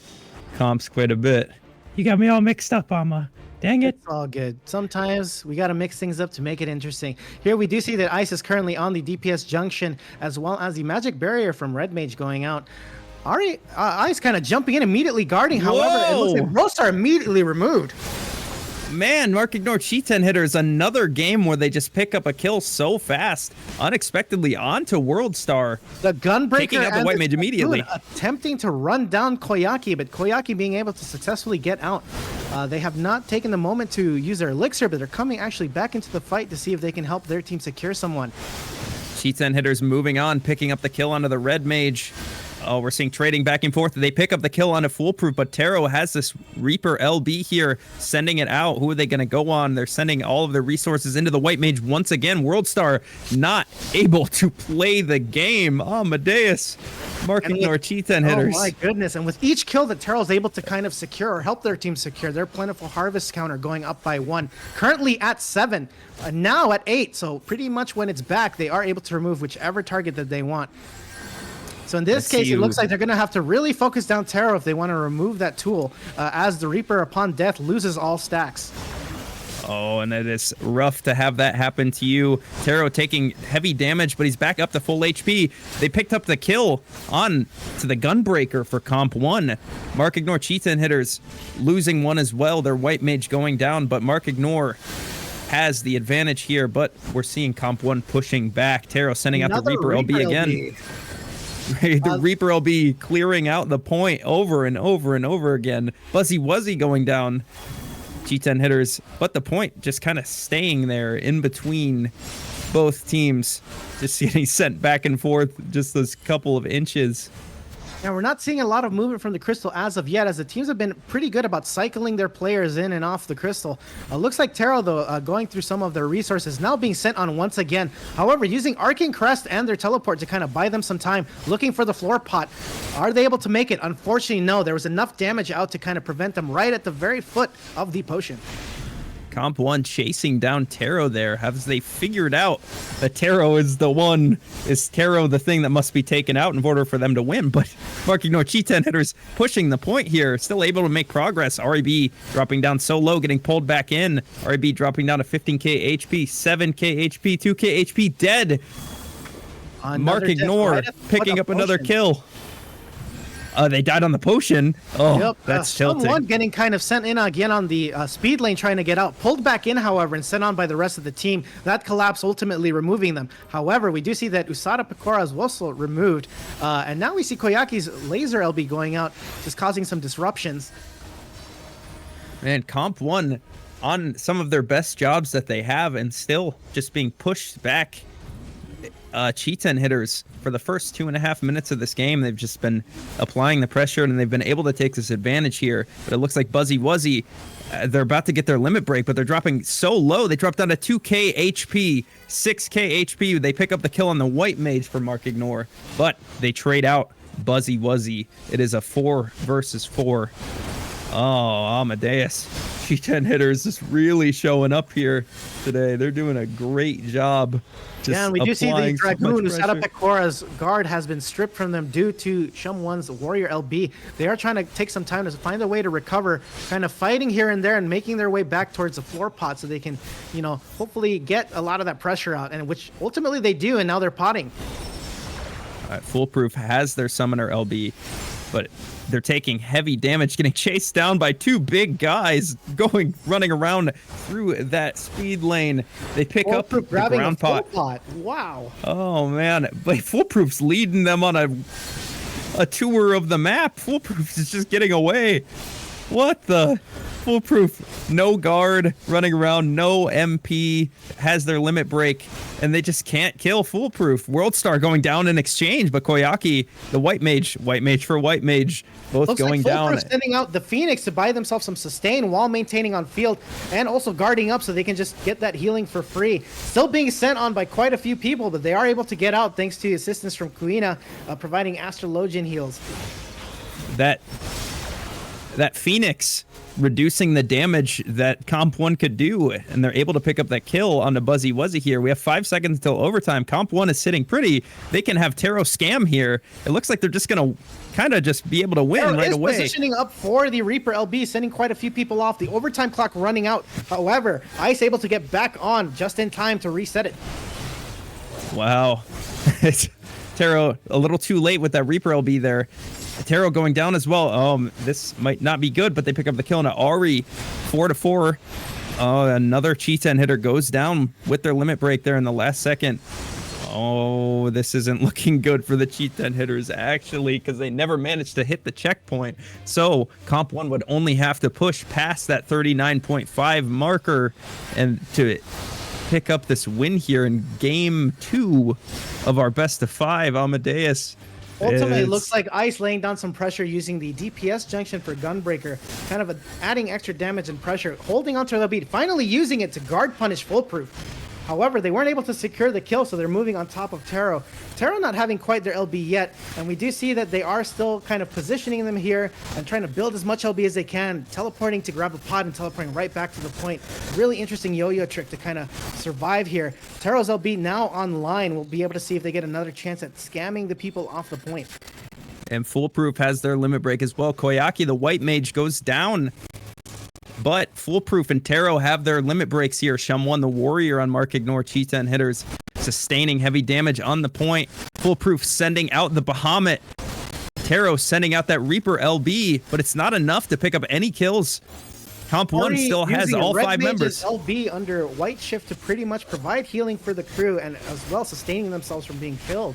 comps quite a bit. You got me all mixed up, Amma. Dang it. It's all good. Sometimes we got to mix things up to make it interesting. Here we do see that Ice is currently on the DPS junction, as well as the magic barrier from Red Mage going out. Ice kind of jumping in, immediately guarding. However, it looks like Rostar immediately removed. Man, Mark Ignore Cheat-10 hitters, another game where they just pick up a kill so fast, unexpectedly onto Worldstar. The Gunbreaker taking out the White Mage immediately. Attempting to run down Koyaki, but Koyaki being able to successfully get out. They have not taken the moment to use their elixir, but they're coming actually back into the fight to see if they can help their team secure someone. Cheat-10 hitters moving on, picking up the kill onto the Red Mage. Oh, we're seeing trading back and forth. They pick up the kill onto Foolproof, but Taro has this Reaper LB here, sending it out. Who are they going to go on? They're sending all of their resources into the White Mage once again. Worldstar not able to play the game. Amadeus marking our Cheat-10 hitters. Oh my goodness. And with each kill that Taro's able to kind of secure or help their team secure, their plentiful harvest counter going up by 1. Currently at 7, now at 8. So pretty much when it's back, they are able to remove whichever target that they want. So in this case, it looks like they're going to have to really focus down Taro if they want to remove that tool, as the Reaper upon death loses all stacks. Oh, and it is rough to have that happen to you. Taro taking heavy damage, but he's back up to full HP. They picked up the kill on to the Gunbreaker for Comp 1. Mark Ignore Cheat-10 hitters losing one as well. Their White Mage going down, but Mark Ignore has the advantage here, but we're seeing Comp 1 pushing back. Taro sending out the Reaper LB again. The Reaper will be clearing out the point over and over and over again. Buzzy Wuzzy going down. Cheat-10 hitters, but the point just kind of staying there in between both teams. Just getting sent back and forth just those couple of inches. Now, we're not seeing a lot of movement from the Crystal as of yet, as the teams have been pretty good about cycling their players in and off the Crystal. Looks like Taro, though, going through some of their resources, now being sent on once again. However, using Arcane Crest and their teleport to kind of buy them some time, looking for the floor pot. Are they able to make it? Unfortunately, no. There was enough damage out to kind of prevent them right at the very foot of the potion. Comp 1 chasing down Taro there. Have they figured out that Taro is Taro the thing that must be taken out in order for them to win? But Mark Ignore Cheat-10 hitters pushing the point here, still able to make progress. REB dropping down so low, getting pulled back in. REB dropping down to 15k HP, 7k HP, 2k HP, dead. Mark Ignore picking up another kill. They died on the potion. Oh, yep. That's tilting. Someone getting kind of sent in again on the speed lane, trying to get out. Pulled back in, however, and sent on by the rest of the team. That collapse ultimately removing them. However, we do see that Usada Pecora is also removed. And now we see Koyaki's laser LB going out, just causing some disruptions. Man, Comp 1 on some of their best jobs that they have and still just being pushed back. Cheat-10 hitters for the first 2.5 minutes of this game, they've just been applying the pressure and they've been able to take this advantage here. But it looks like Buzzy Wuzzy, they're about to get their limit break, but they're dropping so low. They dropped down to 2k HP, 6k HP. They pick up the kill on the White Mage for Mark Ignore, but they trade out Buzzy Wuzzy. It is a 4 versus 4. Oh, Amadeus. Cheat-10 hitters just really showing up here today. They're doing a great job. Yeah, and we do see the Dragoon Usada Pecora's guard has been stripped from them due to Shum1's Warrior LB. They are trying to take some time to find a way to recover, kind of fighting here and there and making their way back towards the floor pot so they can, hopefully get a lot of that pressure out, and which ultimately they do, and now they're potting. All right, Foolproof has their Summoner LB, but they're taking heavy damage, getting chased down by 2 big guys running around through that speed lane. They pick up the ground pot. Wow. Oh, man. But Foolproof's leading them on a tour of the map. Foolproof is just getting away. What the? Foolproof, no guard running around, no MP, has their limit break, and they just can't kill Foolproof. Worldstar going down in exchange, but Koyaki, the white mage for white mage, both Looks going like down. Foolproof sending out the Phoenix to buy themselves some sustain while maintaining on field and also guarding up so they can just get that healing for free. Still being sent on by quite a few people, but they are able to get out thanks to assistance from Kuina, providing Astrologian heals. That Phoenix reducing the damage that Comp 1 could do, and they're able to pick up that kill on the Buzzy Wuzzy here. We have 5 seconds until overtime. Comp 1 is sitting pretty. They can have Taro scam here. It looks like they're just going to kind of just be able to win right away. Positioning up for the Reaper LB, sending quite a few people off. The overtime clock running out. However, Ice able to get back on just in time to reset it. Wow. Taro a little too late with that Reaper LB there. Taro going down as well. This might not be good, but they pick up the kill on Ari. 4-4. Another Cheetah hitter goes down with their limit break there in the last second. Oh, this isn't looking good for the Cheetah hitters, actually, because they never managed to hit the checkpoint. So Comp 1 would only have to push past that 39.5 marker and to pick up this win here in game 2 of our best of 5. Amadeus. Ultimately, it looks like Ice laying down some pressure using the DPS junction for Gunbreaker, kind of adding extra damage and pressure, holding onto the beat, finally using it to guard punish Foolproof. However, they weren't able to secure the kill, so they're moving on top of Taro. Taro not having quite their LB yet, and we do see that they are still kind of positioning them here and trying to build as much LB as they can, teleporting to grab a pod and teleporting right back to the point. Really interesting yo-yo trick to kind of survive here. Taro's LB now online. We'll be able to see if they get another chance at scamming the people off the point. And Foolproof has their limit break as well. Koyaki, the white mage, goes down. But Foolproof and Taro have their limit breaks here. Shum1, the warrior on Mark Ignore, Cheetah and hitters, sustaining heavy damage on the point. Foolproof sending out the Bahamut. Taro sending out that Reaper LB, but it's not enough to pick up any kills. Comp 1 still has all 5 members. LB under White Shift to pretty much provide healing for the crew and as well sustaining themselves from being killed.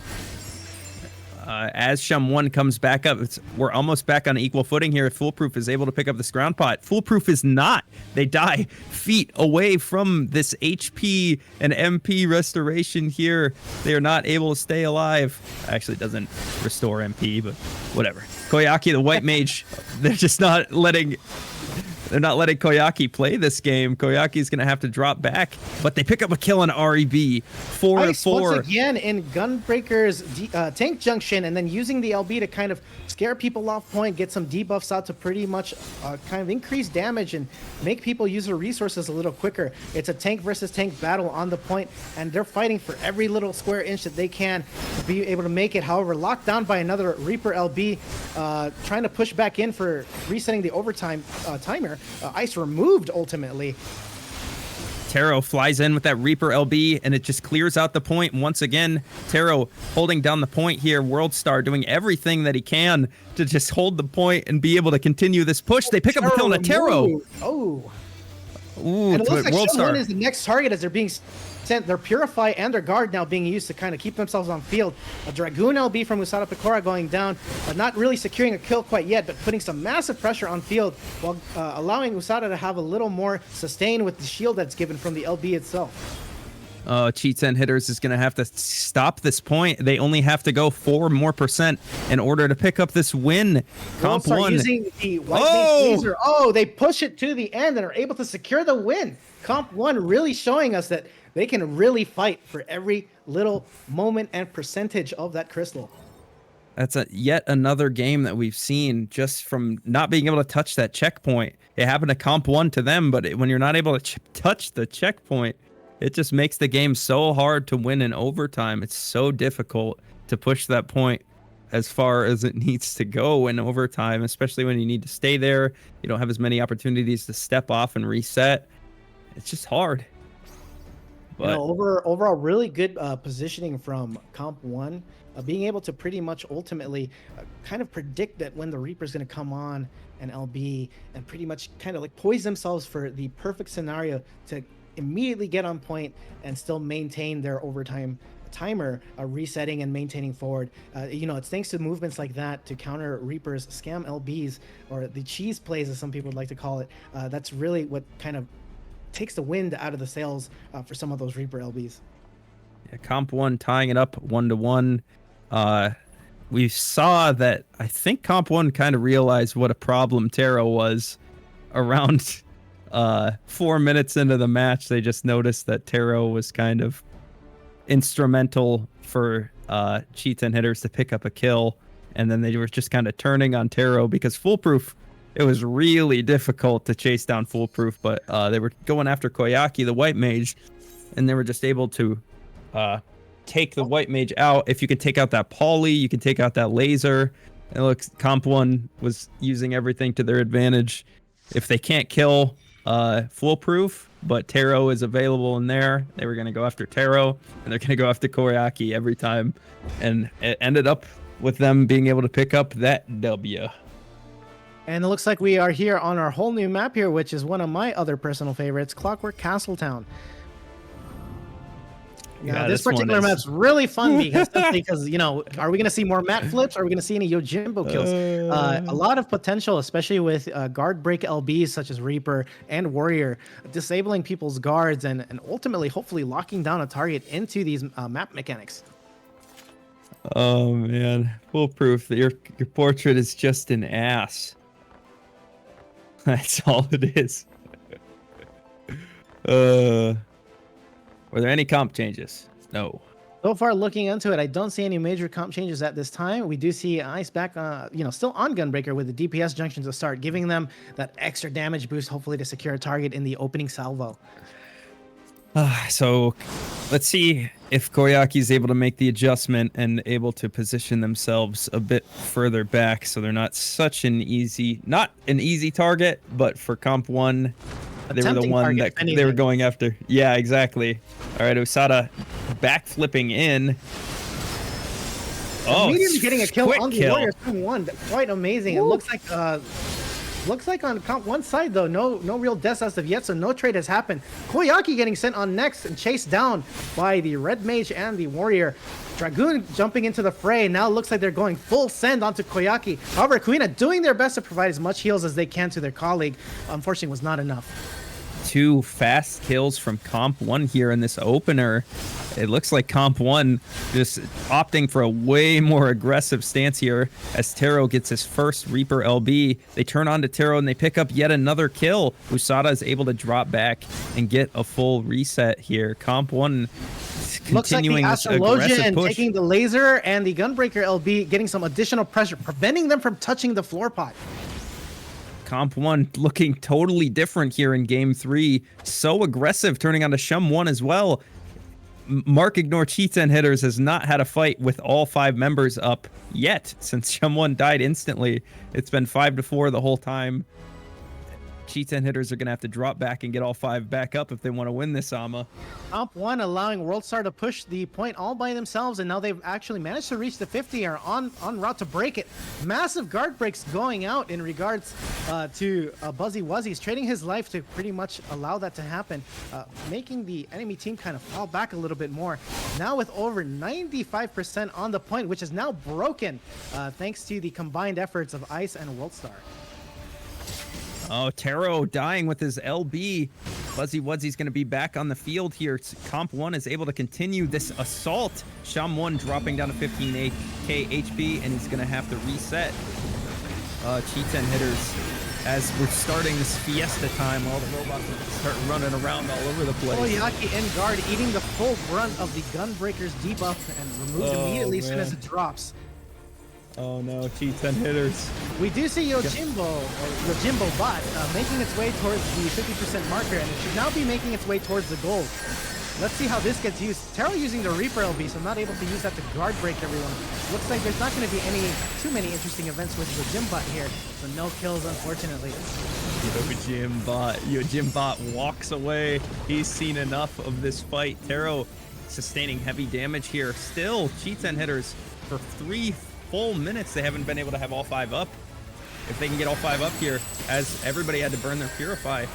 As Shum1 comes back up, we're almost back on equal footing here if Foolproof is able to pick up this ground pot. Foolproof is not. They die feet away from this HP and MP restoration here. They are not able to stay alive. Actually, it doesn't restore MP, but whatever. Koyaki, the white mage, they're just not letting... They're not letting Koyaki play this game. Koyaki's going to have to drop back, but they pick up a kill on REB. 4-4. Once again in Gunbreaker's tank junction, and then using the LB to kind of scare people off point, get some debuffs out to pretty much kind of increase damage and make people use their resources a little quicker. It's a tank versus tank battle on the point, and they're fighting for every little square inch that they can to be able to make it. However, locked down by another Reaper LB, trying to push back in for resetting the overtime timer. Ice removed ultimately. Taro flies in with that Reaper LB, and it just clears out the point. Once again, Taro holding down the point here. Worldstar doing everything that he can to just hold the point and be able to continue this push. They pick up the kill on a Taro. Oh. Ooh, And it looks like Worldstar. Shum1 is the next target as they're being sent. Their Purify and their Guard now being used to kind of keep themselves on field. A Dragoon LB from Usada Picora going down, but not really securing a kill quite yet, but putting some massive pressure on field while allowing Usada to have a little more sustain with the shield that's given from the LB itself. Cheetah and hitters is going to have to stop this point. They only have to go 4% more in order to pick up this win. Comp Worldstar 1. using the white mage laser. Oh, they push it to the end and are able to secure the win. Comp 1 really showing us that they can really fight for every little moment and percentage of that crystal. That's yet another game that we've seen just from not being able to touch that checkpoint. It happened to Comp 1 to them, but when you're not able to touch the checkpoint, it just makes the game so hard to win in overtime. It's so difficult to push that point as far as it needs to go in overtime, especially when you need to stay there. You don't have as many opportunities to step off and reset. It's just hard. But Overall, really good positioning from Comp 1, being able to pretty much ultimately kind of predict that when the Reaper's going to come on an LB and pretty much kind of like poise themselves for the perfect scenario to immediately get on point and still maintain their overtime timer resetting and maintaining forward. It's thanks to movements like that to counter Reaper's scam LBs, or the cheese plays as some people would like to call it. That's really what kind of takes the wind out of the sails for some of those Reaper LBs. Yeah, Comp 1 tying it up 1-1. We saw that I think Comp 1 kind of realized what a problem Taro was around 4 minutes into the match. They just noticed that Taro was kind of instrumental for Cheats and Hitters to pick up a kill, and then they were just kind of turning on Taro because Foolproof, it was really difficult to chase down Foolproof, but they were going after Koyaki, the white mage, and they were just able to take the white mage out. If you can take out that poly, you can take out that laser. And look, Comp 1 was using everything to their advantage. If they can't kill Foolproof, but Taro is available in there, they were going to go after Taro, and they're going to go after Koyaki every time. And it ended up with them being able to pick up that W. And it looks like we are here on our whole new map here, which is one of my other personal favorites, Clockwork Castletown. Now, Yeah, this one particular is- map's really fun because, are we going to see more mat flips? Are we going to see any Yojimbo kills? A lot of potential, especially with guard break LBs such as Reaper and Warrior, disabling people's guards and ultimately, hopefully, locking down a target into these map mechanics. Oh man, Foolproof, your portrait is just an ass. That's all it is. Were there any comp changes? No. So far, looking into it, I don't see any major comp changes at this time. We do see Ice back, still on Gunbreaker with the DPS junction to start, giving them that extra damage boost, hopefully to secure a target in the opening salvo. So let's see if Koyaki is able to make the adjustment and able to position themselves a bit further back so they're not not an easy target, but for Comp 1, they were the Tempting one target, that if they were anything. going after. Yeah, exactly. All right, Osada backflipping in. Oh, Immediately getting a kill quick on the kill. Warriors turn 1. Quite amazing. It looks like on Comp 1 side though, no real deaths as of yet, so no trade has happened. Koyaki getting sent on next and chased down by the Red Mage and the Warrior. Dragoon jumping into the fray. Now it looks like they're going full send onto Koyaki. However, Kuina doing their best to provide as much heals as they can to their colleague. Unfortunately, was not enough. 2 fast kills from Comp 1 here in this opener. It looks like Comp 1 just opting for a way more aggressive stance here as Taro gets his first Reaper LB. They turn on to Taro and they pick up yet another kill. Usada is able to drop back and get a full reset here. Comp 1 Looks like the continuing this aggressive Astrologian push. taking the laser and the Gunbreaker LB getting some additional pressure, preventing them from touching the floor pot. Comp 1 looking totally different here in game 3. So aggressive, turning on to Shum 1 as well. Mark Ignore Cheats and Hitters has not had a fight with all 5 members up yet since Shum 1 died instantly. It's been 5-4 the whole time. Cheats and Hitters are going to have to drop back and get all 5 back up if they want to win this AMA. Comp 1 allowing WorldStar to push the point all by themselves, and now they've actually managed to reach the 50, are on route to break it. Massive guard breaks going out in regards to Buzzy Wuzzy's trading his life to pretty much allow that to happen, making the enemy team kind of fall back a little bit more. Now with over 95% on the point, which is now broken thanks to the combined efforts of Ice and WorldStar. Oh, Taro dying with his LB. Buzzy Wuzzy's going to be back on the field here. Comp 1 is able to continue this assault. Shum 1 dropping down to 15k HP, and he's going to have to reset. Cheats and Hitters, as we're starting this fiesta time, all the robots start running around all over the place. Koyaki in guard, eating the full brunt of the Gunbreaker's debuff and removed immediately as soon as it drops. Oh no, Cheats and Hitters. We do see Yojimbo bot making its way towards the 50% marker, and it should now be making its way towards the goal. Let's see how this gets used. Taro using the Reaper LB, so not able to use that to guard break everyone. Looks like there's not going to be too many interesting events with Yojimbot here, so no kills, unfortunately. Yojimbot walks away. He's seen enough of this fight. Taro sustaining heavy damage here. Still, Cheats and Hitters for 3 full minutes. They haven't been able to have all 5 up. If they can get all 5 up here, as everybody had to burn their Purify.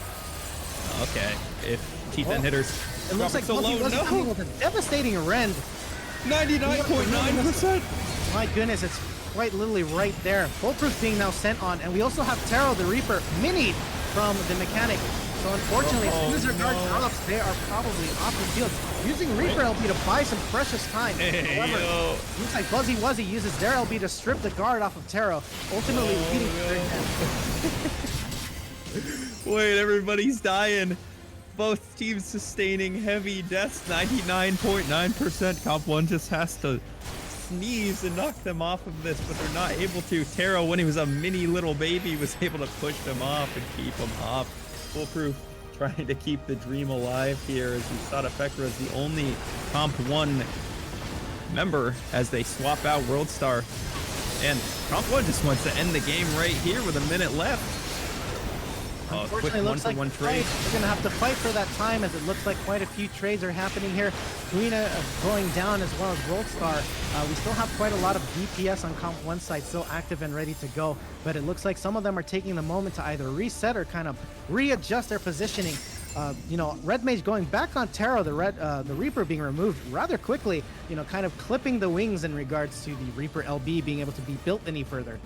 Okay, if Cheats and Hitters. It looks like so low, Buzzy was coming with a devastating rend. 99.9%. My goodness, it's quite literally right there. Foolproof being now sent on, and we also have Taro the Reaper minied from the mechanic. So unfortunately, as soon as their guard drops, they are probably off the field. Using Reaper LB to buy some precious time. However, looks like Buzzy Wuzzy uses their LB to strip the guard off of Taro, ultimately leading to their death. Wait, everybody's dying. Both teams sustaining heavy deaths, 99.9%. Comp 1 just has to sneeze and knock them off of this, but they're not able to. Taro, when he was a mini little baby, was able to push them off and keep them off. Foolproof trying to keep the dream alive here as Usada Fekra is the only Comp 1 member as they swap out Worldstar. And Comp 1 just wants to end the game right here with a minute left. Quick Unfortunately, it looks like one trade. We're gonna have to fight for that time, as it looks like quite a few trades are happening here. Kuina going down as well as Worldstar. We still have quite a lot of DPS on Comp 1 side still active and ready to go, but it looks like some of them are taking the moment to either reset or kind of readjust their positioning. You know, Red Mage going back on Taro, the Reaper being removed rather quickly, you know, kind of clipping the wings in regards to the Reaper LB being able to be built any further.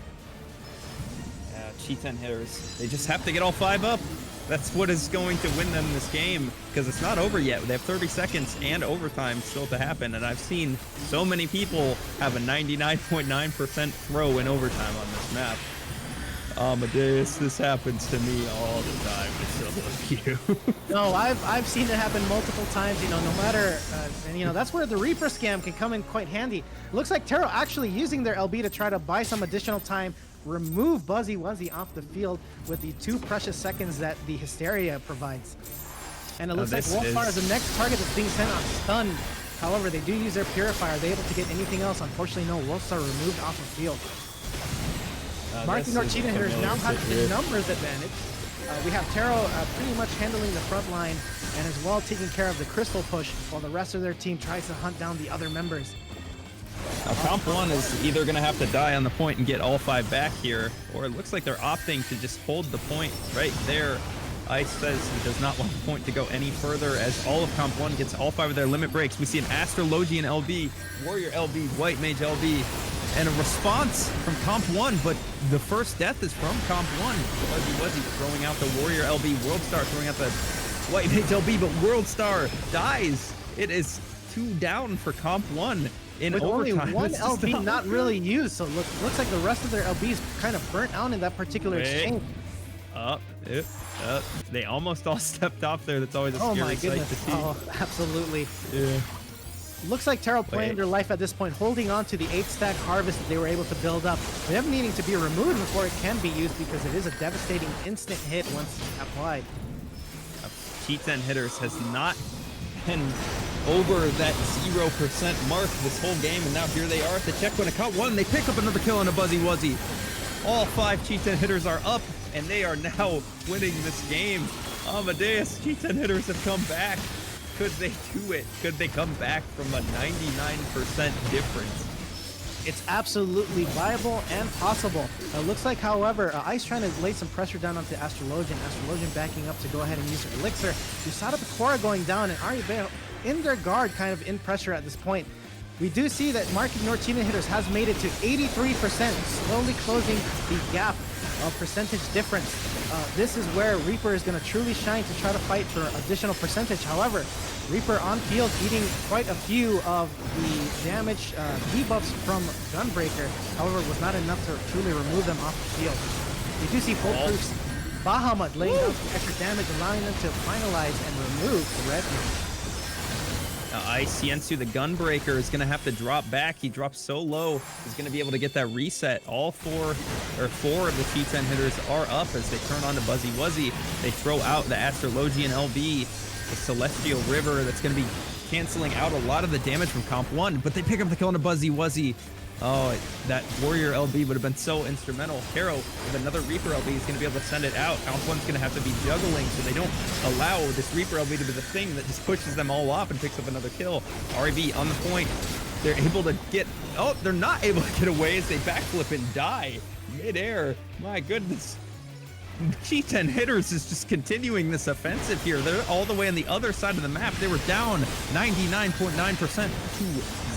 Cheats hitters. They just have to get all 5 up. That's what is going to win them this game, because it's not over yet. They have 30 seconds and overtime still to happen, and I've seen so many people have a 99.9% throw in overtime on this map. Amadeus, this happens to me all the time with Solo Q. No, I've seen it happen multiple times. You know, no matter, and you know that's where the Reaper scam can come in quite handy. Looks like Taro actually using their LB to try to buy some additional time, remove Buzzy Wuzzy off the field with the 2 precious seconds that the Hysteria provides. And it looks like Wolfstar is the next target that's being sent on stun. However, they do use their Purifier. Are they able to get anything else? Unfortunately, no. Wolfstar removed off the field. Marky Nor Cheetah Hitters now have the numbers advantage. We have Taro pretty much handling the front line and as well taking care of the crystal push while the rest of their team tries to hunt down the other members. Now, Comp 1 is either going to have to die on the point and get all 5 back here, or it looks like they're opting to just hold the point right there. Ice says he does not want the point to go any further as all of Comp 1 gets all 5 of their limit breaks. We see an Astrologian LB, Warrior LB, White Mage LB, and a response from Comp 1, but the first death is from Comp 1. Buzzy Wuzzy throwing out the Warrior LB, Worldstar throwing out the White Mage LB, but Worldstar dies. It is 2 down for Comp 1. With overtime. only one LB not really used, so looks like the rest of their LBs kind of burnt out in that particular exchange. They almost all stepped off there. That's always a Oh scary my sight goodness! to see. Oh, absolutely. Yeah. Looks like Taro playing their life at this point, holding on to the 8-stack harvest that they were able to build up. Them needing to be removed before it can be used because it is a devastating instant hit once applied. Cheats and Hitters has not been over that 0% mark this whole game, and now here they are at the checkpoint of Comp 1. They pick up another kill on a Buzzy Wuzzy. All 5 Cheats and Hitters are up, and they are now winning this game. Amadeus, Cheats and Hitters have come back. Could they do it? Could they come back from a 99% difference? It's absolutely viable and possible. Looks like, however, Ice trying to lay some pressure down onto Astrologian. Astrologian backing up to go ahead and use her Elixir. Usada Pecora going down, and Aribeo in their guard, kind of in pressure at this point. We do see that Marky Nor Cheetah Hitters has made it to 83%, slowly closing the gap of percentage difference. This is where Reaper is going to truly shine to try to fight for additional percentage. However, Reaper on field eating quite a few of the damage debuffs from Gunbreaker. However, it was not enough to truly remove them off the field. We do see Foolproof's Bahamut laying down some extra damage, allowing them to finalize and remove the Red Mage. Ice Yensu, the Gunbreaker, is going to have to drop back. He drops so low, he's going to be able to get that reset. All 4 of the Cheats and Hitters are up as they turn on to Buzzy Wuzzy. They throw out the Astrologian LB, the Celestial River that's going to be canceling out a lot of the damage from Comp 1, but they pick up the kill on a Buzzy Wuzzy. Oh, that Warrior LB would have been so instrumental. Taro with another Reaper LB is going to be able to send it out. Comp 1's going to have to be juggling so they don't allow this Reaper LB to be the thing that just pushes them all off and picks up another kill. REB on the point. They're able to get... Oh, they're not able to get away as they backflip and die midair. My goodness. G10 Hitters is just continuing this offensive here. They're all the way on the other side of the map. They were down 99.9% to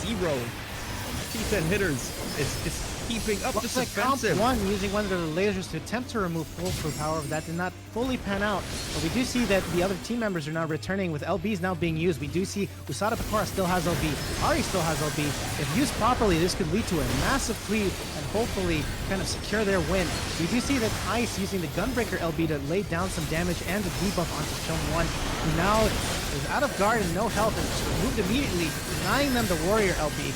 0. G10 Hitters is just keeping up this Looks like Comp offensive. 1 using one of their lasers to attempt to remove Foolproof. However, that did not fully pan out. But we do see that the other team members are now returning with LBs now being used. We do see Usada Pekora still has LB. Ari still has LB. If used properly, this could lead to a massive lead and hopefully kind of secure their win. We do see that Ice using the Gunbreaker LB to lay down some damage and a debuff onto Chum 1, who now is out of guard and no health and is removed immediately, denying them the Warrior LB.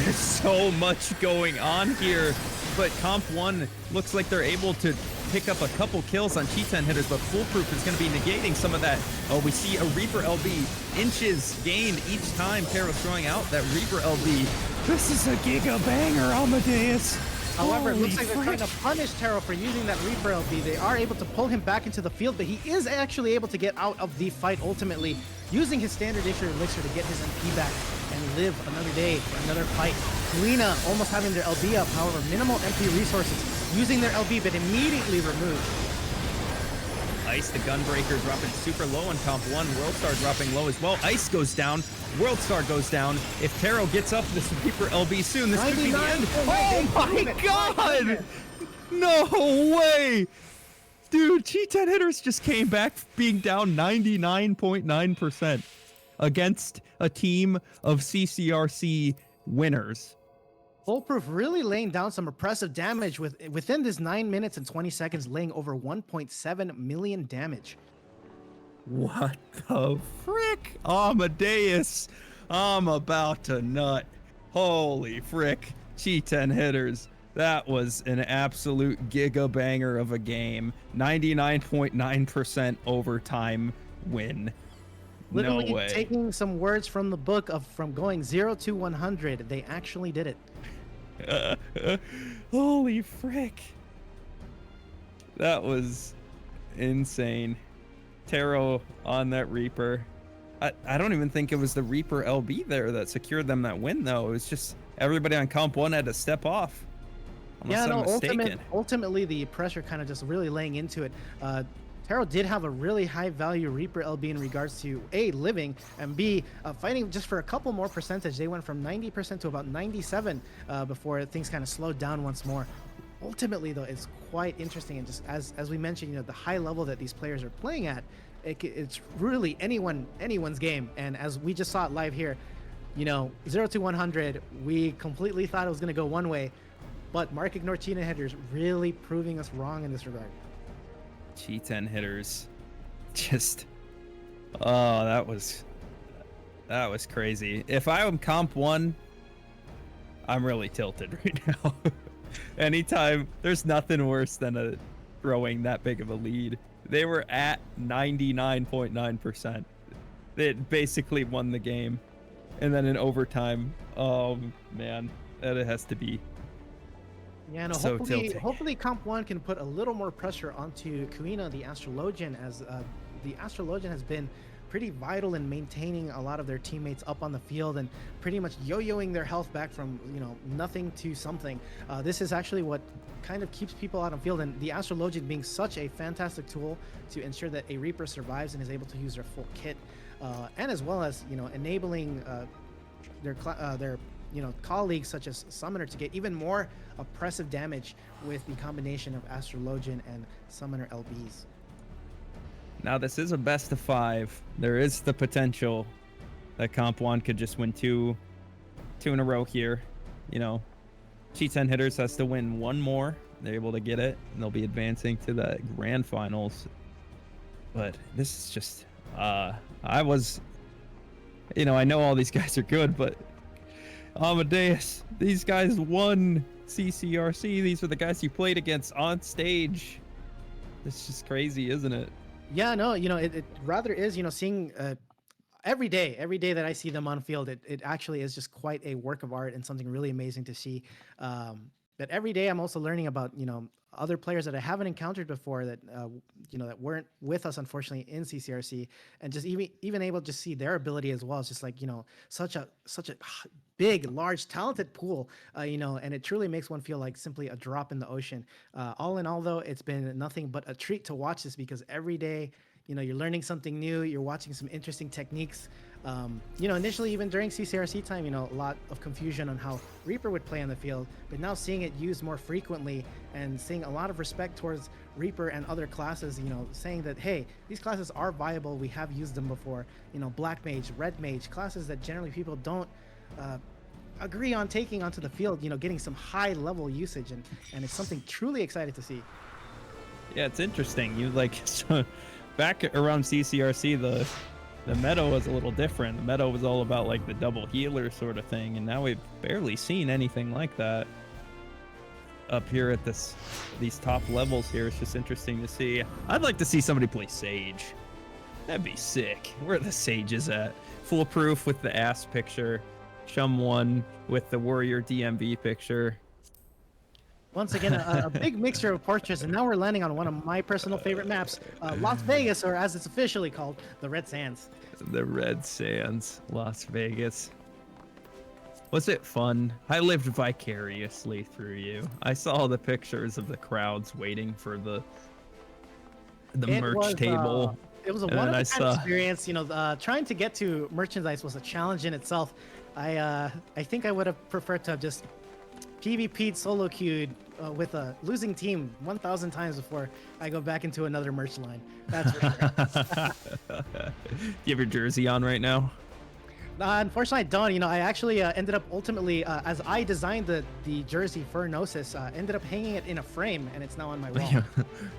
There's so much going on here, but Comp 1 looks like they're able to pick up a couple kills on G10 Hitters, but Foolproof is going to be negating some of that. Oh, we see a Reaper LB, inches gained each time Taro's throwing out that Reaper LB. This is a giga banger, Amadeus. However, it looks Holy like they're trying frick. to punish Taro for using that Reaper LB. They are able to pull him back into the field, but he is actually able to get out of the fight ultimately, using his standard issue elixir to get his MP back and live another day for another fight. Lena almost having their LB up, however, minimal MP resources, using their LB, but immediately removed. Ice, the Gunbreaker, dropping super low on Comp 1. Worldstar dropping low as well. Ice goes down. Worldstar goes down. If Taro gets up this Reaper LB soon, this could be the end. 99. Oh my god! No way! Dude, G10 Hitters just came back being down 99.9% against a team of CCRC winners. Foolproof really laying down some impressive damage within this 9 minutes and 20 seconds, laying over 1.7 million damage. What the frick? Amadeus, I'm about to nut. Holy frick. G10 Hitters. That was an absolute giga banger of a game. 99.9% overtime win. Literally No way. taking some words from the book of from going 0 to 100. They actually did it. Holy frick. That was insane. Taro on that Reaper. I don't even think it was the Reaper LB there that secured them that win, though. It was just everybody on Comp 1 had to step off. Unless I'm mistaken. Ultimately, the pressure kind of just really laying into it. Taro did have a really high value Reaper LB in regards to A, living, and B, fighting just for a couple more percentage. They went from 90% to about 97 before things kind of slowed down once more. Ultimately, though, it's quite interesting, and just as we mentioned, you know, the high level that these players are playing at, it's really anyone's game. And as we just saw it live here, you know, 0 to 100, we completely thought it was going to go one way, but Mark Ignore G10 Hitters really proving us wrong in this regard. G10 Hitters. Just, oh, that was crazy. If I'm Comp 1, I'm really tilted right now. Anytime, there's nothing worse than throwing that big of a lead. They were at 99.9%. They basically won the game. And then in overtime, oh man, that has to be Yeah, no, so hopefully, tilting. hopefully Comp 1 can put a little more pressure onto Kuina, the Astrologian, as the Astrologian has been pretty vital in maintaining a lot of their teammates up on the field and pretty much yo-yoing their health back from, you know, nothing to something. This is actually what kind of keeps people out on field, and the Astrologian being such a fantastic tool to ensure that a Reaper survives and is able to use their full kit, and as well as, you know, enabling their you know, colleagues such as Summoner to get even more oppressive damage with the combination of Astrologian and Summoner LBs. Now this is a best of 5. There is the potential that Comp 1 could just win two in a row here. You know, G10 Hitters has to win one more. They're able to get it, and they'll be advancing to the grand finals. But this is just, I was, you know, I know all these guys are good, but Amadeus, these guys won CCRC. These are the guys you played against on stage. It's just crazy, isn't it? Yeah, no, you know, it rather is, you know, seeing every day that I see them on field, it actually is just quite a work of art and something really amazing to see. But every day I'm also learning about, you know, other players that I haven't encountered before that that weren't with us unfortunately in CCRC, and just even able to just see their ability as well. It's just like such a big, large, talented pool, and it truly makes one feel like simply a drop in the ocean. All in all, though, it's been nothing but a treat to watch this, because every day, you're learning something new. You're watching some interesting techniques. Initially, even during CCRC time, a lot of confusion on how Reaper would play on the field, but now seeing it used more frequently and seeing a lot of respect towards Reaper and other classes, saying that, hey, these classes are viable. We have used them before. Black Mage, Red Mage, classes that generally people don't agree on taking onto the field, getting some high level usage, and it's something truly excited to see. Yeah, it's interesting. So back around CCRC, the meta was a little different. The meta was all about like the double healer sort of thing, and now we've barely seen anything like that up here at these top levels here. It's just interesting to see. I'd like to see somebody play Sage. That'd be sick. Where are the Sages at? Foolproof with the ass picture. Shum1 with the Warrior DMV picture. Once again, a big mixture of portraits, and now we're landing on one of my personal favorite maps, Las Vegas, or as it's officially called, the Red Sands. The Red Sands, Las Vegas. Was it fun? I lived vicariously through you. I saw the pictures of the crowds waiting for the merch table. It was a wonderful experience. Trying to get to merchandise was a challenge in itself. I think I would have preferred to have just PvP'd solo queued with a losing team 1,000 times before I go back into another merch line. That's for sure. Do you have your jersey on right now? Unfortunately, I don't. I actually ended up ultimately, as I designed the jersey for Gnosis, ended up hanging it in a frame, and it's now on my wall.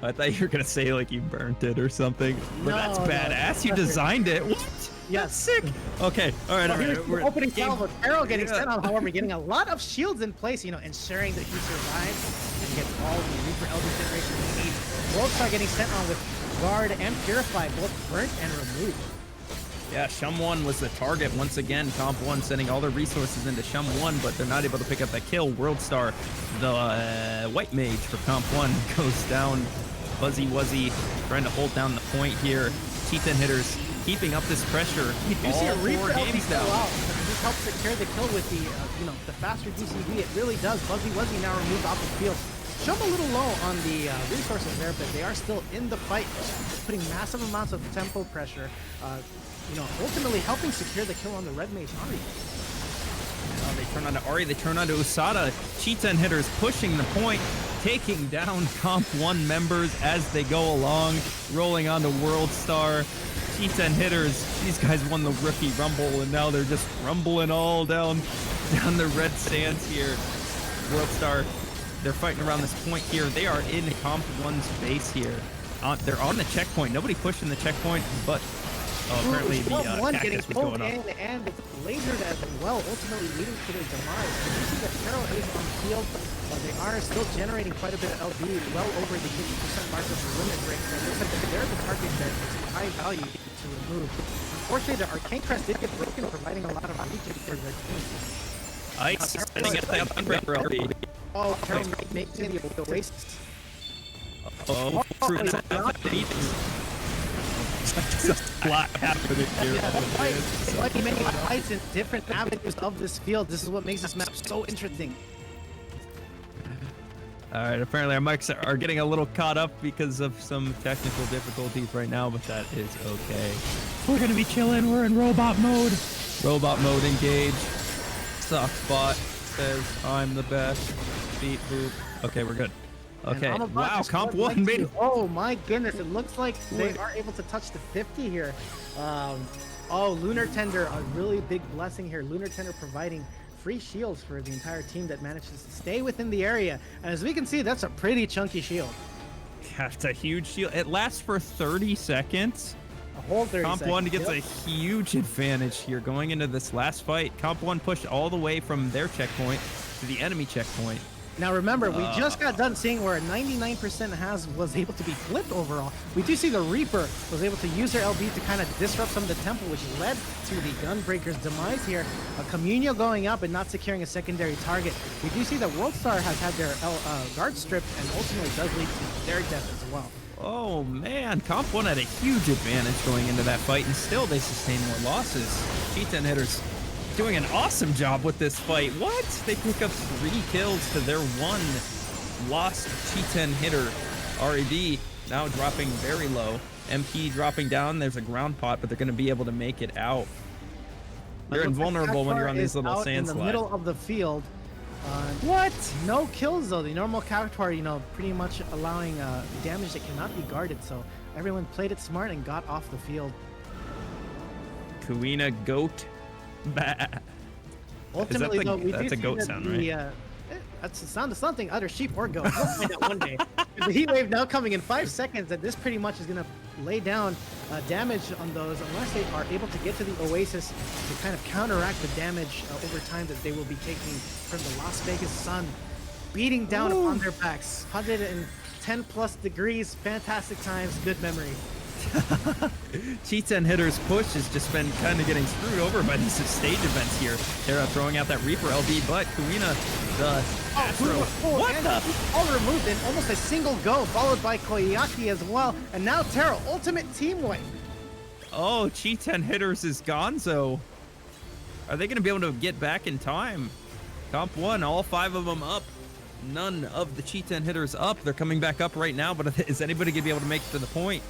I thought you were going to say like you burnt it or something. But No, that's no, badass. You designed it. What? Yes. Sick. Okay. All right. Here's the opening salve of Arrow getting Yeah. sent on, however, getting a lot of shields in place, ensuring that he survives and gets all the Reaper Elder generation he needs. Worldstar getting sent on with Guard and Purify, both burnt and removed. Yeah, Shum1 was the target once again. Comp1 sending all their resources into Shum1, but they're not able to pick up that kill. Worldstar, the white mage for Comp1, goes down. Fuzzy Wuzzy trying to hold down the point here. Cheetah hitters keeping up this pressure. You do see a Reaper games LB down. go out. This helps secure the kill with the faster DCV. It really does. Fuzzy Wuzzy now removed off the field. Shum a little low on the resources there, but they are still in the fight, putting massive amounts of tempo pressure. Ultimately helping secure the kill on the Red Mage Ari. They turn onto Ari, they turn onto Usada. Cheetah hitters pushing the point, taking down Comp1 members as they go along, rolling onto Worldstar. Cheetah hitters, these guys won the Rookie Rumble, and now they're just rumbling all down the Red Sands here. Worldstar, they're fighting around this point here. They are in Comp1's base here. They're on the checkpoint. Nobody pushing the checkpoint, but apparently the cactus was going on. And it's lasered as well, ultimately leading to their demise. You see the Terror is on the field, but they are still generating quite a bit of LB, well over the 50% mark of the limit break. So it looks like they're the target that is high value to remove. Unfortunately, the Arcane Crest did get broken, providing a lot of regen for their team. Ice sending it down Unbreaker LB. Oh, Terror makes it the Oasis. Oh, fruit. A lot happening here. Despite many fights in different avenues of this field, this is what makes this map so interesting. All right, apparently our mics are getting a little caught up because of some technical difficulties right now, but that is okay. We're gonna be chilling. We're in robot mode. Robot mode engaged. Sockspot says I'm the best. Beat boop. Okay, we're good. Okay. And Wow, Comp1 made it. Oh my goodness, it looks like they are able to touch the 50 here. Lunar Tender, a really big blessing here. Lunar Tender providing free shields for the entire team that manages to stay within the area. And as we can see, that's a pretty chunky shield. That's a huge shield. It lasts for 30 seconds. A whole 30 Comp1 seconds. gets a huge advantage here going into this last fight. Comp1 pushed all the way from their checkpoint to the enemy checkpoint. Now remember, we just got done seeing where 99% was able to be flipped overall. We do see the Reaper was able to use their LB to kind of disrupt some of the temple, which led to the Gunbreaker's demise here. A Communio going up and not securing a secondary target. We do see that WorldStar has had their guard stripped and ultimately does lead to their death as well. Oh man, Comp 1 had a huge advantage going into that fight, and still they sustain more losses. Cheetah hitters doing an awesome job with this fight. What? They pick up 3 kills to their 1 lost Cheetah hitter. RED now dropping very low. MP dropping down. There's a ground pot, but they're going to be able to make it out. You're invulnerable when you're on these little out sand in the slides. middle of the field. What? No kills though. The normal Cactuar, you know, pretty much allowing damage that cannot be guarded. So everyone played it smart and got off the field. Kuina goat. Bah. Ultimately, though, we that's do a goat see that sound, the, right? that's the sound of something, either sheep or goat. We'll find out one day. The heat wave now coming in 5 seconds, that this pretty much is going to lay down damage on those unless they are able to get to the Oasis to kind of counteract the damage over time that they will be taking from the Las Vegas sun, beating down upon their backs. 110 plus degrees, fantastic times, good memory. Cheetah Hitter's push has just been kind of getting screwed over by these stage events here. Terra throwing out that Reaper LB, but Kuina, the Astro. What the? All removed in almost a single go, followed by Koyaki as well. And now Terra, ultimate team wipe. Oh, Cheetah Hitters is Gonzo. Are they going to be able to get back in time? Comp 1, all 5 of them up. None of the Cheetah Hitters up. They're coming back up right now, but is anybody going to be able to make it to the point?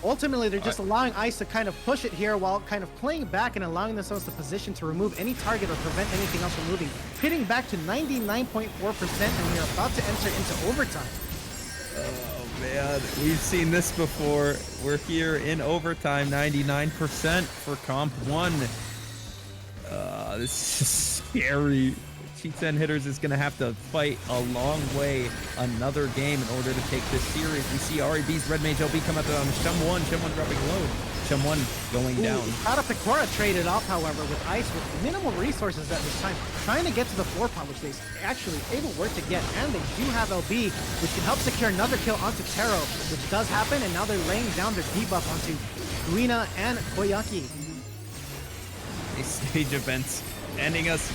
Ultimately, they're just allowing Ice to kind of push it here while kind of playing back and allowing themselves the position to remove any target or prevent anything else from moving. Hitting back to 99.4%, and we are about to enter into overtime. Oh man, we've seen this before. We're here in overtime, 99% for Comp 1. This is scary. Cheetah Hitters is going to have to fight a long way another game in order to take this series. We see REB's Red Mage LB come up on Chum1 dropping low. Chum1 going down. Out of Picora traded off, however, with Ice with minimal resources at this time, trying to get to the 4-pot, which they actually able work to get, and they do have LB, which can help secure another kill onto Taro, which does happen, and now they're laying down their debuff onto Kuina and Koyaki. These stage events ending us.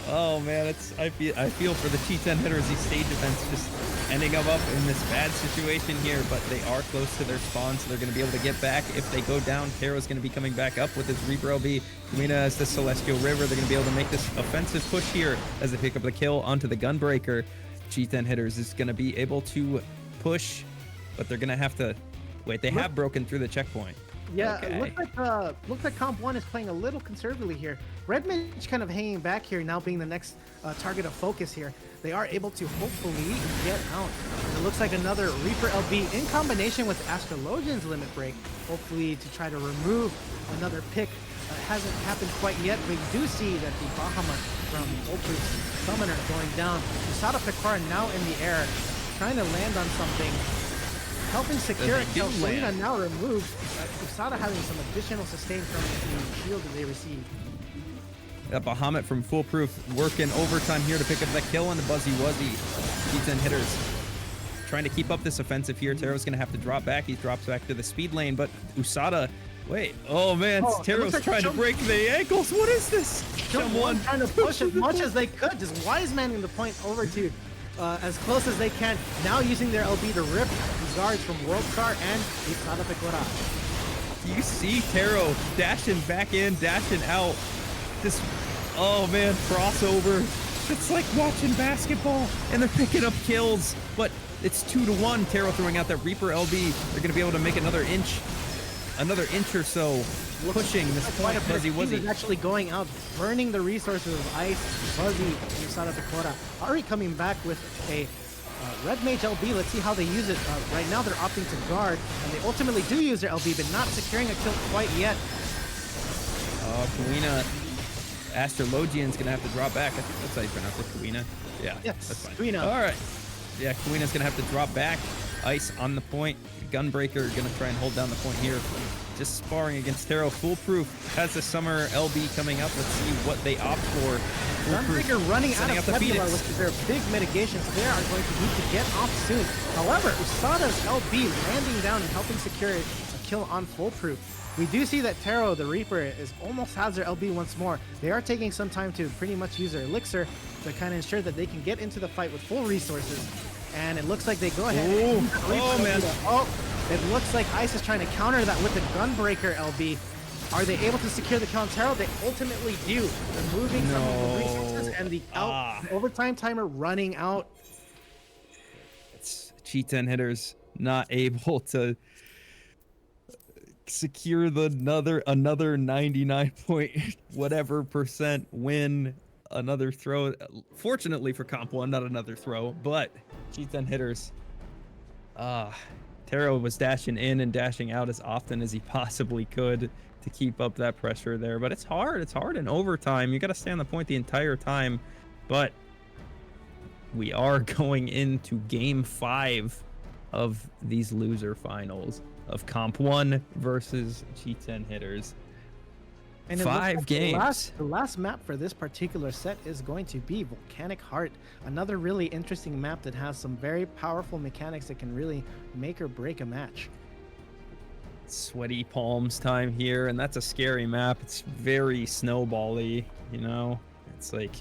Oh man, I feel for the Cheetah Hitters, these stage events just ending up in this bad situation here, but they are close to their spawn, so they're going to be able to get back. If they go down, Taro's going to be coming back up with his Reaper LB. Kuina has the Celestial River. They're going to be able to make this offensive push here as they pick up the kill onto the Gunbreaker. Cheetah Hitters is going to be able to push, but they're going to have to wait. They have broken through the checkpoint. Yeah, Okay. it looks like Comp 1 is playing a little conservatively here. Red Mage kind of hanging back here, now being the next target of focus here. They are able to hopefully get out. It looks like another Reaper LB in combination with Astrologian's Limit Break, hopefully to try to remove another pick. Hasn't happened quite yet, but you do see that the Bahamut from Ultra's Summoner going down. Usada Picora now in the air, trying to land on something. Helping secure it, Selena now removed. Usada having some additional sustain from the shield that they received. That Bahamut from Foolproof working overtime here to pick up that kill on the Buzzy Wuzzy. Cheetah Hitters trying to keep up this offensive here. Taro's going to have to drop back. He drops back to the speed lane, but Usada, wait. Oh man, Taro's like trying to break the ankles. What is this? Chum1 trying to push as much as they could, just wise manning the point over to as close as they can. Now using their LB to rip the guards from WorldStar and Usada Picora. You see Taro dashing back in, dashing out. This, oh man, crossover. It's like watching basketball, and they're picking up kills, but it's 2-1. Taro throwing out that Reaper LB. They're going to be able to make another inch or so, pushing this point. Buzzy Wuzzy is actually going out, burning the resources of Ice, Buzzy, and Usada Picora. Ari coming back with a Red Mage LB. Let's see how they use it. Right now they're opting to guard, and they ultimately do use their LB, but not securing a kill quite yet. Kuina, Astrologian's going to have to drop back. That's how you pronounce it, Kuina. Yeah, Yes, that's fine. Kuina. All right. Yeah, Kuina's going to have to drop back. Ice on the point. Gunbreaker gonna try and hold down the point here. Just sparring against Taro. Foolproof has the summer LB coming up. Let's see what they opt for. Gunbreaker running out Setting of up the Nebula, Phoenix. which is their big mitigation, so they are going to need to get off soon. However, Usada's LB landing down and helping secure a kill on Foolproof. We do see that Taro, the Reaper, is almost has their LB once more. They are taking some time to pretty much use their elixir to kind of ensure that they can get into the fight with full resources. And it looks like they go ahead and use the Reaper Oh, LB man. It looks like Ice is trying to counter that with the Gunbreaker LB. Are they able to secure the kill on Taro? They ultimately do, removing some of the resources and the overtime timer running out. It's Cheat-10 hitters not able to secure the another 99 point whatever percent win. Another throw. Fortunately for Comp 1, not another throw, but Cheat-10 hitters. Taro was dashing in and dashing out as often as he possibly could to keep up that pressure there. But it's hard. It's hard in overtime. You got to stay on the point the entire time. But we are going into game 5 of these loser finals of Comp 1 versus Cheat-10 hitters. And it looks 5 like games. The last map for this particular set is going to be Volcanic Heart. Another really interesting map that has some very powerful mechanics that can really make or break a match. Sweaty palms time here, and that's a scary map. It's very snowbally, you know. It's like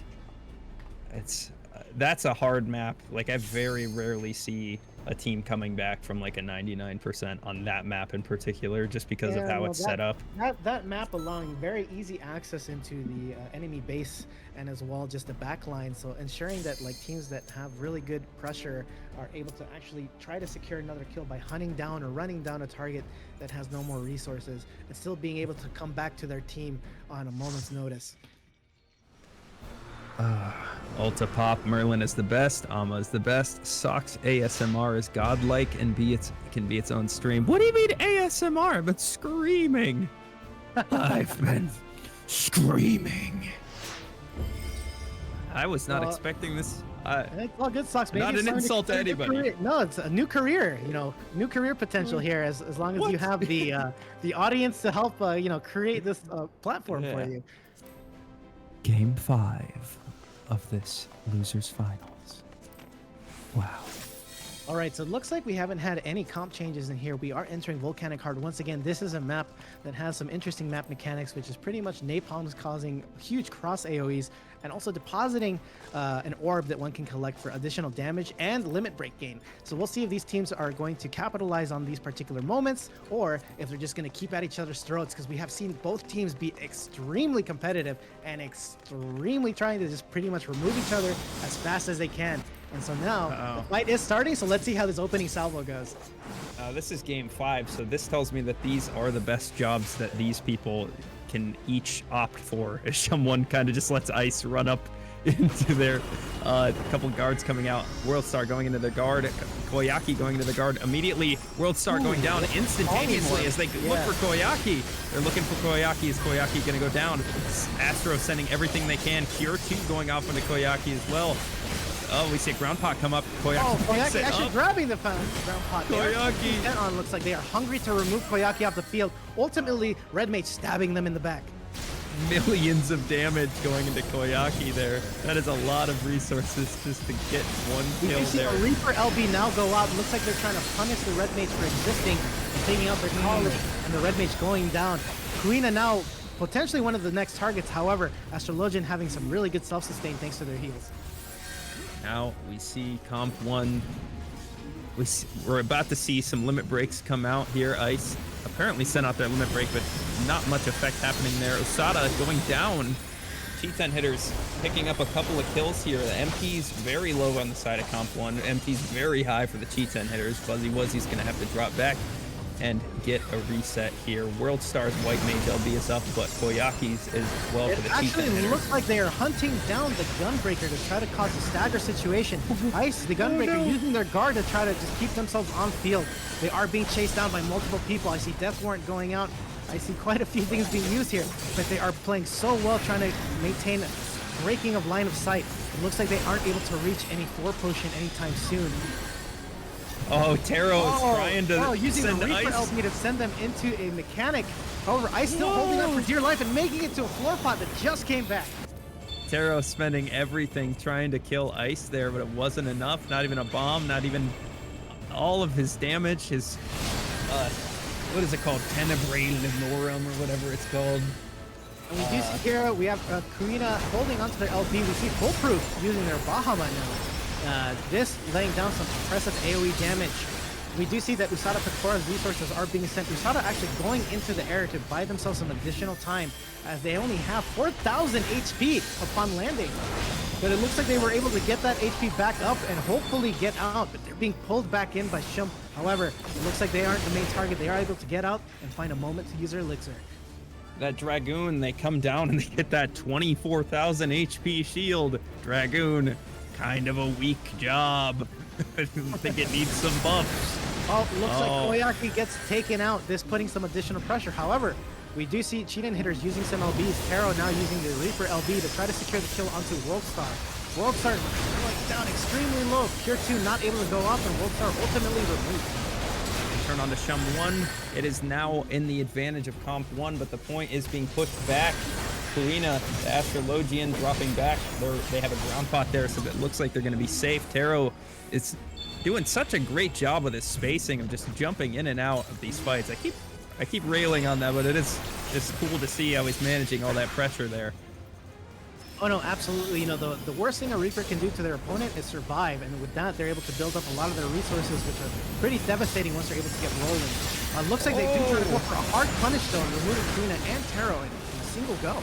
that's a hard map. Like, I very rarely see a team coming back from like a 99% on that map in particular, just because of how it's set up. That map allowing very easy access into the enemy base, and as well just the back line, so ensuring that like teams that have really good pressure are able to actually try to secure another kill by hunting down or running down a target that has no more resources, and still being able to come back to their team on a moment's notice. Ulta Pop, Merlin is the best, Ama is the best, Sox ASMR is godlike and it can be its own stream. What do you mean ASMR? I've been screaming. I've been screaming. I was not expecting this. It's all good, Sox. Maybe Not it's an time to insult to start a new anybody. career. No, it's a new career. You know, new career potential here. As long as you have the audience to help, create this platform for Yeah. you. Game 5 of this losers finals. Wow. All right, so it looks like we haven't had any comp changes in here. We are entering Volcanic Heart. Once again, this is a map that has some interesting map mechanics, which is pretty much napalms causing huge cross AoEs and also depositing an orb that one can collect for additional damage and limit break gain. So we'll see if these teams are going to capitalize on these particular moments, or if they're just going to keep at each other's throats, because we have seen both teams be extremely competitive and extremely trying to just pretty much remove each other as fast as they can. And so now the fight is starting, so let's see how this opening salvo goes. This is game 5, so this tells me that these are the best jobs that these people can each opt for. If someone kind of just lets Ice run up into their a couple guards coming out, Worldstar going into their guard, Koyaki going into the guard immediately, Worldstar going down instantaneously as they look for Koyaki. They're looking for Koyaki. Is Koyaki going to go down? Astro sending everything they can. Cure 2 going off into Koyaki as well. Oh, we see a ground pot come up. Koyaki picks Koyaki it actually up. grabbing the ground pot. Koyaki. Dead on looks like they are hungry to remove Koyaki off the field. Ultimately, Red Mage stabbing them in the back. Millions of damage going into Koyaki there. That is a lot of resources just to get one kill You see there. a Reaper LB now go out. Looks like they're trying to punish the Red Mage for existing and taking out their colleague, and the Red Mage going down. Kuina now potentially one of the next targets. However, Astrologian having some really good self-sustain thanks to their heals. Now we see Comp 1. We're about to see some limit breaks come out here. Ice apparently sent out their limit break, but not much effect happening there. Osada going down. Cheat-10 hitters picking up a couple of kills here. The MP's very low on the side of Comp 1. MP's very high for the Cheat-10 hitters. Fuzzy Wuzzy's going to have to drop back and get a reset here. Worldstar's White Mage LB is up, but Koyaki's is well for the Cheat-10 Actually hitters. looks like they are hunting down the Gunbreaker to try to cause a stagger situation. Ice, the Gunbreaker, using their guard to try to just keep themselves on field. They are being chased down by multiple people. I see Death Warrant going out. I see quite a few things being used here, but they are playing so well, trying to maintain breaking of line of sight. It looks like they aren't able to reach any 4 potion anytime soon. Oh, Taro is trying to using send the Reaper ice. LB to send them into a mechanic. However, Ice still holding up for dear life and making it to a floor pot that just came back. Taro spending everything trying to kill Ice there, but it wasn't enough. Not even a bomb, not even all of his damage. His, what is it called? Tenebrae Linorum or whatever it's called. And we do see here, we have Karina holding onto their LB. We see Foolproof using their Bahamut now. This laying down some impressive AoE damage. We do see that Usada Pectora's resources are being sent. Usada actually going into the air to buy themselves some additional time, as they only have 4,000 HP upon landing. But it looks like they were able to get that HP back up and hopefully get out, but they're being pulled back in by Shum. However, it looks like they aren't the main target. They are able to get out and find a moment to use their elixir. That Dragoon, they come down and they get that 24,000 HP shield. Dragoon, kind of a weak job. I think it needs some buffs. Oh, looks like Koyaki gets taken out, this putting some additional pressure. However, we do see cheat hitters using some LBs. Taro now using the Reaper LB to try to secure the kill onto Worldstar. Worldstar going down extremely low. Pure 2 not able to go off, and Worldstar ultimately removed. Turn on to Shum 1. It is now in the advantage of Comp 1, but the point is being pushed back. Karina, the Astrologian, dropping back. They have a ground pot there, so it looks like they're going to be safe. Taro is doing such a great job with his spacing of just jumping in and out of these fights. I keep railing on that, but it is just cool to see how he's managing all that pressure there. Oh no, absolutely. You know, the worst thing a Reaper can do to their opponent is survive, and with that, they're able to build up a lot of their resources, which are pretty devastating once they're able to get rolling. Looks like they do try to go for a hard punish though, removing Karina and Taro in a single go.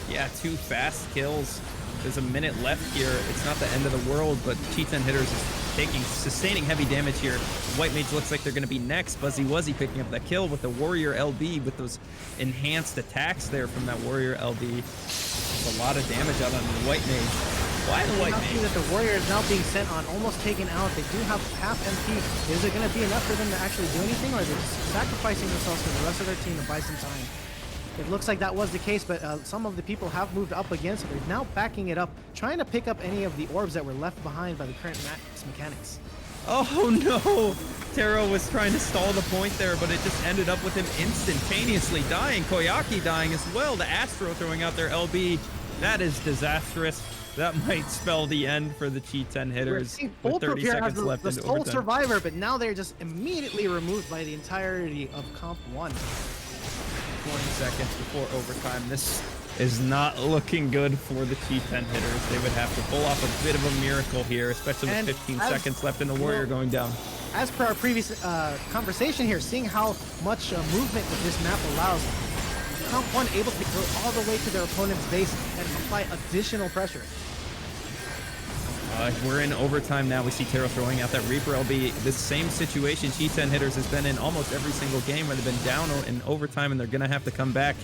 Yeah, 2 fast kills. There's a minute left here. It's not the end of the world, but Cheetah Hitters is sustaining heavy damage here. White Mage looks like they're going to be next. Buzzy Wuzzy picking up that kill with the Warrior LB with those enhanced attacks there from that Warrior LB. There's a lot of damage out on the White Mage. Why the White Mage? That the Warrior is now being sent on, almost taken out. They do have half MP. Is it going to be enough for them to actually do anything, or are they just sacrificing themselves for the rest of their team to buy some time? It looks like that was the case, but some of the people have moved up again, so they're now backing it up, trying to pick up any of the orbs that were left behind by the current max mechanics. Oh no! Taro was trying to stall the point there, but it just ended up with him instantaneously dying. Koyaki dying as well. The Astro throwing out their LB. That is disastrous. That might spell the end for the Cheetah Hitters with 30 seconds left the into sole overtime. survivor, but now they're just immediately removed by the entirety of Comp 1. 20 seconds before overtime. This is not looking good for the Cheetah Hitters. They would have to pull off a bit of a miracle here, especially with 15 seconds left and the Warrior going down. As per our previous conversation here, seeing how much movement that this map allows, Comp 1 able to go all the way to their opponent's base and apply additional pressure. We're in overtime now. We see Taro throwing out that Reaper LB. This same situation Cheetah Hitters has been in almost every single game where they've been down in overtime, and they're going to have to come back.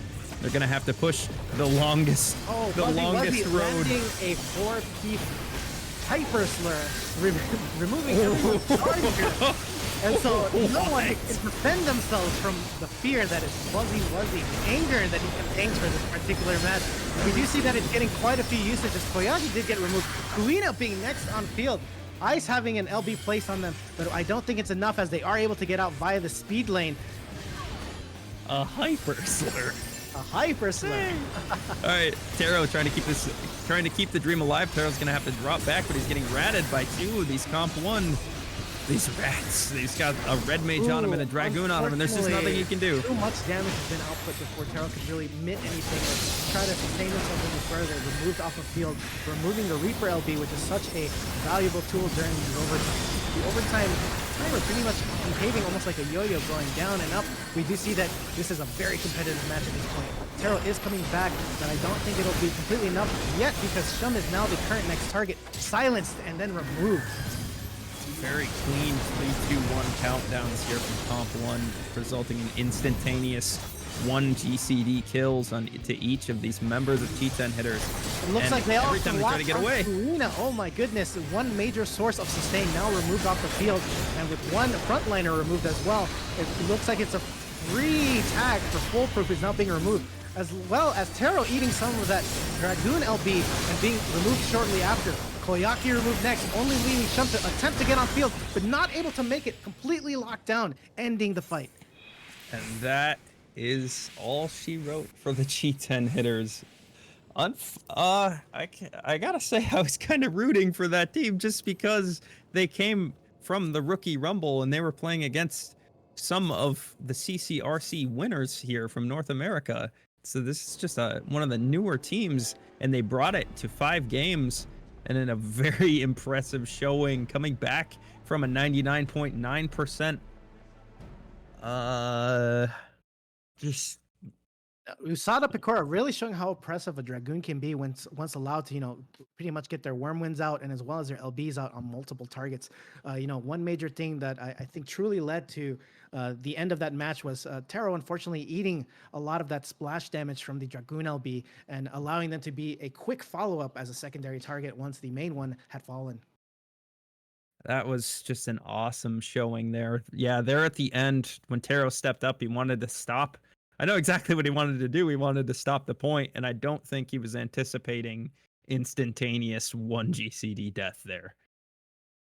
They're going to have to push the longest, longest road. Landing a 4-piece Hyper Slur, removing everyone's charger. And so no one can defend themselves from the fear that is Fuzzy Wuzzy, the anger that he contains for this particular match. We do see that it's getting quite a few usages. Koyaki did get removed. Kuina being next on field. Ice having an LB placed on them, but I don't think it's enough as they are able to get out via the speed lane. A Hyper Slur. A Hyper Slur. All right, Taro trying to keep the dream alive. Taro's gonna have to drop back, but he's getting ratted by 2 of these Comp 1. These rats. He's got a Red Mage on him and a Dragoon on him, and there's just nothing he can do. Too much damage has been output before Taro could really admit anything or try to sustain himself any further. Removed off the field, removing the Reaper LB, which is such a valuable tool during the overtime. The overtime timer pretty much behaving almost like a yo-yo, going down and up. We do see that this is a very competitive match at this point. Taro is coming back, but I don't think it'll be completely enough yet because Shum is now the current next target. Silenced and then removed. Very clean 3-2-1 countdowns here from Comp 1, resulting in instantaneous 1 GCD kills to each of these members of Cheetah Hitters. It looks like they all every time they try to get away. Karina. Oh my goodness, one major source of sustain now removed off the field, and with one frontliner removed as well, it looks like it's a free tag for Foolproof is now being removed, as well as Taro eating some of that Dragoon LB and being removed shortly after. Koyaki removed next. Only Lee Shump attempt to get on field, but not able to make it. Completely locked down, ending the fight. And that is all she wrote for the G10 hitters. I gotta say, I was kind of rooting for that team just because they came from the Rookie Rumble and they were playing against some of the CCRC winners here from North America. So this is just one of the newer teams, and they brought it to 5 games and in a very impressive showing, coming back from a 99.9%. Just USADA Picora really showing how impressive a Dragoon can be once allowed to, pretty much get their worm wins out and as well as their LBs out on multiple targets. One major thing that I think truly led to the end of that match was Taro unfortunately eating a lot of that splash damage from the Dragoon LB and allowing them to be a quick follow-up as a secondary target once the main one had fallen. That was just an awesome showing there. Yeah, there at the end, when Taro stepped up, he wanted to stop. I know exactly what he wanted to do. He wanted to stop the point, and I don't think he was anticipating instantaneous 1 GCD death there.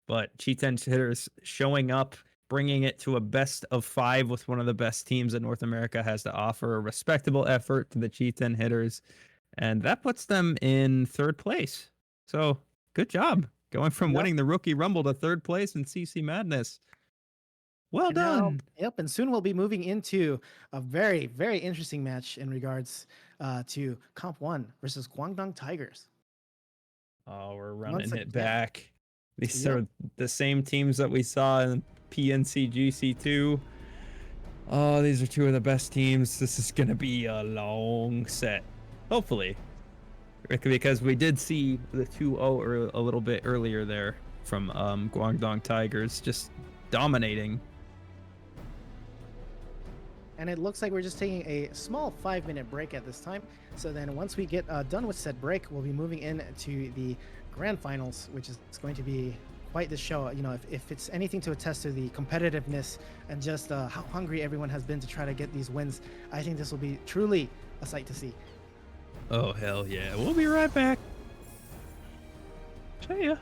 But G10 hitters showing up, bringing it to a best of 5 with one of the best teams that North America has to offer. A respectable effort to the G10 hitters, and that puts them in 3rd place. So good job. Going from winning the Rookie Rumble to 3rd place in CC Madness. Well And now- done. Yep, and soon we'll be moving into a very, very interesting match in regards to Comp 1 versus Guangdong Tigers. Oh, we're running Once it again. back. These Yep. are the same teams that we saw in PNC GC2. Oh, these are 2 of the best teams. This is going to be a long set. Hopefully. Because we did see the 2-0 a little bit earlier there from Guangdong Tigers just dominating. And it looks like we're just taking a small 5-minute break at this time. So then once we get done with said break, we'll be moving into the grand finals, which is going to be quite the show. If it's anything to attest to the competitiveness and just how hungry everyone has been to try to get these wins, I think this will be truly a sight to see. Oh, hell yeah. We'll be right back. See ya.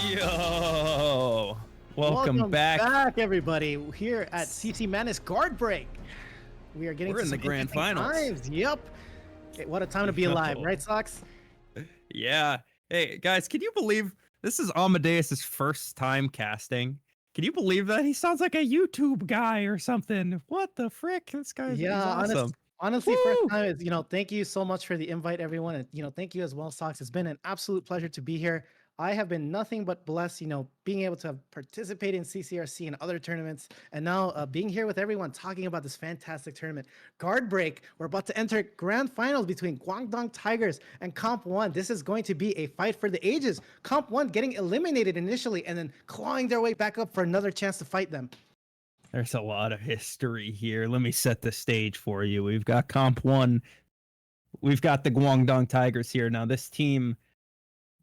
Yo, welcome back. everybody. Here at CC Madness Guard Break, we are getting We're to in the some grand interesting finals. times. Yep. What a time to be alive, right, Sox? Yeah. Hey guys, can you believe this is Amadeus's first time casting? Can you believe that? He sounds like a YouTube guy or something. What the frick? This guy's he's awesome. Honestly, Woo! first time is, thank you so much for the invite, everyone. And, thank you as well, Sox. It's been an absolute pleasure to be here. I have been nothing but blessed, being able to participate in CCRC and other tournaments. And now being here with everyone talking about this fantastic tournament. Guard Break, we're about to enter grand finals between Guangdong Tigers and Comp 1. This is going to be a fight for the ages. Comp 1 getting eliminated initially and then clawing their way back up for another chance to fight them. There's a lot of history here. Let me set the stage for you. We've got Comp 1. We've got the Guangdong Tigers here. Now, this team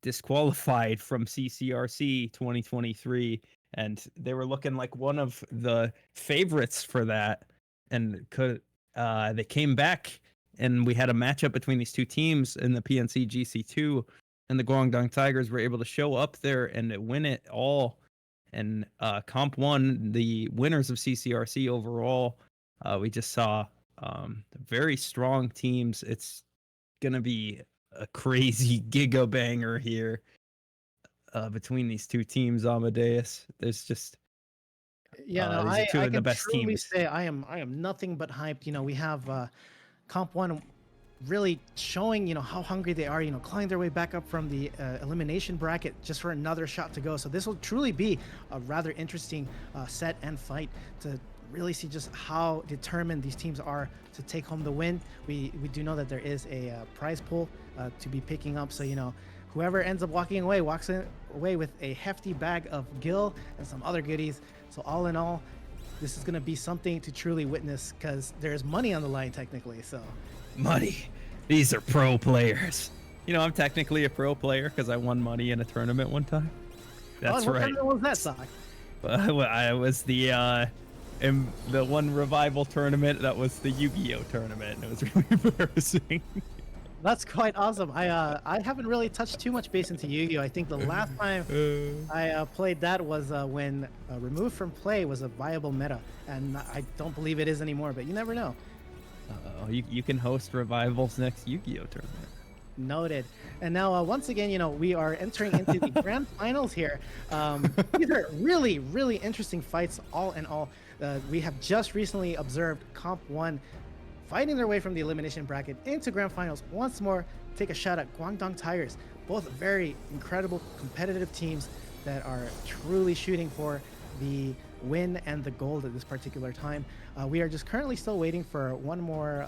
disqualified from CCRC 2023, and they were looking like one of the favorites for that. And they came back, and we had a matchup between these two teams in the PNC GC2, and the Guangdong Tigers were able to show up there and win it all. And Comp 1, the winners of CCRC overall, we just saw very strong teams. It's going to be a crazy giga banger here between these two teams, Amadeus. There's just these are two of the best truly teams. say I am nothing but hyped. We have Comp 1 really showing how hungry they are, clawing their way back up from the elimination bracket just for another shot to go. So this will truly be a rather interesting set and fight to really see just how determined these teams are to take home the win. We do know that there is a prize pool to be picking up, so whoever ends up walks away with a hefty bag of Gil and some other goodies. So all in all, this is going to be something to truly witness because there's money on the line technically. So Money. These are pro players. I'm technically a pro player because I won money in a tournament one time. That's what right. tournament was that, Sock? I was the in the one revival tournament. That was the Yu-Gi-Oh tournament. It was really embarrassing. That's quite awesome. I haven't really touched too much base into Yu-Gi-Oh. I think the last time I played that was when Removed from Play was a viable meta, and I don't believe it is anymore. But you never know. You can host Revival's next Yu-Gi-Oh tournament. Noted. And now, once again, we are entering into the grand finals here. These are really, really interesting fights, all in all. We have just recently observed Comp 1 fighting their way from the elimination bracket into grand finals. Once more, take a shot at Guangdong Tigers. Both very incredible competitive teams that are truly shooting for the win and the gold at this particular time. We are just currently still waiting for one more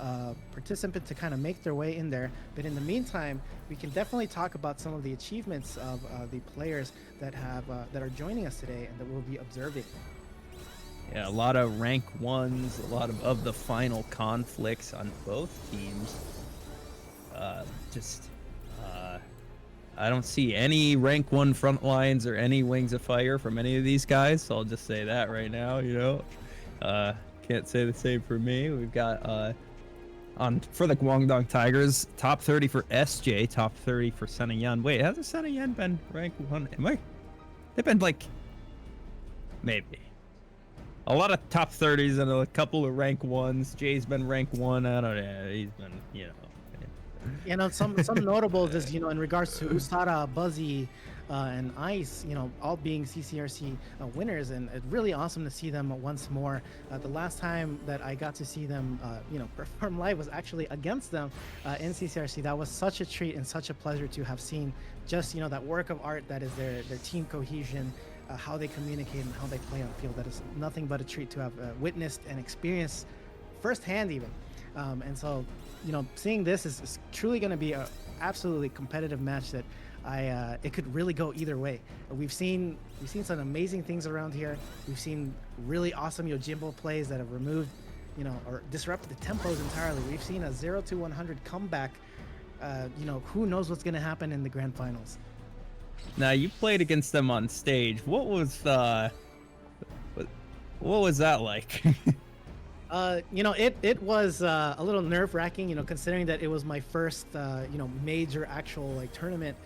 participant to kind of make their way in there. But in the meantime, we can definitely talk about some of the achievements of the players that are joining us today and that we'll be observing. Yeah, a lot of rank ones, a lot of the final conflicts on both teams. I don't see any rank 1 front lines or any Wings of Fire from any of these guys, so I'll just say that right now, Can't say the same for me. We've got for the Guangdong Tigers, top 30 for SJ, top 30 for Senayan. Wait, hasn't Senayan been rank 1? They've been maybe. A lot of top 30s and a couple of rank 1s. Jay's been rank 1. I don't know. He's been, Some notables is, in regards to Usara, Buzzy, and Ice, all being CCRC winners, and it's really awesome to see them once more. The last time that I got to see them, perform live was actually against them in CCRC. That was such a treat and such a pleasure to have seen just, that work of art that is their team cohesion, how they communicate and how they play on the field. That is nothing but a treat to have witnessed and experienced firsthand even. And so, seeing this is truly going to be a absolutely competitive match that it could really go either way. We've seen some amazing things around here. We've seen really awesome Yojimbo plays that have removed, or disrupted the tempos entirely. We've seen a 0-100 comeback. Who knows what's going to happen in the grand finals. Now, you played against them on stage. What was that like? It was a little nerve-wracking, considering that it was my first, major actual tournament.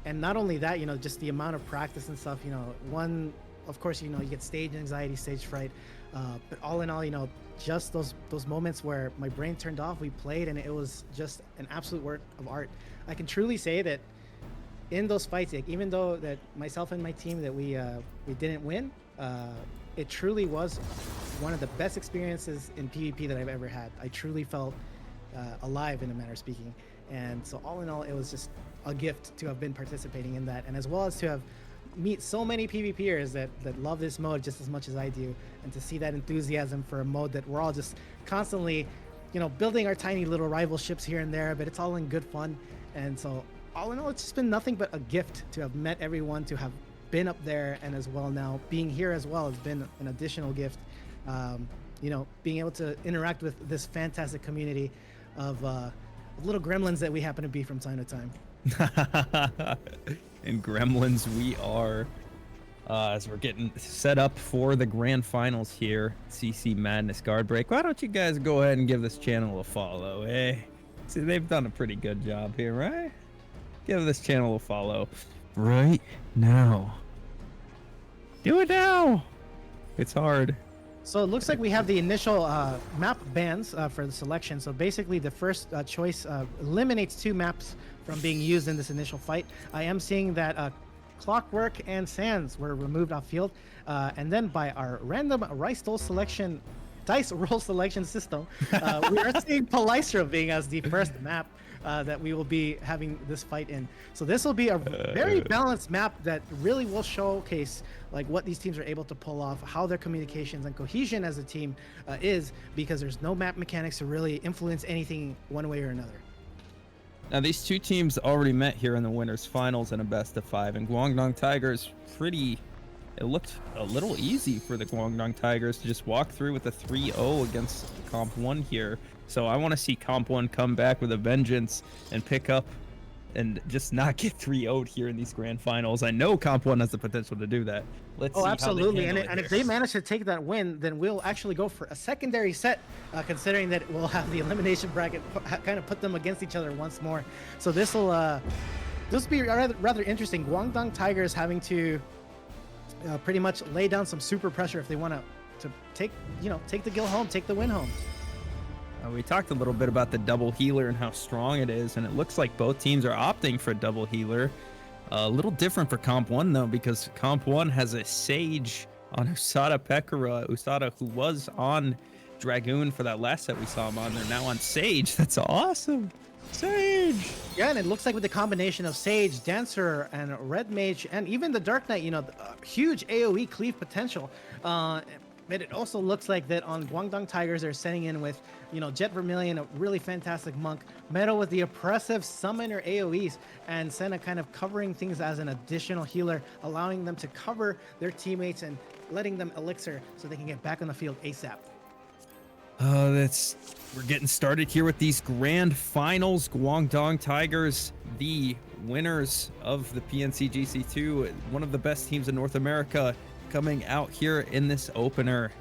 And not only that, just the amount of practice and stuff, one, of course, you get stage anxiety, stage fright, but all in all, just those moments where my brain turned off, we played, and it was just an absolute work of art. I can truly say that in those fights, like, even though that myself and my team that we didn't win, it truly was one of the best experiences in PvP that I've ever had. I truly felt alive, in a manner of speaking. And so all in all, it was just a gift to have been participating in that, and as well as to have meet so many PvPers that love this mode just as much as I do, and to see that enthusiasm for a mode that we're all just constantly, building our tiny little rival ships here and there, but it's all in good fun. And so all in all, it's just been nothing but a gift to have met everyone, to have been up there, and as well now being here as well has been an additional gift. Being able to interact with this fantastic community of little gremlins that we happen to be from time to time. And gremlins we are, as we're getting set up for the grand finals here, CC Madness Guard Break. Why don't you guys go ahead and give this channel a follow, eh? See, they've done a pretty good job here, right? Give this channel a follow right now. Do it now. It's hard. So it looks like we have the initial map bans for the selection. So basically the first choice eliminates 2 maps from being used in this initial fight. I am seeing that Clockwork and Sands were removed off field. And then by our random dice roll selection system, we are seeing Palistro being as the first map that we will be having this fight in. So this will be a very balanced map that really will showcase like what these teams are able to pull off, how their communications and cohesion as a team is, because there's no map mechanics to really influence anything one way or another. Now these two teams already met here in the winners finals in a best of 5, and Guangdong Tigers it looked a little easy for the Guangdong Tigers to just walk through with a 3-0 against Comp 1 here. So I want to see Comp 1 come back with a vengeance and pick up and just not get 3-0'd here in these grand finals. I know Comp 1 has the potential to do that. Let's see absolutely. How they handle and if they manage to take that win, then we'll actually go for a secondary set, considering that we'll have the elimination bracket kind of put them against each other once more. So this will be rather interesting. Guangdong Tigers having to pretty much lay down some super pressure if they want to take the kill home, take the win home. We talked a little bit about the double healer and how strong it is, and it looks like both teams are opting for double healer. A little different for Comp 1 though, because Comp 1 has a Sage on Usada Pekara. Usada, who was on Dragoon for that last set we saw him on, they're now on Sage. That's awesome. Sage! Yeah, and it looks like with the combination of Sage, Dancer, and Red Mage, and even the Dark Knight, huge AoE cleave potential. But it also looks like that on Guangdong Tigers, they're setting in with, Jet Vermilion, a really fantastic monk, Meadow with the oppressive summoner AoEs, and Senna kind of covering things as an additional healer, allowing them to cover their teammates and letting them elixir so they can get back on the field ASAP. We're getting started here with these grand finals. Guangdong Tigers, the winners of the PNC GC2, one of the best teams in North America, coming out here in this opener.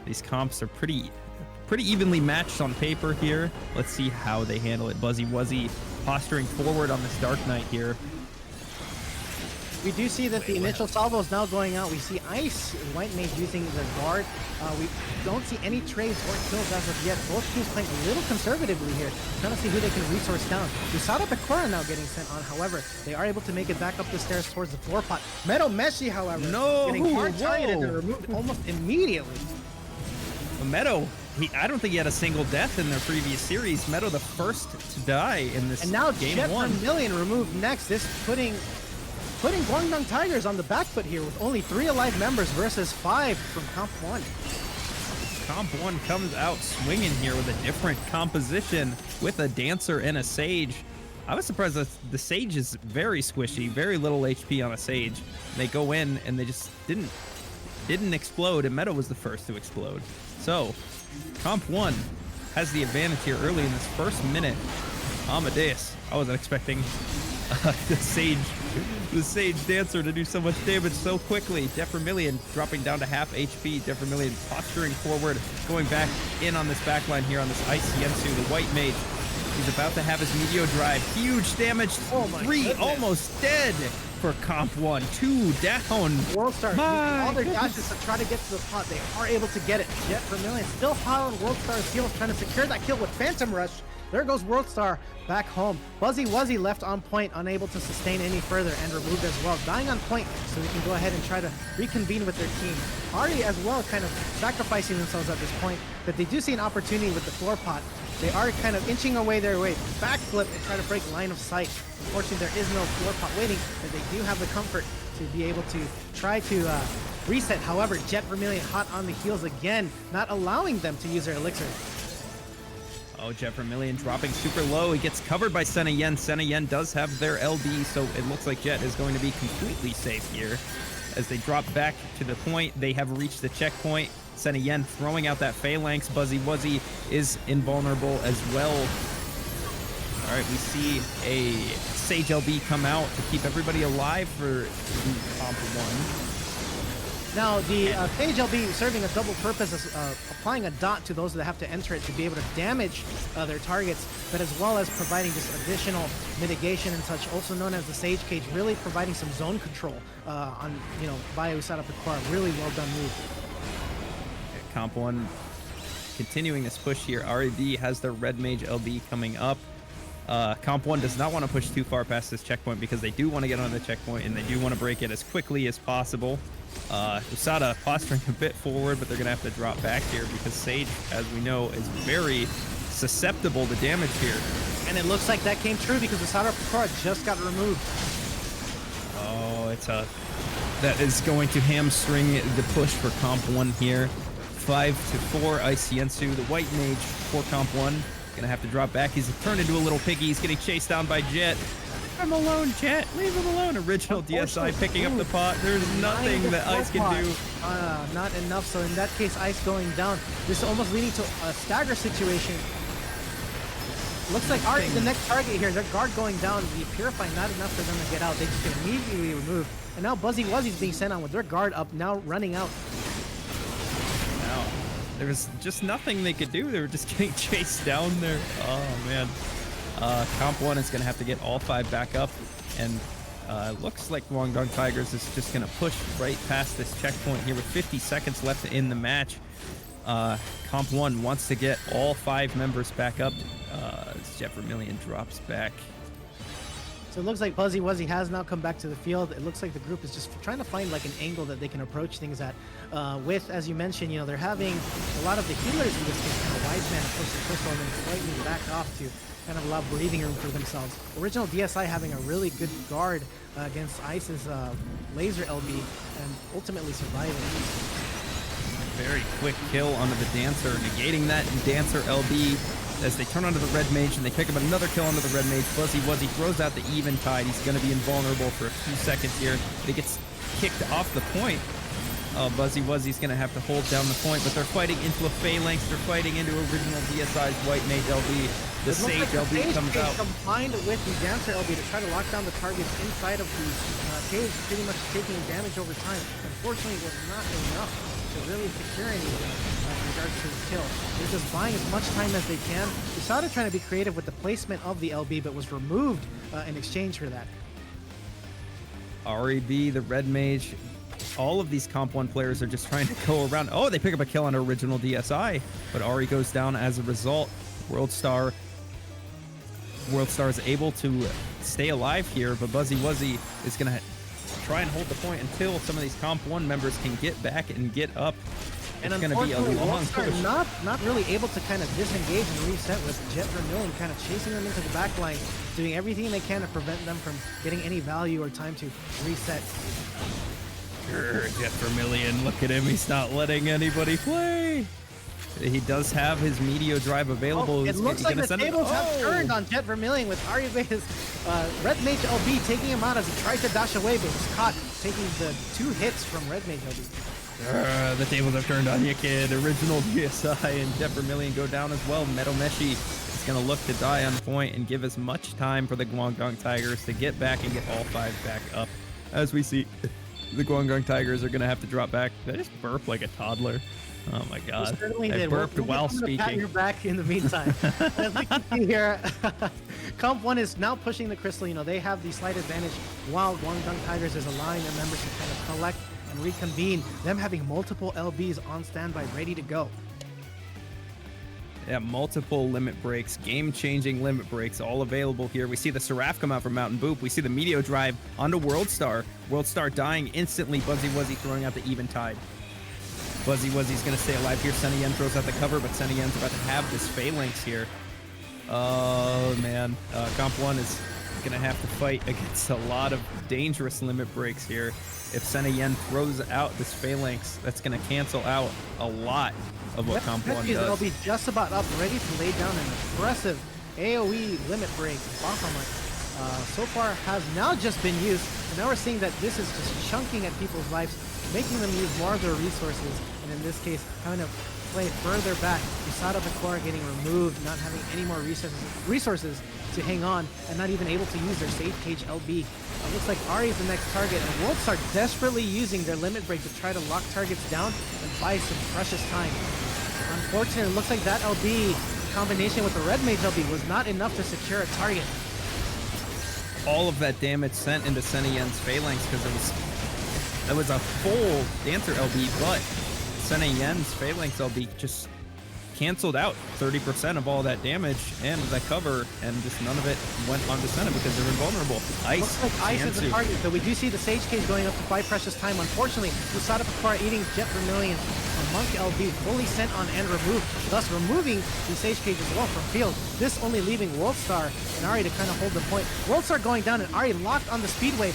These comps are pretty evenly matched on paper here. Let's see how they handle it. Buzzy Wuzzy posturing forward on this Dark Knight here. We do see that the initial salvo is now going out. We see Ice, White Mage using the guard. We don't see any trades or kills as of yet. Both teams playing a little conservatively here, trying to see who they can resource down. Usada Pekora now getting sent on. However, they are able to make it back up the stairs towards the floor pot. Meadow Meshi, however, getting hard targeted and removed almost immediately. Meadow, I don't think he had a single death in their previous series. Meadow the first to die in this and now game Jet 1. Vermilion removed next. This putting Guangdong Tigers on the back foot here with only 3 alive members versus 5 from Comp 1. Comp 1 comes out swinging here with a different composition with a Dancer and a Sage. I was surprised that the Sage is very squishy, very little HP on a Sage. They go in and they just didn't explode, and Meadow was the first to explode. So Comp 1 has the advantage here early in this first minute. Amadeus, I wasn't expecting the Sage Dancer to do so much damage so quickly. Jet Vermilion dropping down to half HP. Jet Vermilion posturing forward, going back in on this backline here on this Ice Yensu, the White Mage. He's about to have his Meteor Drive. Huge damage. Oh my 3 goodness. almost dead for Comp 1. 2 down. World Star, My all their goodness. dashes to try to get to the pot. They are able to get it. Jet Vermilion still hot on World Star's heels, trying to secure that kill with Phantom Rush. There goes World Star back home. Buzzy Wuzzy left on point, unable to sustain any further and removed as well. Dying on point so we can go ahead and try to reconvene with their team. Ari as well kind of sacrificing themselves at this point, but they do see an opportunity with the floor pot. They are kind of inching away their way. Backflip and try to break line of sight. Unfortunately, there is no floor pot waiting, but they do have the comfort to be able to try to reset. However, Jet Vermilion hot on the heels again, not allowing them to use their elixir. Oh, Jet Vermilion dropping super low. He gets covered by Senna Yen. Senna Yen does have their LB, so it looks like Jet is going to be completely safe here. As they drop back to the point, they have reached the checkpoint. Senna Yen throwing out that Phalanx. Buzzy Wuzzy is invulnerable as well. All right, we see a Sage LB come out to keep everybody alive for the Comp 1. Now, the Sage LB serving a double purpose as applying a dot to those that have to enter it to be able to damage their targets, but as well as providing just additional mitigation and such, also known as the Sage Cage, really providing some zone control on, via Usada Picard. Really well done move. Comp 1 continuing this push here. RAV has their Red Mage LB coming up. Comp 1 does not want to push too far past this checkpoint because they do want to get on the checkpoint and they do want to break it as quickly as possible. Usada posturing a bit forward, but they're going to have to drop back here because Sage, as we know, is very susceptible to damage here. And it looks like that came true because Usada Picard just got removed. Oh, that is going to hamstring the push for Comp 1 here. 5-4, Iciensu, the White Mage for Comp 1. Gonna have to drop back. He's turned into a little piggy. He's getting chased down by Jet. Leave him alone, Jet. Leave him alone. Original DSI picking up the pot. There's nothing that Ice can do. Not enough. So in that case, Ice going down. This is almost leading to a stagger situation. Looks like Art is the next target here. Their guard going down. The Purify not enough for them to get out. They just get immediately removed. And now Buzzy Wuzzy's being sent on with their guard up, now running out. Now, there was just nothing they could do. They were just getting chased down there. Oh, man. Comp 1 is going to have to get all 5 back up. And looks like Guangdong Tigers is just going to push right past this checkpoint here with 50 seconds left in the match. Comp 1 wants to get all 5 members back up. Jet Vermilion drops back. So it looks like Buzzy Wuzzy has now come back to the field. It looks like the group is just trying to find like an angle that they can approach things at. With, as you mentioned, they're having a lot of the healers in this case, kind of Wise Man, of course, the Crystal, and then slightly back off to kind of allow breathing room for themselves. Original DSI having a really good guard against Ice's laser LB and ultimately surviving. Very quick kill onto the Dancer, negating that Dancer LB as they turn onto the Red Mage and they pick up another kill onto the Red Mage. Buzzy Wuzzy throws out the Eventide. He's going to be invulnerable for a few seconds here. But he gets kicked off the point. Buzzy Wuzzy's going to have to hold down the point, but they're fighting into a Phalanx. They're fighting into original DSI's White Mage LB. The Sage LB comes out. Combined with the Dancer LB to try to lock down the targets inside of the cage, pretty much taking damage over time. Unfortunately, it was not enough to really secure anything in regards to the kill. They're just buying as much time as they can. Usada trying to be creative with the placement of the LB, but was removed in exchange for that. RAB, the Red Mage, all of these Comp 1 players are just trying to go around. Oh, they pick up a kill on original DSI, but Ari goes down as a result. Worldstar is able to stay alive here, but Buzzy Wuzzy is going to try and hold the point until some of these Comp 1 members can get back and get up. And it's going to be a long push. Not really able to kind of disengage and reset with Jet Vermilion kind of chasing them into the back line, doing everything they can to prevent them from getting any value or time to reset. Jet Vermilion, look at him. He's not letting anybody play. He does have his Meteor Drive available. It looks like the tables have turned on Jet Vermilion with Ariave's Red Mage LB taking him out as he tried to dash away, but was caught taking the 2 hits from Red Mage LB. The tables have turned on you, kid. Original DSI and Jet Vermilion go down as well. Medomeshi is going to look to die on point and give as much time for the Guangdong Tigers to get back and get all 5 back up. As we see, the Guangdong Tigers are going to have to drop back. Did I just burp like a toddler? Oh my You god. certainly I did. burped We'll while give them a pat on speaking. your back in the meantime. As we can see here, Comp 1 is now pushing the Crystal. You know, they have the slight advantage while Guangdong Tigers is allowing their members to kind of collect and reconvene. Them having multiple LBs on standby, ready to go. Yeah, multiple limit breaks, game-changing limit breaks, all available here. We see the Seraph come out from Mountain Boop. We see the Meteor Drive onto Worldstar. Worldstar dying instantly. Buzzy Wuzzy throwing out the Eventide. Buzzy Wuzzy's going to stay alive here. Sunny Yen throws out the cover, but Sunny Yen's about to have this Phalanx here. Oh, man. Comp 1 is going to have to fight against a lot of dangerous limit breaks here. If Sunny Yen throws out this Phalanx, that's going to cancel out a lot of what Comp 1 They'll does. be just about up, ready to lay down an aggressive AoE limit break. Bahamut so far has now just been used, and now we're seeing that this is just chunking at people's lives, making them use more of their resources, and in this case, having to play further back. Usada Bakura getting removed, not having any more resources to hang on, and not even able to use their Sage Cage LB. It looks like Ari is the next target, and Worldstar desperately using their limit break to try to lock targets down and buy some precious time. Unfortunately, it looks like that LB in combination with the Red Mage LB was not enough to secure a target. All of that damage sent into Sunny Yen's Phalanx because it was a full Dancer LB, but Sunny Yen's Phalanx LB just canceled out 30% of all that damage and that cover, and just none of it went onto Senna because they're invulnerable. Ice. Looks like Ice is the Jansu. target, but we do see the Sage Cage going up to 5 precious time. Unfortunately, Usada Bakura eating Jet Vermilion, a Monk LB fully sent on and removed, thus removing the Sage Cage as well from field. This only leaving Worldstar and Ari to kind of hold the point. Worldstar going down and Ari locked on the Speedway,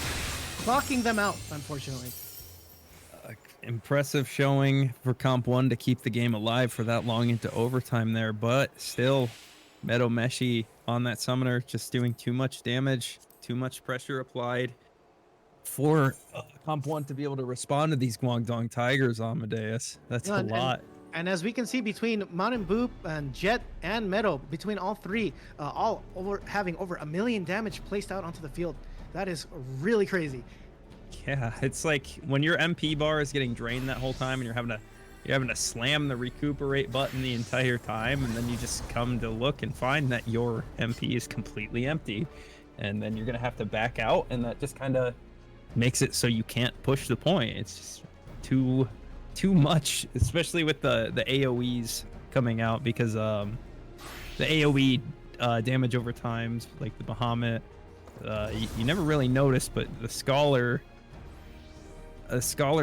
clocking them out, unfortunately. Impressive showing for Comp 1 to keep the game alive for that long into overtime there, but still, Meadow Meshi on that summoner just doing too much damage, too much pressure applied for Comp 1 to be able to respond to these Guangdong Tigers, Amadeus. That's a lot. And as we can see between Mountain Boop and Jet and Meadow, between all three, having over 1 million damage placed out onto the field. That is really crazy. Yeah, it's like when your MP bar is getting drained that whole time and you're having to slam the recuperate button the entire time, and then you just come to look and find that your MP is completely empty, and then you're gonna have to back out, and that just kind of makes it so you can't push the point. It's just too much, especially with the AoEs coming out, because the AoE damage over times, like the Bahamut, you never really notice, but the Scholar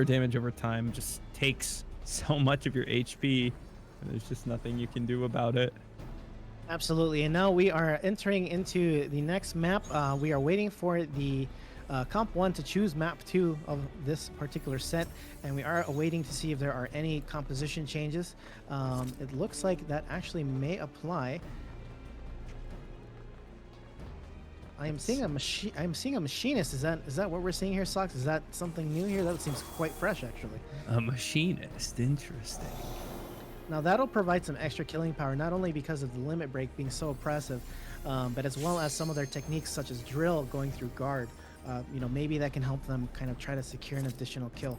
damage over time just takes so much of your HP, and there's just nothing you can do about it. Absolutely. And now we are entering into the next map. We are waiting for the Comp 1 to choose map 2 of this particular set, and we are awaiting to see if there are any composition changes. It looks like that actually may apply. I'm seeing a machinist. Is that what we're seeing here, Socks? Is that something new here? That seems quite fresh, actually. A machinist, interesting. Now that'll provide some extra killing power, not only because of the limit break being so oppressive, but as well as some of their techniques such as drill going through guard. Maybe that can help them kind of try to secure an additional kill.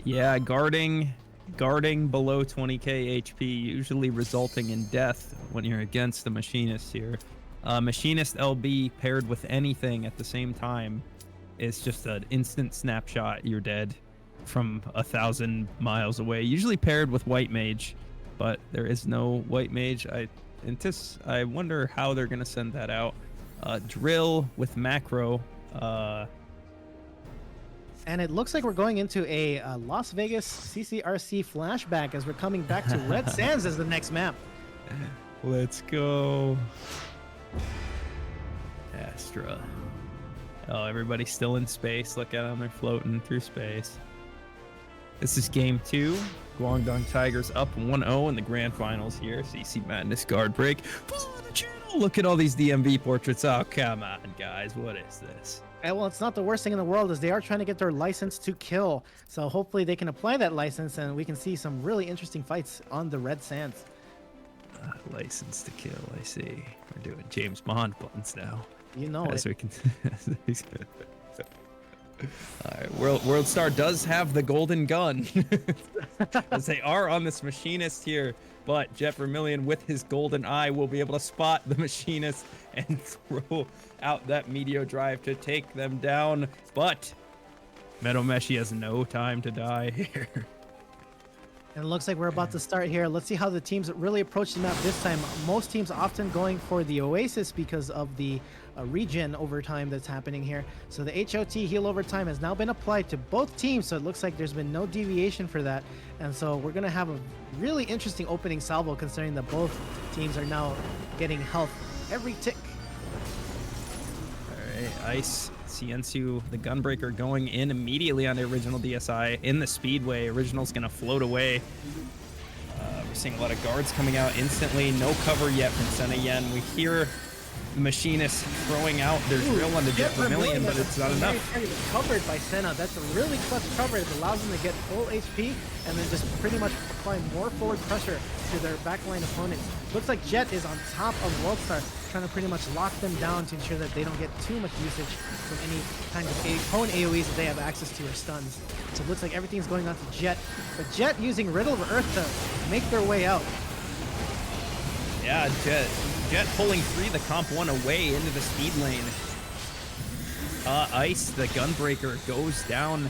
Yeah, guarding below 20k HP, usually resulting in death when you're against the machinist here. Machinist LB paired with anything at the same time is just an instant snapshot. You're dead from 1,000 miles away. Usually paired with White Mage, but there is no White Mage. I wonder how they're gonna send that out. Drill with macro. And it looks like we're going into a Las Vegas CCRC flashback as we're coming back to Red Sands as the next map. Let's go. Astra. Oh, everybody's still in space. Look at them, they're floating through space. This is game 2. Guangdong Tigers up 1-0 in the grand finals here. CC Madness guard break. Follow the channel. Look at all these DMV portraits. Oh, come on, guys. What is this? Well, it's not the worst thing in the world, as they are trying to get their license to kill. So hopefully they can apply that license and we can see some really interesting fights on the Red Sands. License to kill, I see. We're doing James Bond buttons now. You know As it. we can. World Star does have the golden gun, as they are on this Machinist here. But Jet Vermillion, with his golden eye, will be able to spot the Machinist and throw out that Meteor Drive to take them down. But Metal Meshi has no time to die here. And it looks like we're about to start here. Let's see how the teams really approach the map this time. Most teams often going for the Oasis because of the regen overtime that's happening here. So the HOT heal overtime has now been applied to both teams, so it looks like there's been no deviation for that. And so we're going to have a really interesting opening salvo, considering that both teams are now getting health every tick. All right, Ice, Ciensu, the Gunbreaker going in immediately on the original DSI in the Speedway. Original's going to float away. We're seeing a lot of guards coming out instantly. No cover yet from Senna Yen. We hear the Machinist throwing out their drill on the Jet Vermillion, but it's not enough. Covered by Senna. That's a really clutch cover. It allows them to get full HP and then just pretty much apply more forward pressure to their backline opponents. Looks like Jet is on top of WorldStar, trying to pretty much lock them down to ensure that they don't get too much usage from any kind of prone AoEs that they have access to or stuns. So it looks like everything's going on to Jet, but Jet using Riddle of Earth to make their way out. Yeah, Jet pulling free the Comp 1 away into the speed lane. Ice, the Gunbreaker, goes down,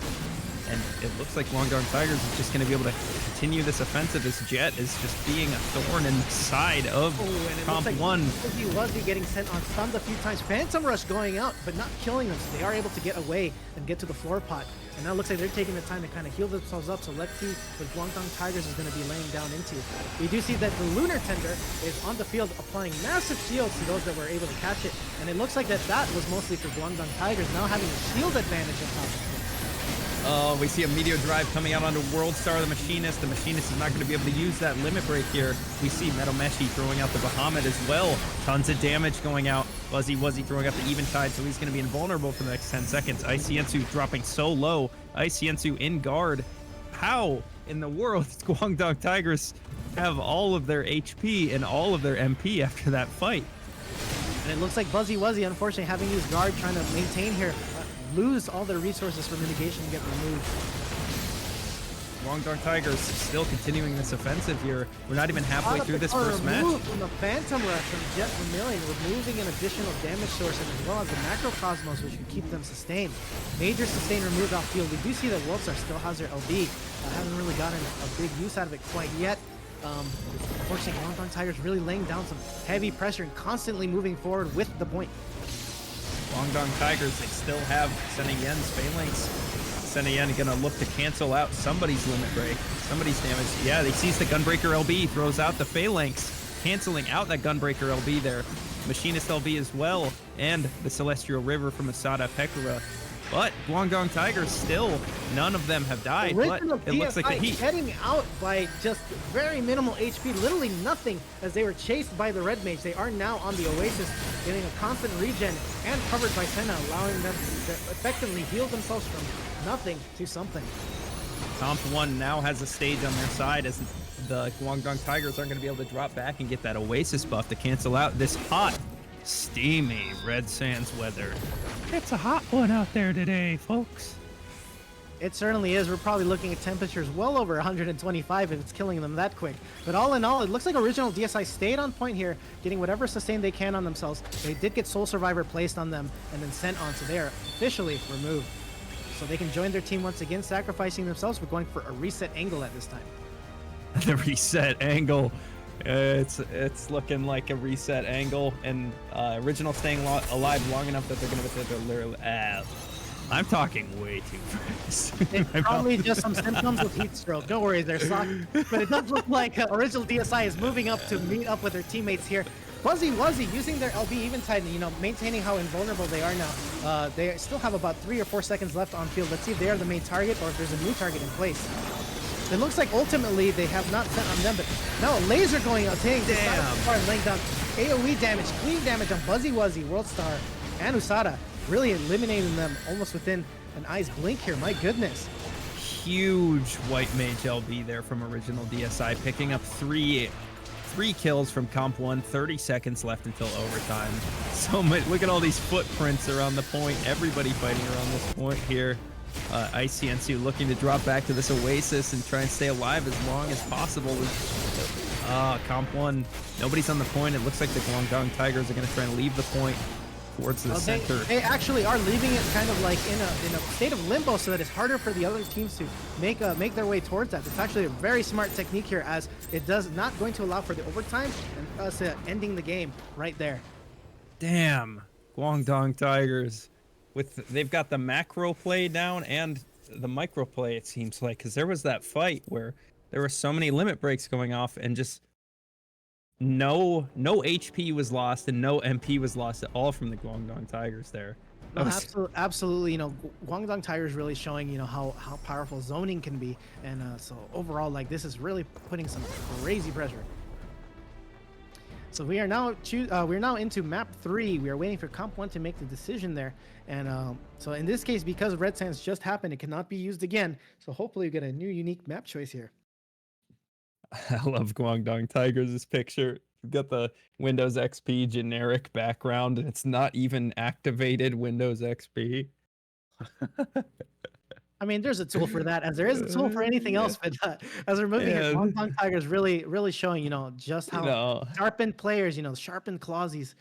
and it looks like Guangdong Tigers is just going to be able to continue this offensive as Jet is just being a thorn in the side of Comp 1. He was getting sent on stunned a few times. Phantom Rush going out, but not killing them, so they are able to get away and get to the floor pot. And now it looks like they're taking the time to kind of heal themselves up, so let's see what Guangdong Tigers is going to be laying down into. We do see that the Lunar Tender is on the field applying massive shields to those that were able to catch it. And it looks like that was mostly for Guangdong Tigers, now having a shield advantage on top of it. We see a Meteor Drive coming out onto World Star, the Machinist. The Machinist is not going to be able to use that limit break here. We see Metal Meshi throwing out the Bahamut as well. Tons of damage going out. Fuzzy Wuzzy throwing out the Eventide, so he's going to be invulnerable for the next 10 seconds. Iciensu dropping so low. Iciensu in guard. How in the world does Guangdong Tigers have all of their HP and all of their MP after that fight? And it looks like Buzzy Wuzzy, unfortunately, having his guard trying to maintain here, lose all their resources for mitigation and get removed. Guangdong Tigers still continuing this offensive here. We're not even halfway through this first match. From the Phantom Rush from Jet Vermillion, removing an additional damage source, and as well as the Macrocosmos, which would keep them sustained. Major sustain removed off field. We do see that WorldStar still has their LB. Haven't really gotten a big use out of it quite yet. Unfortunately, Guangdong Tigers really laying down some heavy pressure and constantly moving forward with the point. Guangdong Tigers, they still have Senna Yen's Phalanx. Senna Yen gonna look to cancel out somebody's limit break, somebody's damage. Yeah, they seize the Gunbreaker LB, throws out the Phalanx, canceling out that Gunbreaker LB there. Machinist LB as well, and the Celestial River from Asada Pekora. But Guangdong Tigers still, none of them have died, but it looks like the Heat. Heading out by just very minimal HP, literally nothing, as they were chased by the Red Mage. They are now on the Oasis, getting a constant regen and covered by Senna, allowing them to effectively heal themselves from nothing to something. Comp 1 now has a stage on their side as the Guangdong Tigers aren't going to be able to drop back and get that Oasis buff to cancel out this hot, steamy Red Sands weather. It's a hot one out there today, folks. It certainly is. We're probably looking at temperatures well over 125 if it's killing them that quick. But all in all, it looks like original DSI stayed on point here, getting whatever sustain they can on themselves. They did get Soul Survivor placed on them and then sent on, so they are officially removed. So they can join their team once again, sacrificing themselves. We're going for a reset angle at this time. The reset angle. It's looking like a reset angle, and original staying alive long enough that they're going to literally. I'm talking way too fast. It's probably just some symptoms of heat stroke. Don't worry, they're socked. But it does look like original DSI is moving up to meet up with their teammates here. Fuzzy Wuzzy using their LB Eventide, maintaining how invulnerable they are now. They still have about 3 or 4 seconds left on field. Let's see if they are the main target or if there's a new target in place. It looks like ultimately they have not sent on them, but now a laser going out, taking and laying down AoE damage, clean damage on Buzzy Wuzzy, WorldStar, and Usada, really eliminating them almost within an eye's blink here. My goodness. Huge White Mage LB there from original DSI, picking up 3 3 kills from Comp 1, 30 seconds left until overtime. So much, look at all these footprints around the point. Everybody fighting around this point here. ICNC looking to drop back to this Oasis and try and stay alive as long as possible. Comp 1, nobody's on the point. It looks like the Guangdong Tigers are going to try and leave the point towards the center. They actually are leaving it kind of like in a state of limbo so that it's harder for the other teams to make their way towards that. It's actually a very smart technique here, as it does not going to allow for the overtime and us ending the game right there. Damn, Guangdong Tigers. They've got the macro play down and the micro play, it seems like, because there was that fight where there were so many limit breaks going off and just no HP was lost and no MP was lost at all from the Guangdong Tigers there. No, absolutely. You know, Guangdong Tigers really showing, you know, how powerful zoning can be, and so overall, like, this is really putting some crazy pressure. So we are now we're now into map 3. We are waiting for Comp 1 to make the decision there, and so in this case, because Red Sands just happened, it cannot be used again. So hopefully we get a new unique map choice here. I love Guangdong Tigers' picture. You've got the Windows XP generic background, and it's not even activated Windows XP. I mean, there's a tool for that, as there is a tool for anything else. But as we're moving here, Guangdong Tigers really showing, you know, just how sharpened players, you know, sharpened claws these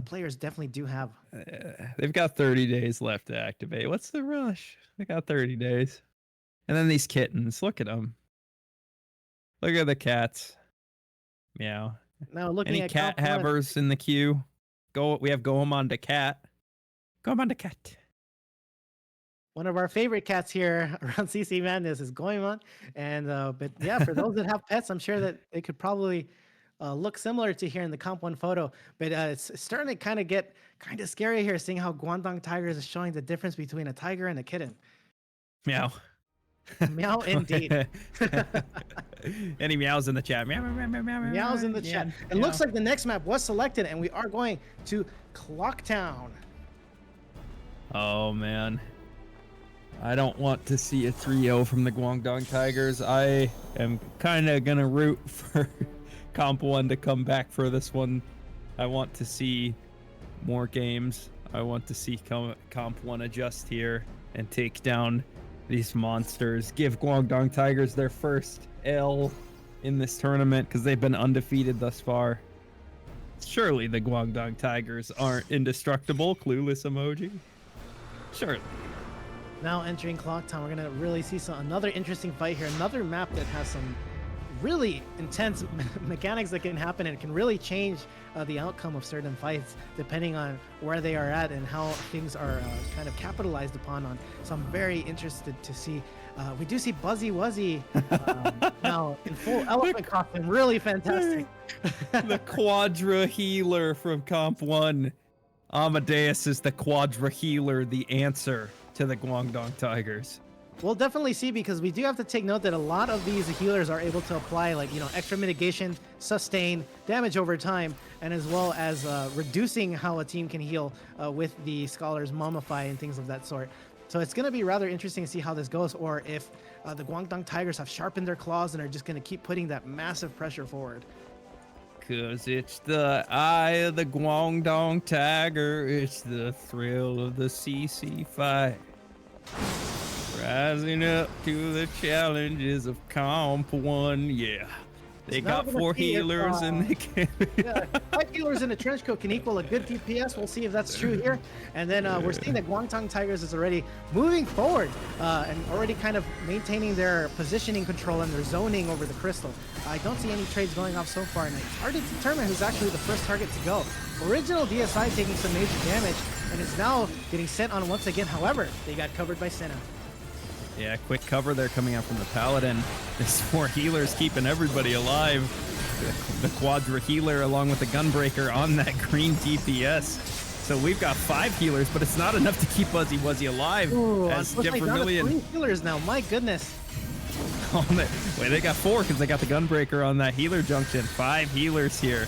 players definitely do have. They've got 30 days left to activate. What's the rush? They got 30 days. And then these kittens, look at them. Look at the cats. Meow. Now looking Any at cat havers in the queue? We have Goemon the cat. Goemon the cat. One of our favorite cats here around CC Madness is Goemon, and but yeah, for those that have pets, I'm sure that it could probably look similar to here in the Comp 1 photo. But it's starting to kind of get kind of scary here, seeing how Guangdong Tigers is showing the difference between a tiger and a kitten. Meow. Meow indeed. Any meows in the chat? Meow, meow, meow, meow, meow. Meows in the chat. It looks like the next map was selected, and we are going to Clocktown. Oh man, I don't want to see a 3-0 from the Guangdong Tigers. I am kind of gonna root for Comp 1 to come back for this one. I want to see more games. I want to see Comp 1 adjust here and take down these monsters. Give Guangdong Tigers their first L in this tournament, because they've been undefeated thus far. Surely the Guangdong Tigers aren't indestructible. Clueless emoji. Surely. Now entering Clocktown, we're gonna really see another interesting fight here. Another map that has some really intense mechanics that can happen, and it can really change the outcome of certain fights depending on where they are at and how things are kind of capitalized upon. So I'm very interested to see. We do see Buzzy Wuzzy now in full elephant costume, really fantastic. The Quadra Healer from Comp 1. Amadeus is the Quadra Healer, the answer to the Guangdong Tigers. We'll definitely see, because we do have to take note that a lot of these healers are able to apply, like, you know, extra mitigation, sustain, damage over time, and as well as reducing how a team can heal with the Scholar's Mummify and things of that sort. So it's going to be rather interesting to see how this goes, or if the Guangdong Tigers have sharpened their claws and are just going to keep putting that massive pressure forward. Cause it's the eye of the Guangdong Tiger, it's the thrill of the CC fight. Rising up to the challenges of Comp 1, yeah. They got 4 healers and they can... Yeah, 5 healers in a trench coat can equal a good DPS. We'll see if that's true here. And then we're seeing that Guangdong Tigers is already moving forward and already kind of maintaining their positioning control and their zoning over the crystal. I don't see any trades going off so far, and it's hard to determine who's actually the first target to go. Original DSI taking some major damage and is now getting sent on once again. However, they got covered by Senna. Yeah, quick cover there coming out from the Paladin. There's 4 healers keeping everybody alive. The Quadra Healer along with the Gunbreaker on that green DPS. So we've got 5 healers, but it's not enough to keep Buzzy Wuzzy alive. Ooh, as Jeff Vermillion. 3 healers now, my goodness. Wait, they got 4 because they got the Gunbreaker on that healer junction. 5 healers here.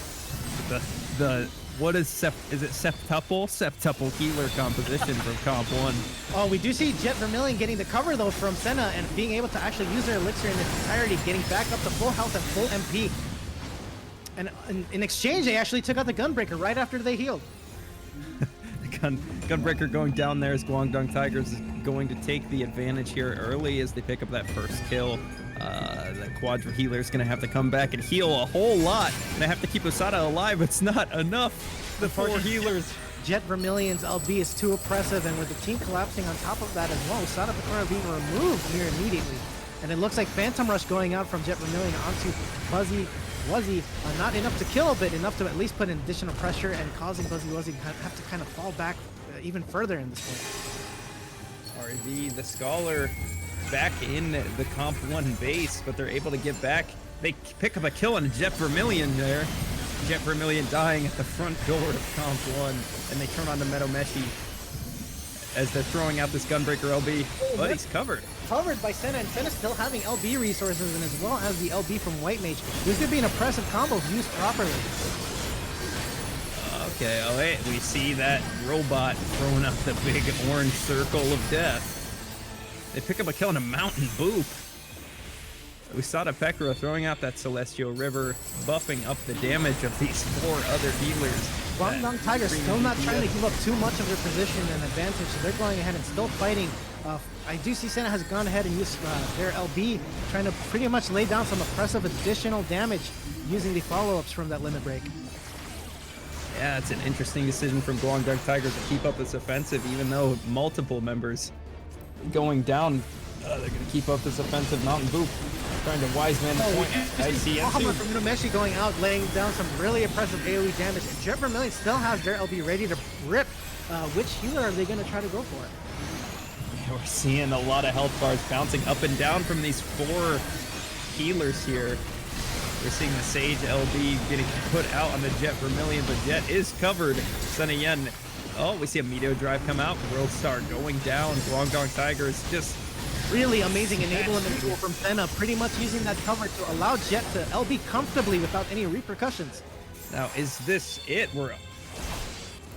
What is it septuple? Septuple healer composition from Comp 1. Oh, we do see Jet Vermillion getting the cover though from Senna and being able to actually use their elixir in its entirety, getting back up to full health and full MP. And in exchange, they actually took out the Gunbreaker right after they healed. Gunbreaker going down there as Guangdong Tigers is going to take the advantage here early as they pick up that first kill. The Quadra Healer is going to have to come back and heal a whole lot. And they have to keep Osada alive. It's not enough. The 4 healers. Jet Vermilion's LB is too oppressive, and with the team collapsing on top of that as well, Osada Picora being removed here immediately. And it looks like Phantom Rush going out from Jet Vermilion onto Buzzy Wuzzy. Not enough to kill, but enough to at least put in additional pressure and causing Buzzy Wuzzy to have to kind of fall back even further in this point. RD, the Scholar, back in the Comp 1 base, but they're able to get back. They pick up a kill on Jet Vermilion there. Jet Vermilion dying at the front door of Comp 1, and they turn on to Meadow Meshi as they're throwing out this Gunbreaker LB, but he's covered. Covered by Senna, and Senna still having LB resources, and as well as the LB from White Mage. This could be an oppressive combo if used properly. Okay, oh wait, we see that robot throwing out the big orange circle of death. They pick up a kill on a Mountain Boop. Usada Pekora throwing out that Celestial River, buffing up the damage of these 4 other healers. Guangdong Tigers still not trying to give up too much of their position and advantage, so they're going ahead and still fighting. I do see Senna has gone ahead and used their LB, trying to pretty much lay down some oppressive additional damage using the follow-ups from that limit break. Yeah, it's an interesting decision from Guangdong Tigers to keep up this offensive, even though multiple members going down. They're going to keep up this offensive. Mountain Boop trying to wise man the point. I see Muhammad from Unomeshi going out, laying down some really impressive AoE damage. And Jet Vermilion still has their LB ready to rip. Which healer are they going to try to go for? We're seeing a lot of health bars bouncing up and down from these 4 healers here. We're seeing the Sage LB getting put out on the Jet Vermilion, but Jet is covered. Sunny Yen. Oh, we see a Meteor Drive come out. World Star going down. Guangdong Tigers just really amazing enablement tool from Senna, pretty much using that cover to allow Jet to LB comfortably without any repercussions. Now, is this it?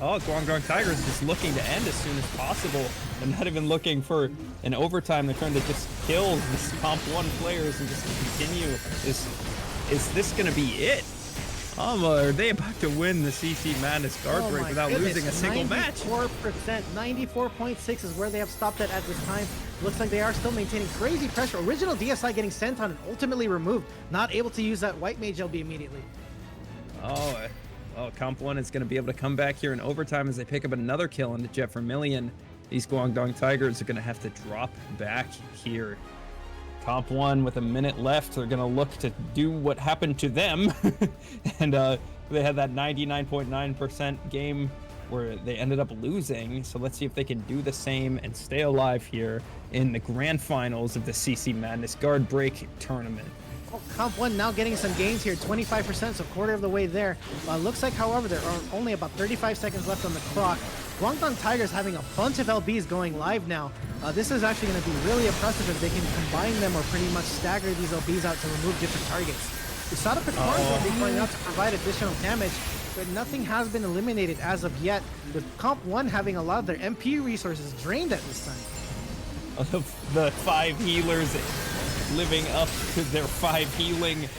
Guangdong Tigers just looking to end as soon as possible. They're not even looking for an overtime. They're trying to just kill these Comp 1 players and just continue. Is this going to be it? Are they about to win the CC Madness Guard Break without losing a single match? 94%, 94.6 is where they have stopped at this time. Looks like they are still maintaining crazy pressure. Original DSI getting sent on and ultimately removed. Not able to use that White Mage LB immediately. Comp 1 is going to be able to come back here in overtime as they pick up another kill on the Jet Vermilion. These Guangdong Tigers are going to have to drop back here. Comp 1 with a minute left, they're going to look to do what happened to them. And they had that 99.9% game where they ended up losing. So let's see if they can do the same and stay alive here in the grand finals of the CC Madness Guard Break tournament. Comp 1 now getting some gains here, 25%, so quarter of the way there. Looks like, however, there are only about 35 seconds left on the clock. Guangdong Tigers having a bunch of LBs going live now. This is actually going to be really impressive if they can combine them or pretty much stagger these LBs out to remove different targets. Usada Picora will be going out to provide additional damage, but nothing has been eliminated as of yet, with Comp 1 having a lot of their MP resources drained at this time. The 5 healers living up to their 5 healing.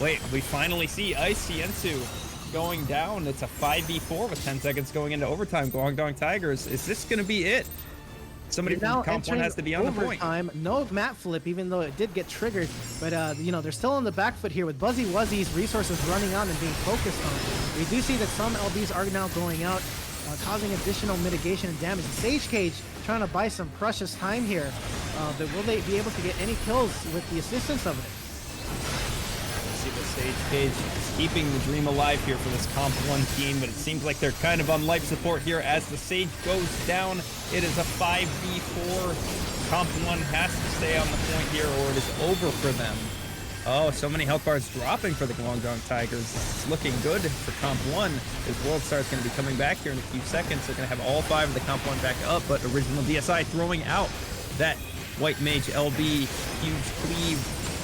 Wait, we finally see Ice Siensu going down. It's a 5v4 with 10 seconds going into overtime. Guangdong Tigers, is this going to be it? Somebody from Comp 1 has to be on the point. No mat flip, even though it did get triggered. But, they're still on the back foot here with Buzzy Wuzzy's resources running out and being focused on. We do see that some LBs are now going out, causing additional mitigation and damage. Sage Cage trying to buy some precious time here. But will they be able to get any kills with the assistance of it? See the Sage Cage is keeping the dream alive here for this Comp 1 team, but it seems like they're kind of on life support here as the Sage goes down. It is a 5v4. Comp 1 has to stay on the point here or it is over for them. Oh, so many health bars dropping for the Guangdong Tigers. It's looking good for Comp 1. This World Star is going to be coming back here in a few seconds. They're going to have all 5 of the Comp 1 back up, but Original DSI throwing out that White Mage LB, huge cleave,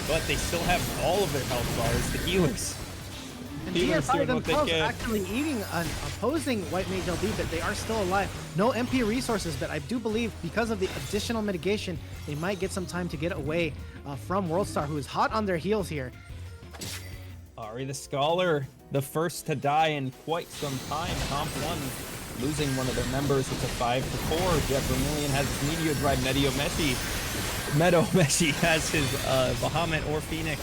but they still have all of their health bars, the healers. And Healers DSI doing what they themselves can. actually eating an opposing White Mage LB, but they are still alive. No MP resources, but I do believe because of the additional mitigation, they might get some time to get away from World Star, who is hot on their heels here. Ari the Scholar, the first to die in quite some time. Comp 1 losing one of their members. It's a 5-4. Jet Vermilion has his Meteor Drive. Meadow Meshi has his Bahamut or Phoenix.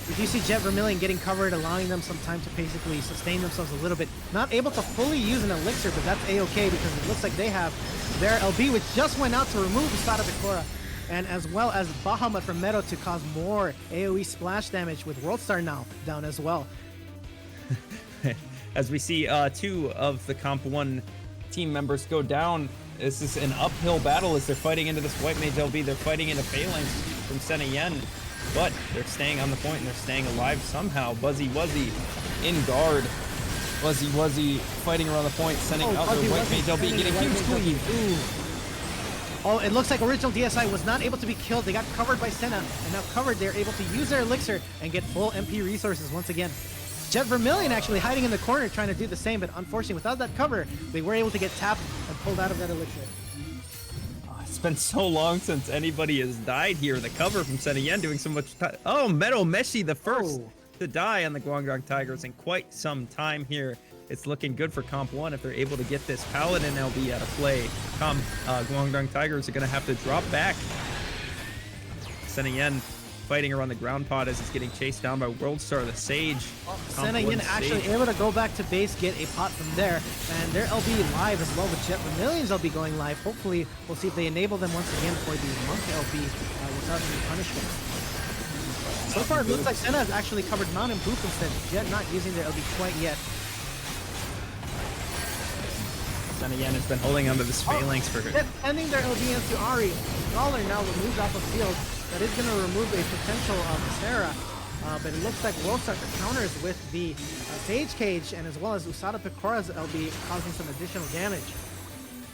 We do see Jet Vermilion getting covered, allowing them some time to basically sustain themselves a little bit. Not able to fully use an elixir, but that's a-okay because it looks like they have their LB, which just went out to remove Usada Picora, and as well as Bahamut from Meadow to cause more AoE splash damage with Worldstar now down as well. As we see 2 of the Comp 1 team members go down. This is an uphill battle as they're fighting into this White Mage LB. They're fighting into Phalanx from Sena Yen, but they're staying on the point and they're staying alive somehow. Buzzy Wuzzy in guard. Buzzy Wuzzy fighting around the point, sending out their White Mage LB, getting huge cleave. Oh, it looks like original DSI was not able to be killed. They got covered by Senna, and now covered, they're able to use their elixir and get full MP resources once again. Jet Vermilion actually hiding in the corner trying to do the same, but unfortunately without that cover, they were able to get tapped and pulled out of that elixir. It's been so long since anybody has died here. The cover from Sena Yen doing so much. Oh, Meadow Meshi, the first to die on the Guangdong Tigers in quite some time here. It's looking good for Comp 1 if they're able to get this Paladin LB out of play. Guangdong Tigers are going to have to drop back. Sena Yen fighting around the ground pod as he's getting chased down by Worldstar, the Sage. Sena Yen actually able to go back to base, get a pot from there, and their LB live as well with Jet Vermilion's LB going live. Hopefully, we'll see if they enable them once again for the Monk LB without any punishment. So far, it looks like Senna has actually covered Mountain Boop instead. Jet not using their LB quite yet. Sena Yen has been holding onto this Phalanx for Jet sending their LB into Ari. Scholar now removed off the field. That is going to remove a potential Sarah, but it looks like Worldstar counters with the Sage Cage and as well as Usada Picora's LB causing some additional damage.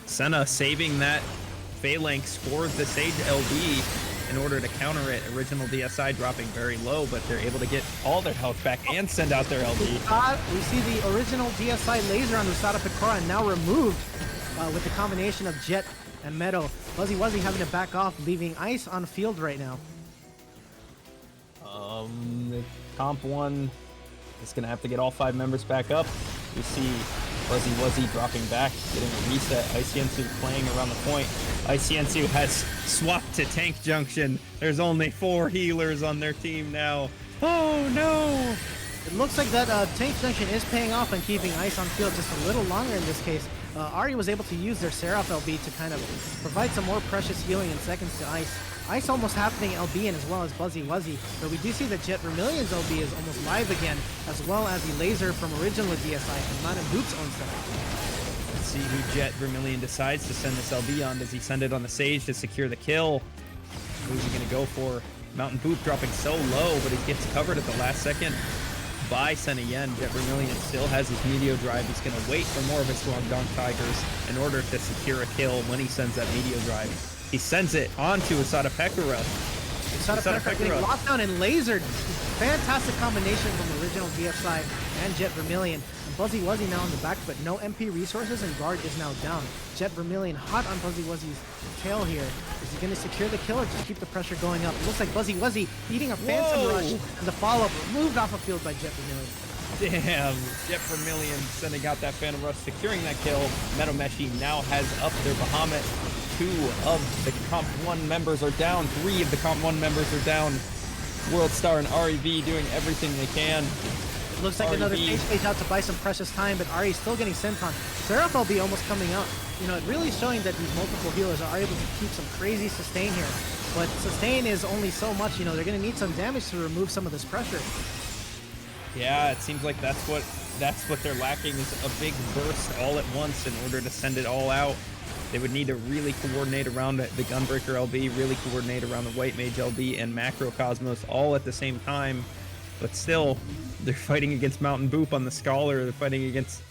Senna saving that Phalanx for the Sage LB in order to counter it. Original DSI dropping very low, but they're able to get all their health back and send out their LB. We see the original DSI laser on Usada Picora now removed with the combination of Jet and Meadow. Buzzy Wuzzy having to back off, leaving Ice on field right now. The Comp 1 is going to have to get all 5 members back up. We see Buzzy Wuzzy dropping back, getting a reset. Iciensu playing around the point. Iciensu has swapped to Tank Junction. There's only 4 healers on their team now. Oh no! It looks like that Tank Junction is paying off and keeping Ice on field just a little longer in this case. Ari was able to use their Seraph LB to kind of provide some more precious healing in seconds to Ice. Ice almost happening LB in as well as Buzzy Wuzzy, but we do see that Jet Vermilion's LB is almost live again, as well as the laser from original DSI and Mountain Boop's own setup. Let's see who Jet Vermilion decides to send this LB on. Does he send it on the Sage to secure the kill? Who's he going to go for? Mountain Boop dropping so low, but he gets covered at the last second by Sena Yen. Jet Vermilion still has his Meteor Drive. He's going to wait for more of his Guangdong Tigers in order to secure a kill when he sends that Meteor Drive. He sends it onto Usada Pekora. Usada Pekora getting locked down and lasered. Fantastic combination from original DSI and Jet Vermilion. And Buzzy Wuzzy now on the back, but no MP resources and guard is now down. Jet Vermilion hot on Buzzy Wuzzy's tail here. Is he going to secure the kill or just keep the pressure going up? It looks like Buzzy Wuzzy eating a Phantom Rush, and the follow-up removed off the field by Jet Vermilion. Damn, Jet Vermilion sending out that Phantom Rush, securing that kill. Meadow Meshi now has up their Bahamut. 2 of the Comp 1 members are down. 3 of the Comp 1 members are down. Worldstar and REV doing everything they can. It looks like another stage out to buy some precious time, but Ari still getting sent on. Seraph will be almost coming out. You know, it really showing that these multiple healers are able to keep some crazy sustain here. But sustain is only so much, you know, they're going to need some damage to remove some of this pressure. Yeah, it seems like that's what they're lacking, is a big burst all at once in order to send it all out. They would need to really coordinate around the Gunbreaker LB, really coordinate around the White Mage LB and Macrocosmos all at the same time. But still, they're fighting against Mountain Boop on the Scholar. They're fighting against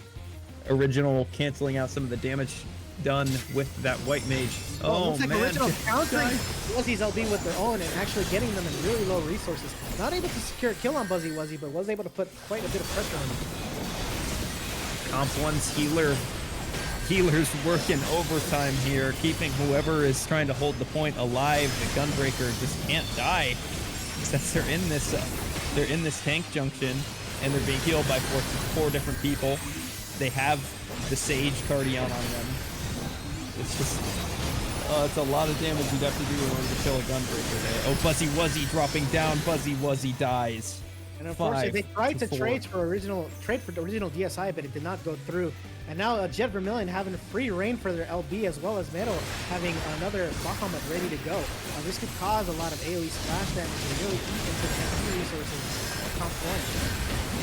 Original, canceling out some of the damage done with that White Mage. Oh, looks like man. Original countering Wuzzy's LB with their own and actually getting them in really low resources. Not able to secure a kill on Buzzy Wuzzy, but was able to put quite a bit of pressure on him. Comp 1's healers working overtime here, keeping whoever is trying to hold the point alive. The Gunbreaker just can't die since they're in this they're in this tank junction, and they're being healed by four different people. They have the Sage Guardian on them. It's just, it's a lot of damage you'd have to do in order to kill a Gunbreaker there. Oh, Buzzy Wuzzy dropping down. Buzzy Wuzzy dies. And unfortunately, they tried to 5-4. trade for the original DSI, but it did not go through. And now Jet Vermilion having free reign for their LB, as well as Mero having another Bahamut ready to go. This could cause a lot of AoE splash damage and really eat into the MP resources of Comp 1.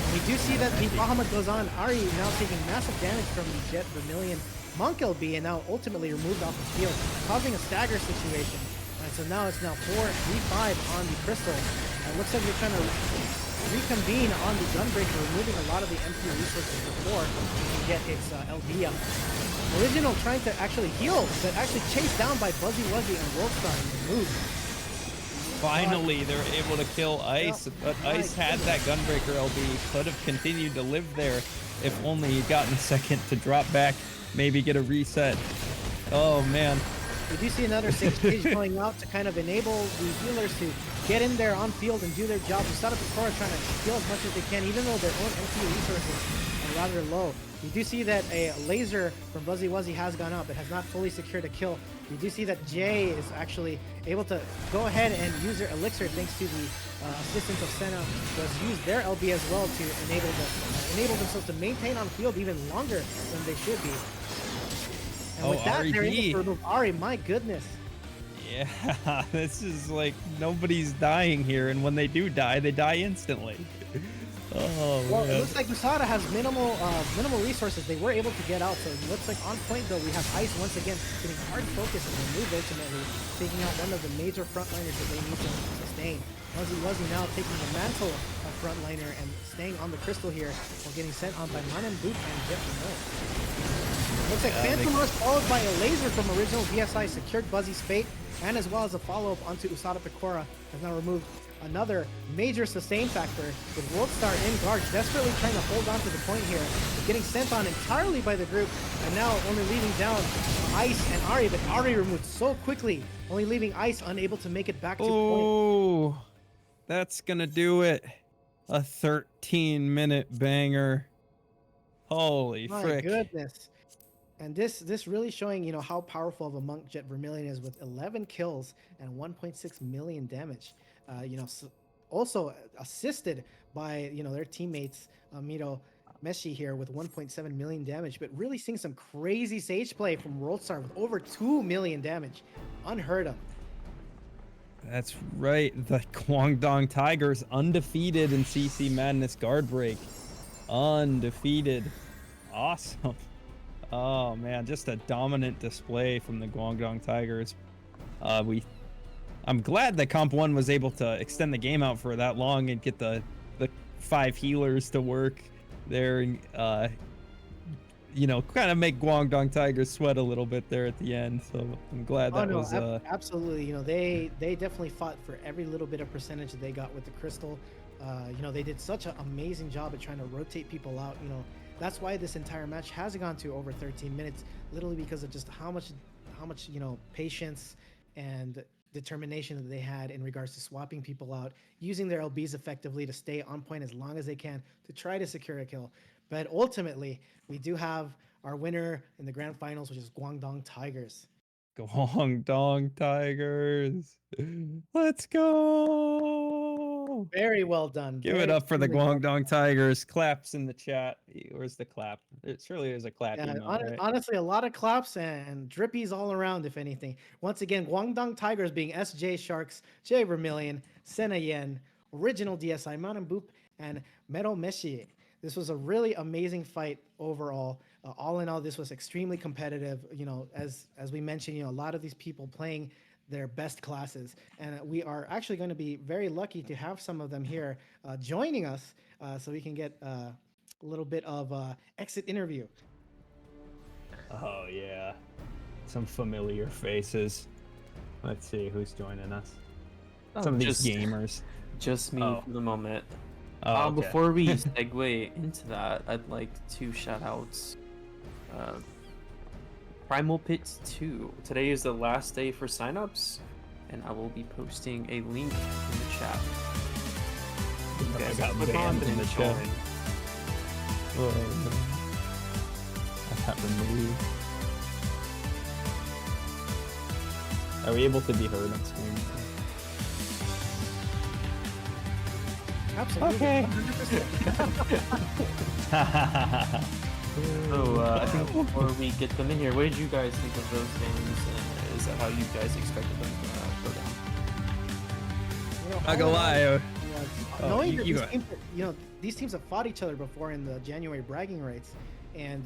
And we do see that the Bahamut goes on. Ari now taking massive damage from the Jet Vermilion Monk LB, and now ultimately removed off the field, causing a stagger situation. And so now it's 4-3-5 on the Crystal. And it looks like they're trying to reconvene on the Gunbreaker, removing a lot of the MP resources before it can get its LB up. Original trying to actually heal, but actually chased down by Buzzy Wuzzy and Worldstar and removed. Finally, they're able to kill Ice, but Ice had that Gunbreaker LB, could have continued to live there if only he'd gotten a second to drop back, maybe get a reset. Oh man. We do see another Sage going out to kind of enable the healers to get in there on field and do their job. USADA Picora trying to heal as much as they can, even though their own MP resources are rather low. We do see that a laser from Buzzy Wuzzy has gone up. It has not fully secured a kill. We do see that Jay is actually able to go ahead and use their elixir thanks to the assistance of Senna, who has used their LB as well to enable themselves to maintain on field even longer than they should be. And with that, they're able to remove Ari. My goodness. Yeah, this is like nobody's dying here, and when they do die, they die instantly. Oh, well, man. it looks like USADA has minimal resources. They were able to get out, so it looks like on point though. We have Ice once again getting hard focus and remove ultimately, taking out one of the major frontliners that they need to sustain. Buzzy Wuzzy now taking the mantle of frontliner and staying on the Crystal here while getting sent on by Manan Boop and Jet Vermilion. Looks like Phantom Rush followed by a laser from original DSI secured Buzzy's fate, and as well as a follow-up onto USADA Picora has now removed another major sustain factor with Worldstar in guard, desperately trying to hold on to the point here, getting sent on entirely by the group, and now only leaving down Ice and Ari, but Ari removed so quickly, only leaving Ice unable to make it back to point. Oh, that's gonna do it. A 13-minute banger. Holy frick. My goodness. And this really showing, how powerful of a monk Jet Vermilion is with 11 kills and 1.6 million damage. Also assisted by, their teammates, Mero Meshi here with 1.7 million damage, but really seeing some crazy Sage play from Worldstar with over 2 million damage. Unheard of. That's right. The Guangdong Tigers undefeated in CC Madness Guard Break. Undefeated. Awesome. Oh man, just a dominant display from the Guangdong Tigers. I'm glad that Comp 1 was able to extend the game out for that long and get the 5 healers to work there and kind of make Guangdong Tigers sweat a little bit there at the end. So I'm glad that was absolutely. They definitely fought for every little bit of percentage that they got with the Crystal. They did such an amazing job at trying to rotate people out. That's why this entire match has gone to over 13 minutes, literally because of just how much patience and determination that they had in regards to swapping people out, using their LBs effectively to stay on point as long as they can to try to secure a kill. But ultimately, we do have our winner in the grand finals, which is Guangdong Tigers. Guangdong Tigers. Let's go. Very well done. Give it up for the Guangdong Tigers. Claps in the chat. Where's the clap? It surely is a clap. Yeah, right? honestly, a lot of claps and drippies all around, if anything. Once again, Guangdong Tigers being SJ Sharks, Jay Vermilion, Senna Yen, original DSI, Manan Boop, and Mero Meshi. This was a really amazing fight overall. All in all, this was extremely competitive. As we mentioned, a lot of these people playing their best classes, and we are actually going to be very lucky to have some of them here joining us, so we can get a little bit of exit interview. Oh yeah, some familiar faces. Let's see who's joining us. Some of these gamers. Just me for the moment. Oh, okay. Before we segue into that, I'd like to shout out Primal Pit 2. Today is the last day for signups, and I will be posting a link in the chat. You guys got click on banned the in the join. chat. Oh, no. I got removed. Are we able to be heard on screen? Absolutely. Okay. 100%. So before we get them in here, what did you guys think of those games? And is that how you guys expected them to go down? You know, Not all gonna in lie. all, Oh, knowing you that go these ahead. teams, these teams have fought each other before in the January bragging rights, and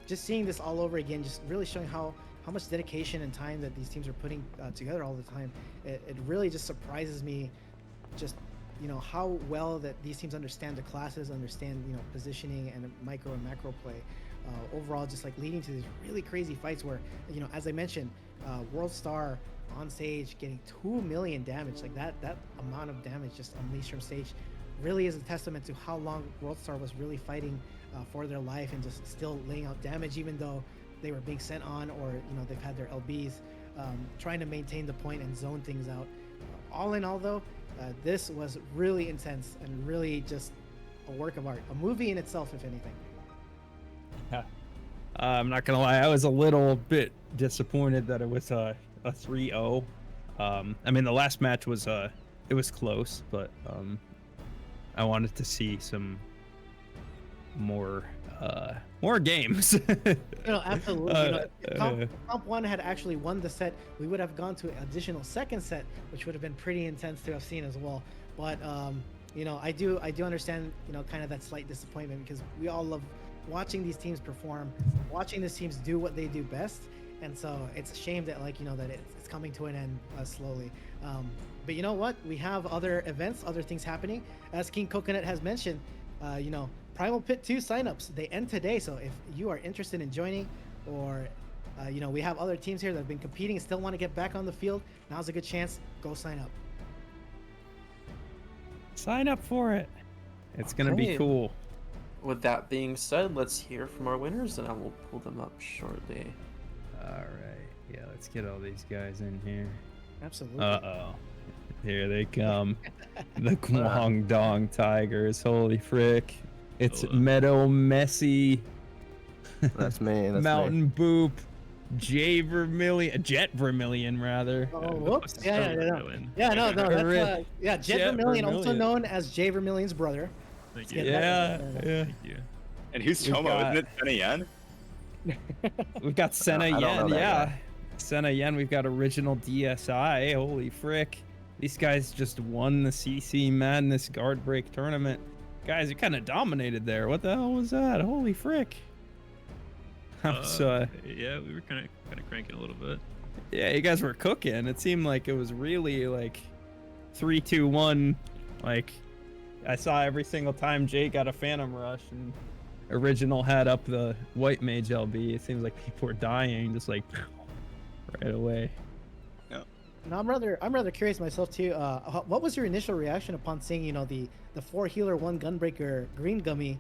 just seeing this all over again, just really showing how much dedication and time that these teams are putting together all the time. It really just surprises me, just how well that these teams understand the classes, understand positioning and micro and macro play. Overall, just like leading to these really crazy fights where as I mentioned, World Star on stage getting 2 million damage, like that amount of damage just unleashed from stage really is a testament to how long World Star was really fighting for their life and just still laying out damage, even though they were being sent on, or they've had their LBs, trying to maintain the point and zone things out. All in all, though, this was really intense and really just a work of art, a movie in itself, if anything. I'm not gonna lie, I was a little bit disappointed that it was a 3-0. I mean, the last match was it was close, but I wanted to see some more games. Absolutely. If Comp 1 had actually won the set, we would have gone to an additional second set, which would have been pretty intense to have seen as well. But I do understand kind of that slight disappointment, because we all love watching these teams perform, watching these teams do what they do best, and so it's a shame that that it's coming to an end slowly. But you know what? We have other events, other things happening. As King Coconut has mentioned, Primal Pit 2 signups, they end today. So if you are interested in joining, or we have other teams here that have been competing and still want to get back on the field, now's a good chance. Go sign up. Sign up for it. It's gonna be Okay. cool. With that being said, let's hear from our winners, and I will pull them up shortly. All right, yeah, let's get all these guys in here. Absolutely. Uh-oh. Here they come. The Guangdong Tigers. Holy frick. It's Hello. Meadow Messi, That's me. That's Mountain Boop, Jet Vermilion, rather. Oh, whoops. Yeah, no. Win. No. Jet That's Jet Vermilion, also Vermilion. known as Jay Vermilion's brother. Thank Yeah. you. Yeah, yeah. Thank you. And who's We've Chomo? got- Isn't it Senna Yen? We've got Senna I don't know Yen, that yeah. guy. Senna Yen, we've got original DSI. Holy frick. These guys just won the CC Madness Guard Break tournament. Guys, you kind of dominated there. What the hell was that? Holy frick. Yeah, we were kind of cranking a little bit. Yeah, you guys were cooking. It seemed like it was really like 3-2-1. Like, I saw every single time Jay got a Phantom Rush and Original had up the White Mage LB. It seems like people were dying just like right away. Now I'm rather curious myself too. What was your initial reaction upon seeing the 4 healer 1 gunbreaker green gummy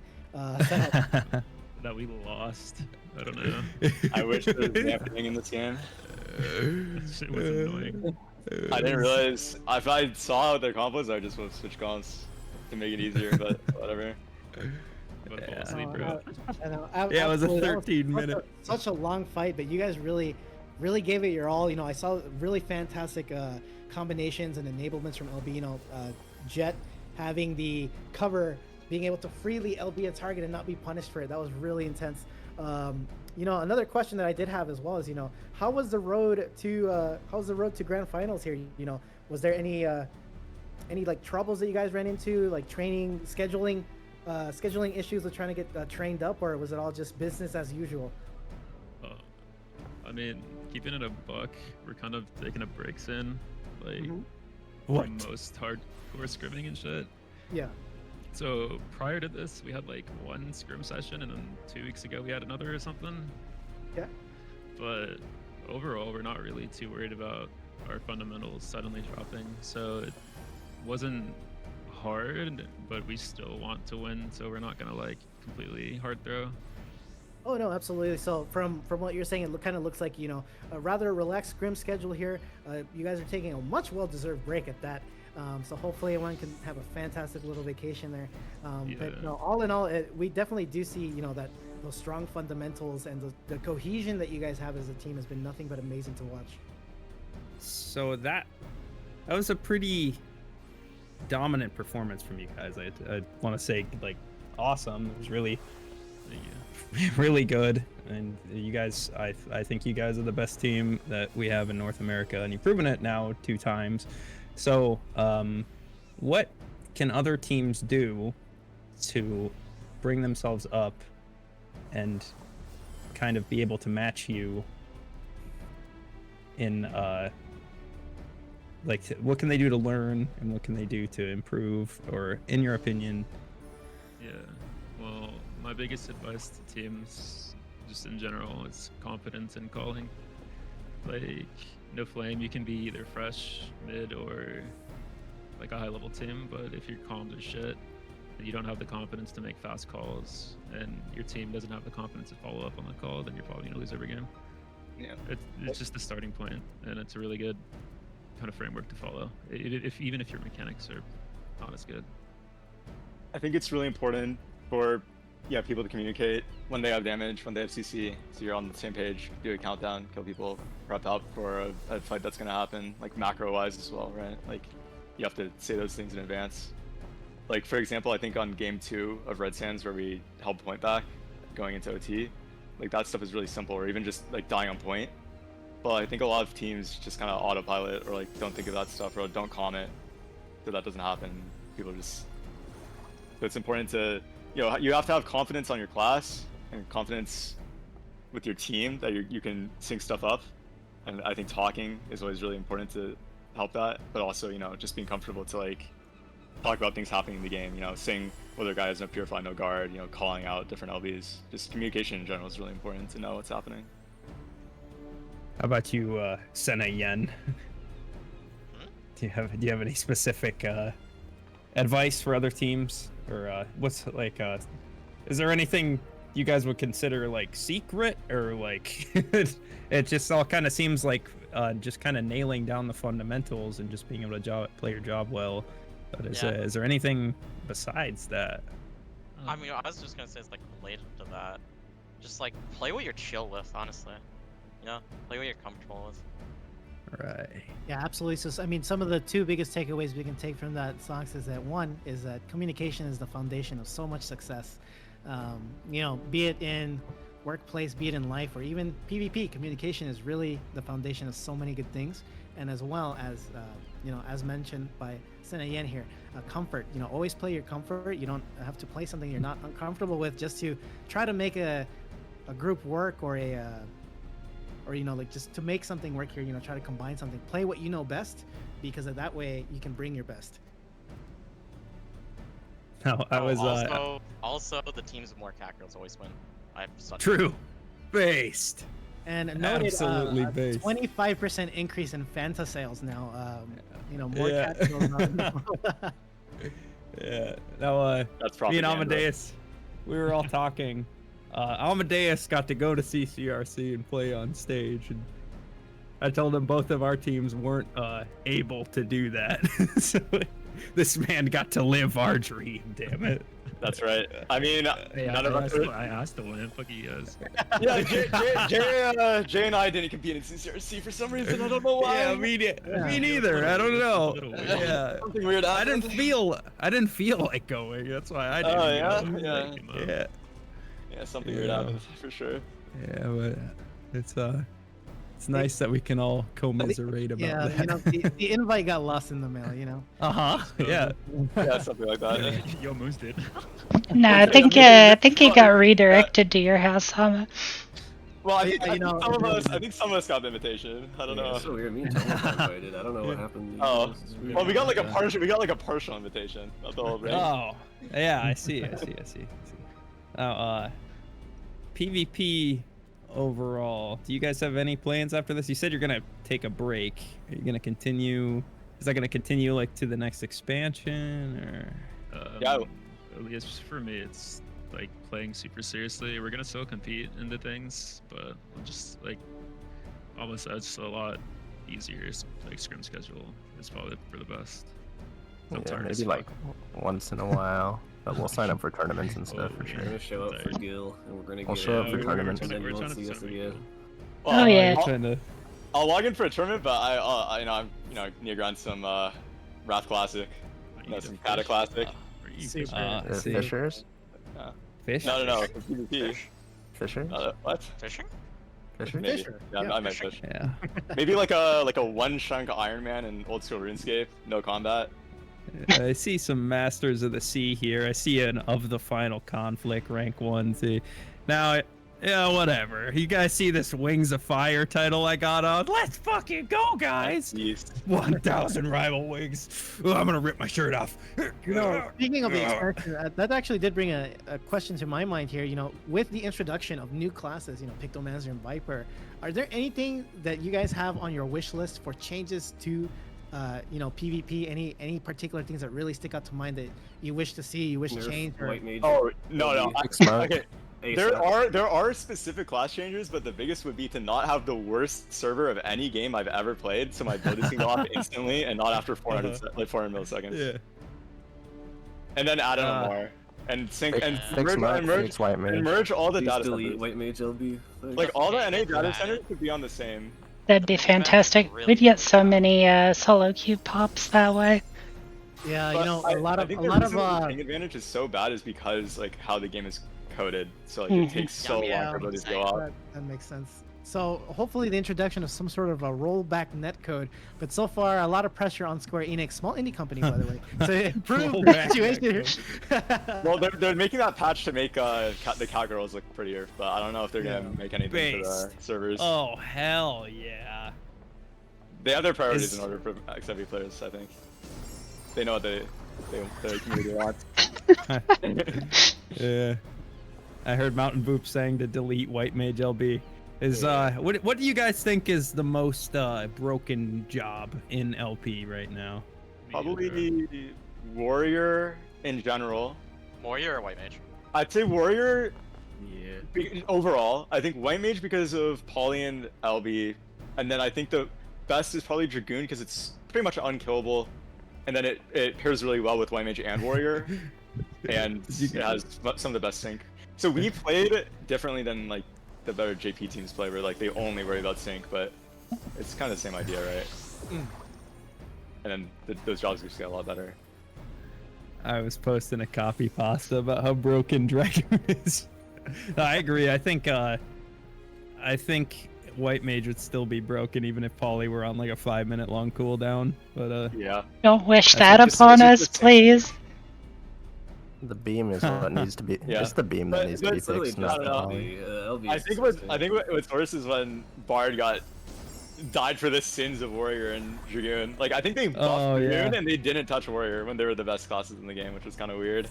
setup? That we lost. I don't know. I wish there was happening in this game. That shit was annoying. I didn't realize. If I saw their combos, I just would switch comps to make it easier, but whatever. But fall Yeah. asleep, bro. I know, Yeah, it was a absolutely. That was 13-minute. such a long fight, but you guys really gave it your all. I saw really fantastic combinations and enablements from LB. Jet having the cover, being able to freely LB a target and not be punished for it. That was really intense. Another question that I did have as well is, how was the road to grand finals here? Was there any like troubles that you guys ran into, like training, scheduling issues with trying to get trained up, or was it all just business as usual? I mean, keeping it a buck, we're kind of taking a breaks in, like What? from most hardcore scrimming and shit. Yeah. So prior to this, we had like 1 scrim session, and then 2 weeks ago we had another or something. Yeah. But overall, we're not really too worried about our fundamentals suddenly dropping. So it wasn't hard, but we still want to win, so we're not gonna like completely hard throw. Oh no, absolutely. So from what you're saying, it kind of looks like, you know, a rather relaxed, grim schedule here. You guys are taking a much well-deserved break at that. So hopefully everyone can have a fantastic little vacation there. But no, all in all, we definitely do see, you know, that those strong fundamentals and the cohesion that you guys have as a team has been nothing but amazing to watch. So that was a pretty dominant performance from you guys. I want to say, like, awesome. It was really really good, and you guys, I think you guys are the best team that we have in North America, and you've proven it now 2 times. So what can other teams do to bring themselves up and kind of be able to match you in like, what can they do to learn, and what can they do to improve, or in your opinion? Yeah, well, my biggest advice to teams, just in general, is confidence in calling. Like, No Flame, you can be either fresh, mid, or like a high-level team, but if your comms are shit, and you don't have the confidence to make fast calls, and your team doesn't have the confidence to follow up on the call, then you're probably gonna lose every game. Yeah. It's just the starting point, and it's a really good kind of framework to follow, even if your mechanics are not as good. I think it's really important for people to communicate when they have damage, when they have CC, so you're on the same page, do a countdown, kill people, prep up for a fight that's gonna happen, like macro-wise as well, right? Like, you have to say those things in advance. Like, for example, I think on game 2 of Red Sands, where we held point back going into OT, like, that stuff is really simple, or even just like dying on point. But I think a lot of teams just kind of autopilot, or like don't think of that stuff, or don't comment, so that doesn't happen. People just, so it's important to, you know, you have to have confidence on your class and confidence with your team that you can sync stuff up. And I think talking is always really important to help that, but also, you know, just being comfortable to like talk about things happening in the game, you know, saying whether a guy has no Purify, no guard, you know, calling out different LBs. Just communication in general is really important to know what's happening. How about you, Senna Yen? Do you have any specific advice for other teams, or what's like is there anything you guys would consider like secret, or like it just all kind of seems like just kind of nailing down the fundamentals and just being able to play your job well, but is there anything besides that? I mean, I was just gonna say it's like related to that. Just like play what you're chill with, honestly. You know, play what you're comfortable with. Right. Yeah, absolutely. So, I mean, some of the 2 biggest takeaways we can take from that, Sox, is that one is that communication is the foundation of so much success. You know, be it in workplace, be it in life, or even PvP, communication is really the foundation of so many good things. And as well as, you know, as mentioned by Senna Yen here, comfort. You know, always play your comfort. You don't have to play something you're not uncomfortable with just to try to make a group work, or or, you know, like just to make something work here, you know, try to combine something. Play what you know best, because of that way you can bring your best. No, I was also the teams with more CAC girls always win. I've studied. True. Based. And noted, Absolutely based. 25% increase in Fanta sales now. You know, more Yeah. cat girls now. Yeah. Now, That's me and propaganda. Amadeus, we were all talking. Amadeus got to go to CCRC and play on stage, and I told him both of our teams weren't able to do that. So this man got to live our dream. Damn it. That's right. I mean, Hey, none of us. I asked to win. Fuck you guys. Yeah, Jay and I didn't compete in CCRC for some reason. I don't know why. Yeah, me neither. I don't know. Little weird. Yeah. Something weird I happened. didn't feel like going. That's why I didn't. Oh yeah, go. yeah, Yeah. yeah. Something weird Yeah. happened for sure. Yeah, but it's nice that we can all commiserate about Yeah, that. you know, the invite got lost in the mail, you know. Yeah. Yeah, something like that. Yo, Moose did. No, I think he got redirected to your house, Hama. Well, I Yeah, think, you know, I think some of us got the invitation. I don't know. It's so weird. Me and Tom got invited. I don't know what happened. Oh, It's just weird. well, we got like a partial invitation. Not the whole ring. Oh, yeah, I see. Now, PvP overall, do you guys have any plans after this? You said you're gonna take a break. Are you gonna continue? Is that gonna continue like to the next expansion, or? Yeah. At least for me, it's like playing super seriously. We're gonna still compete into things, but we'll just like almost that's a lot easier. Like scrim schedule is probably for the best. It's Yeah, hard as maybe like fuck. once in a while. But we'll sign up for tournaments and stuff Oh, for yeah. sure. We're gonna show up for Gil, and we're gonna We'll get show up it. for we're tournaments. and then we're you won't trying to see us sign again. Well, Oh, yeah. Trying to. I'll log in for a tournament, but I'm need to grind some Wrath Classic, I need some a Kata fish. Classic. Are you Super. fishing? The see. Fishers? Fish? No, for PvP. Fishers? What? Fishing? Fishers? Maybe. Fisher, Yeah, yeah. I might fish. Yeah. Maybe like a one chunk Iron Man in old school RuneScape, no combat. I see some Masters of the Sea here. I see an Of the Final Conflict rank 1. See, now, yeah, whatever. You guys see this Wings of Fire title I got on? Let's fucking go, guys! Yeast. 1,000 rival wings. Oh, I'm gonna rip my shirt off. You know, speaking of the expansion, that actually did bring a question to my mind here. You know, with the introduction of new classes, you know, Pictomancer and Viper, are there anything that you guys have on your wish list for changes to, you know, PvP? Any particular things that really stick out to mind that you wish to see, you wish Nerf changed? Or... White Mage. Oh no. Smoke. Okay. There are specific class changes, but the biggest would be to not have the worst server of any game I've ever played, so my build is gonna go off instantly and not after 400 milliseconds. Yeah. And then add in a more and sync and Fix Mud, merge fix White Mage. and merge all the Please data delete centers. White Mage LB. Like all the NA data centers could be on the same. That'd be fantastic. We'd get so many solo queue pops that way. Yeah, But you know, I a think lot the of reason the ping advantage is so bad is because like how the game is coded, so like it takes so long for abilities to go off. that makes sense. So hopefully the introduction of some sort of a rollback netcode, but so far a lot of pressure on Square Enix, small indie company by the way, to improve the Rollback situation. Well, they're making that patch to make the cowgirls look prettier, but I don't know if they're gonna make anything for the servers. Oh, hell yeah. They have their priorities Is- in order for XW players, I think. They know what their community wants. Yeah. I heard Mountain Boop saying to delete White Mage LB. What do you guys think is the most broken job in LP right now? Probably Warrior in general. Warrior or White Mage? I'd say Warrior Yeah. overall. I think White Mage because of Poly and LB, and then I think the best is probably Dragoon because it's pretty much unkillable, and then it pairs really well with White Mage and Warrior, and it has some of the best sync. So we played differently than like the better JP teams play, where like they only worry about sync, but it's kind of the same idea, right? And then those jobs just get a lot better. I was posting a copy pasta about how broken Dragon is. I agree. I think White Mage would still be broken even if Poly were on like a 5-minute long cooldown. But Yeah. Don't wish I that think upon it's us, just- please. The beam is what needs to be. Yeah. It's the beam that But- needs but to be it's Really fixed, just not the know. Poly. LB. I think what worse is when Bard died for the sins of Warrior and Dragoon. Like I think they buffed Oh, Dragoon yeah. and they didn't touch Warrior when they were the best classes in the game, which was kind of weird.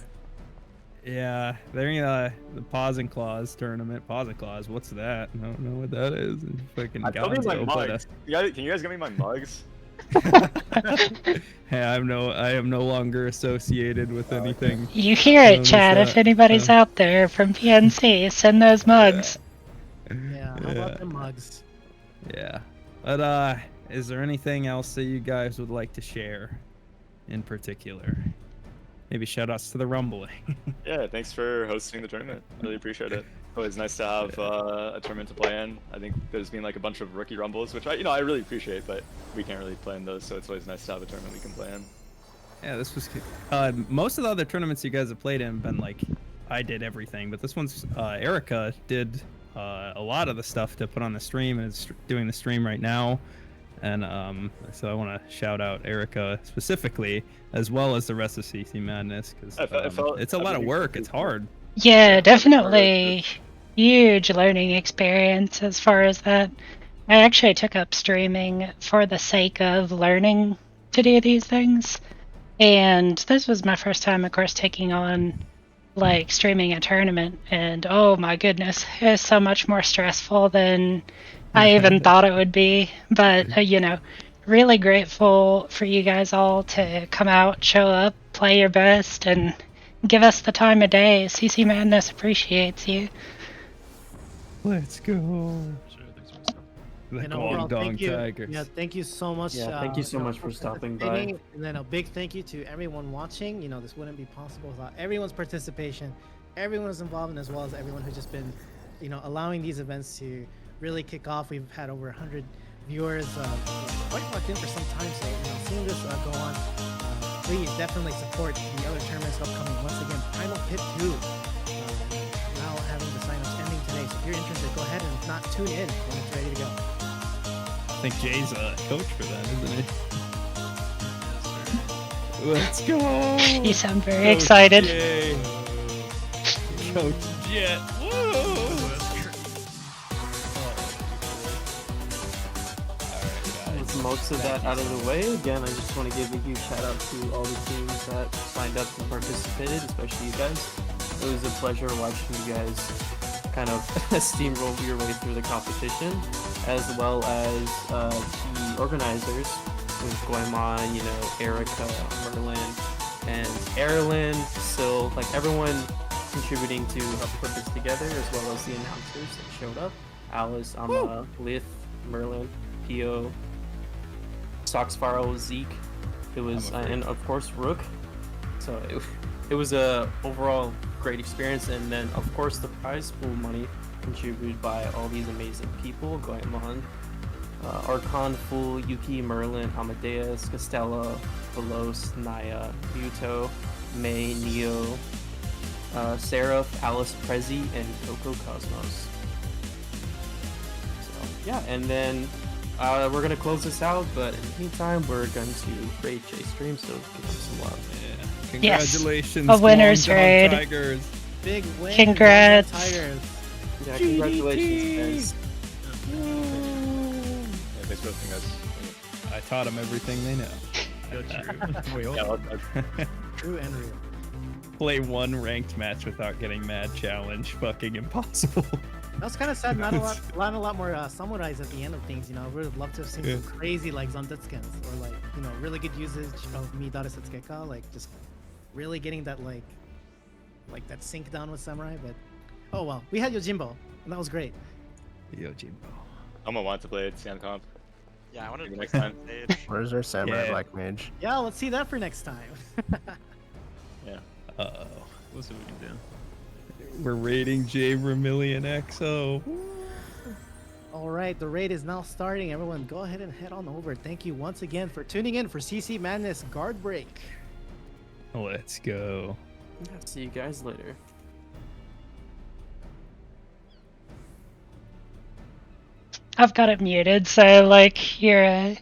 yeah, they're the Paws and Claws tournament. Paws and Claws, what's that? I don't know what that is. Fucking I told you my Gonzo, but, mugs. Can you guys give me my mugs? hey, I am no longer associated with anything. You hear No, it, Chad. there's If anybody's out there from PNC, send those mugs. Yeah, how about the mugs? Yeah. But is there anything else that you guys would like to share in particular? Maybe shout outs to the Rumbling. Yeah, thanks for hosting the tournament. Really appreciate it. Always nice to have a tournament to play in. I think there's been like a bunch of rookie rumbles, which I really appreciate, but we can't really play in those, so it's always nice to have a tournament we can play in. Yeah, this was most of the other tournaments you guys have played in have been like I did everything, but this one's Erica did a lot of the stuff to put on the stream and is doing the stream right now. And so I want to shout out Erica specifically, as well as the rest of CC Madness, because it's a lot of work. It's hard. Yeah, definitely huge learning experience as far as that. I actually took up streaming for the sake of learning to do these things. And this was my first time, of course, taking on like streaming a tournament. And oh my goodness, it's so much more stressful than I even thought it would be. But, you know, really grateful for you guys all to come out, show up, play your best, and give us the time of day. CC Madness appreciates you. Let's go. Sure, thanks for stuff. The And overall, Guangdong thank you. Tigers. Yeah, thank you so much. Yeah, thank you so much for stopping by. participating. And then a big thank you to everyone watching. You know, this wouldn't be possible without everyone's participation. Everyone was involved, and as well as everyone who's just been, you know, allowing these events to really kick off. We've had over 100 viewers, quite locked in for some time. So, you know, seeing this go on, please definitely support the other tournaments upcoming. Once again, Primal Pit 2. Now having the signups ending today. So if you're interested, go ahead and if not, tune in when it's ready to go. I think Jay's a coach for that, isn't he? Yes, sir. Let's go. You sound very Coach excited. Jay. Coach Jet. Whoa. With most of that out of the way, again, I just want to give a huge shout out to all the teams that signed up and participated, especially you guys. It was a pleasure watching you guys kind of steamroll your way through the competition, as well as the organizers, with Goemon, you know, Erica, Merlin, and Erlyn, Sil, like everyone contributing to help put this together, as well as the announcers that showed up. Alice, Amma, Lith, Merlin, Pio, Soxfaro, Zeke. It was, and of course Rook. So it was a overall great experience, and then of course the prize pool money contributed by all these amazing people: Goemon, Archon, Fool, Yuki, Merlin, Amadeus, Castella, Velos, Naya, Muto, May, Neo, Seraph, Alice, Prezi, and Coco Cosmos. So yeah, and then we're gonna close this out, but in the meantime, we're going to raid J Stream, so give them some love. Yeah. Yes, Congratulations, a winner's Guangdong raid. Tigers. Big win. Congrats. Tigers. Yeah, congratulations, guys. Yeah, thanks for listening, guys. I taught them everything they know. We all Yeah, well, True and real. Play one ranked match without getting mad challenge. Fucking impossible. That was kind of sad. Not a lot more samurais at the end of things. You know, I would have loved to have seen some crazy like Zantetskens or like, you know, really good usage of Midare Setsukeka, like just really getting that like that sync down with samurai. But oh well, we had Yojimbo and that was great. Yojimbo. I'm gonna want to play at Siam Comp. Yeah, I wanted to Maybe play next some time. stage. Where's our Samurai Yeah. Black Mage? Yeah, let's see that for next time. Yeah. Uh-oh. We'll see what we can do. We're raiding J Vermilion XO. All right, the raid is now starting. Everyone, go ahead and head on over. Thank you once again for tuning in for CC Madness Guard Break. Let's go. Yeah, see you guys later. I've got it muted, so like you're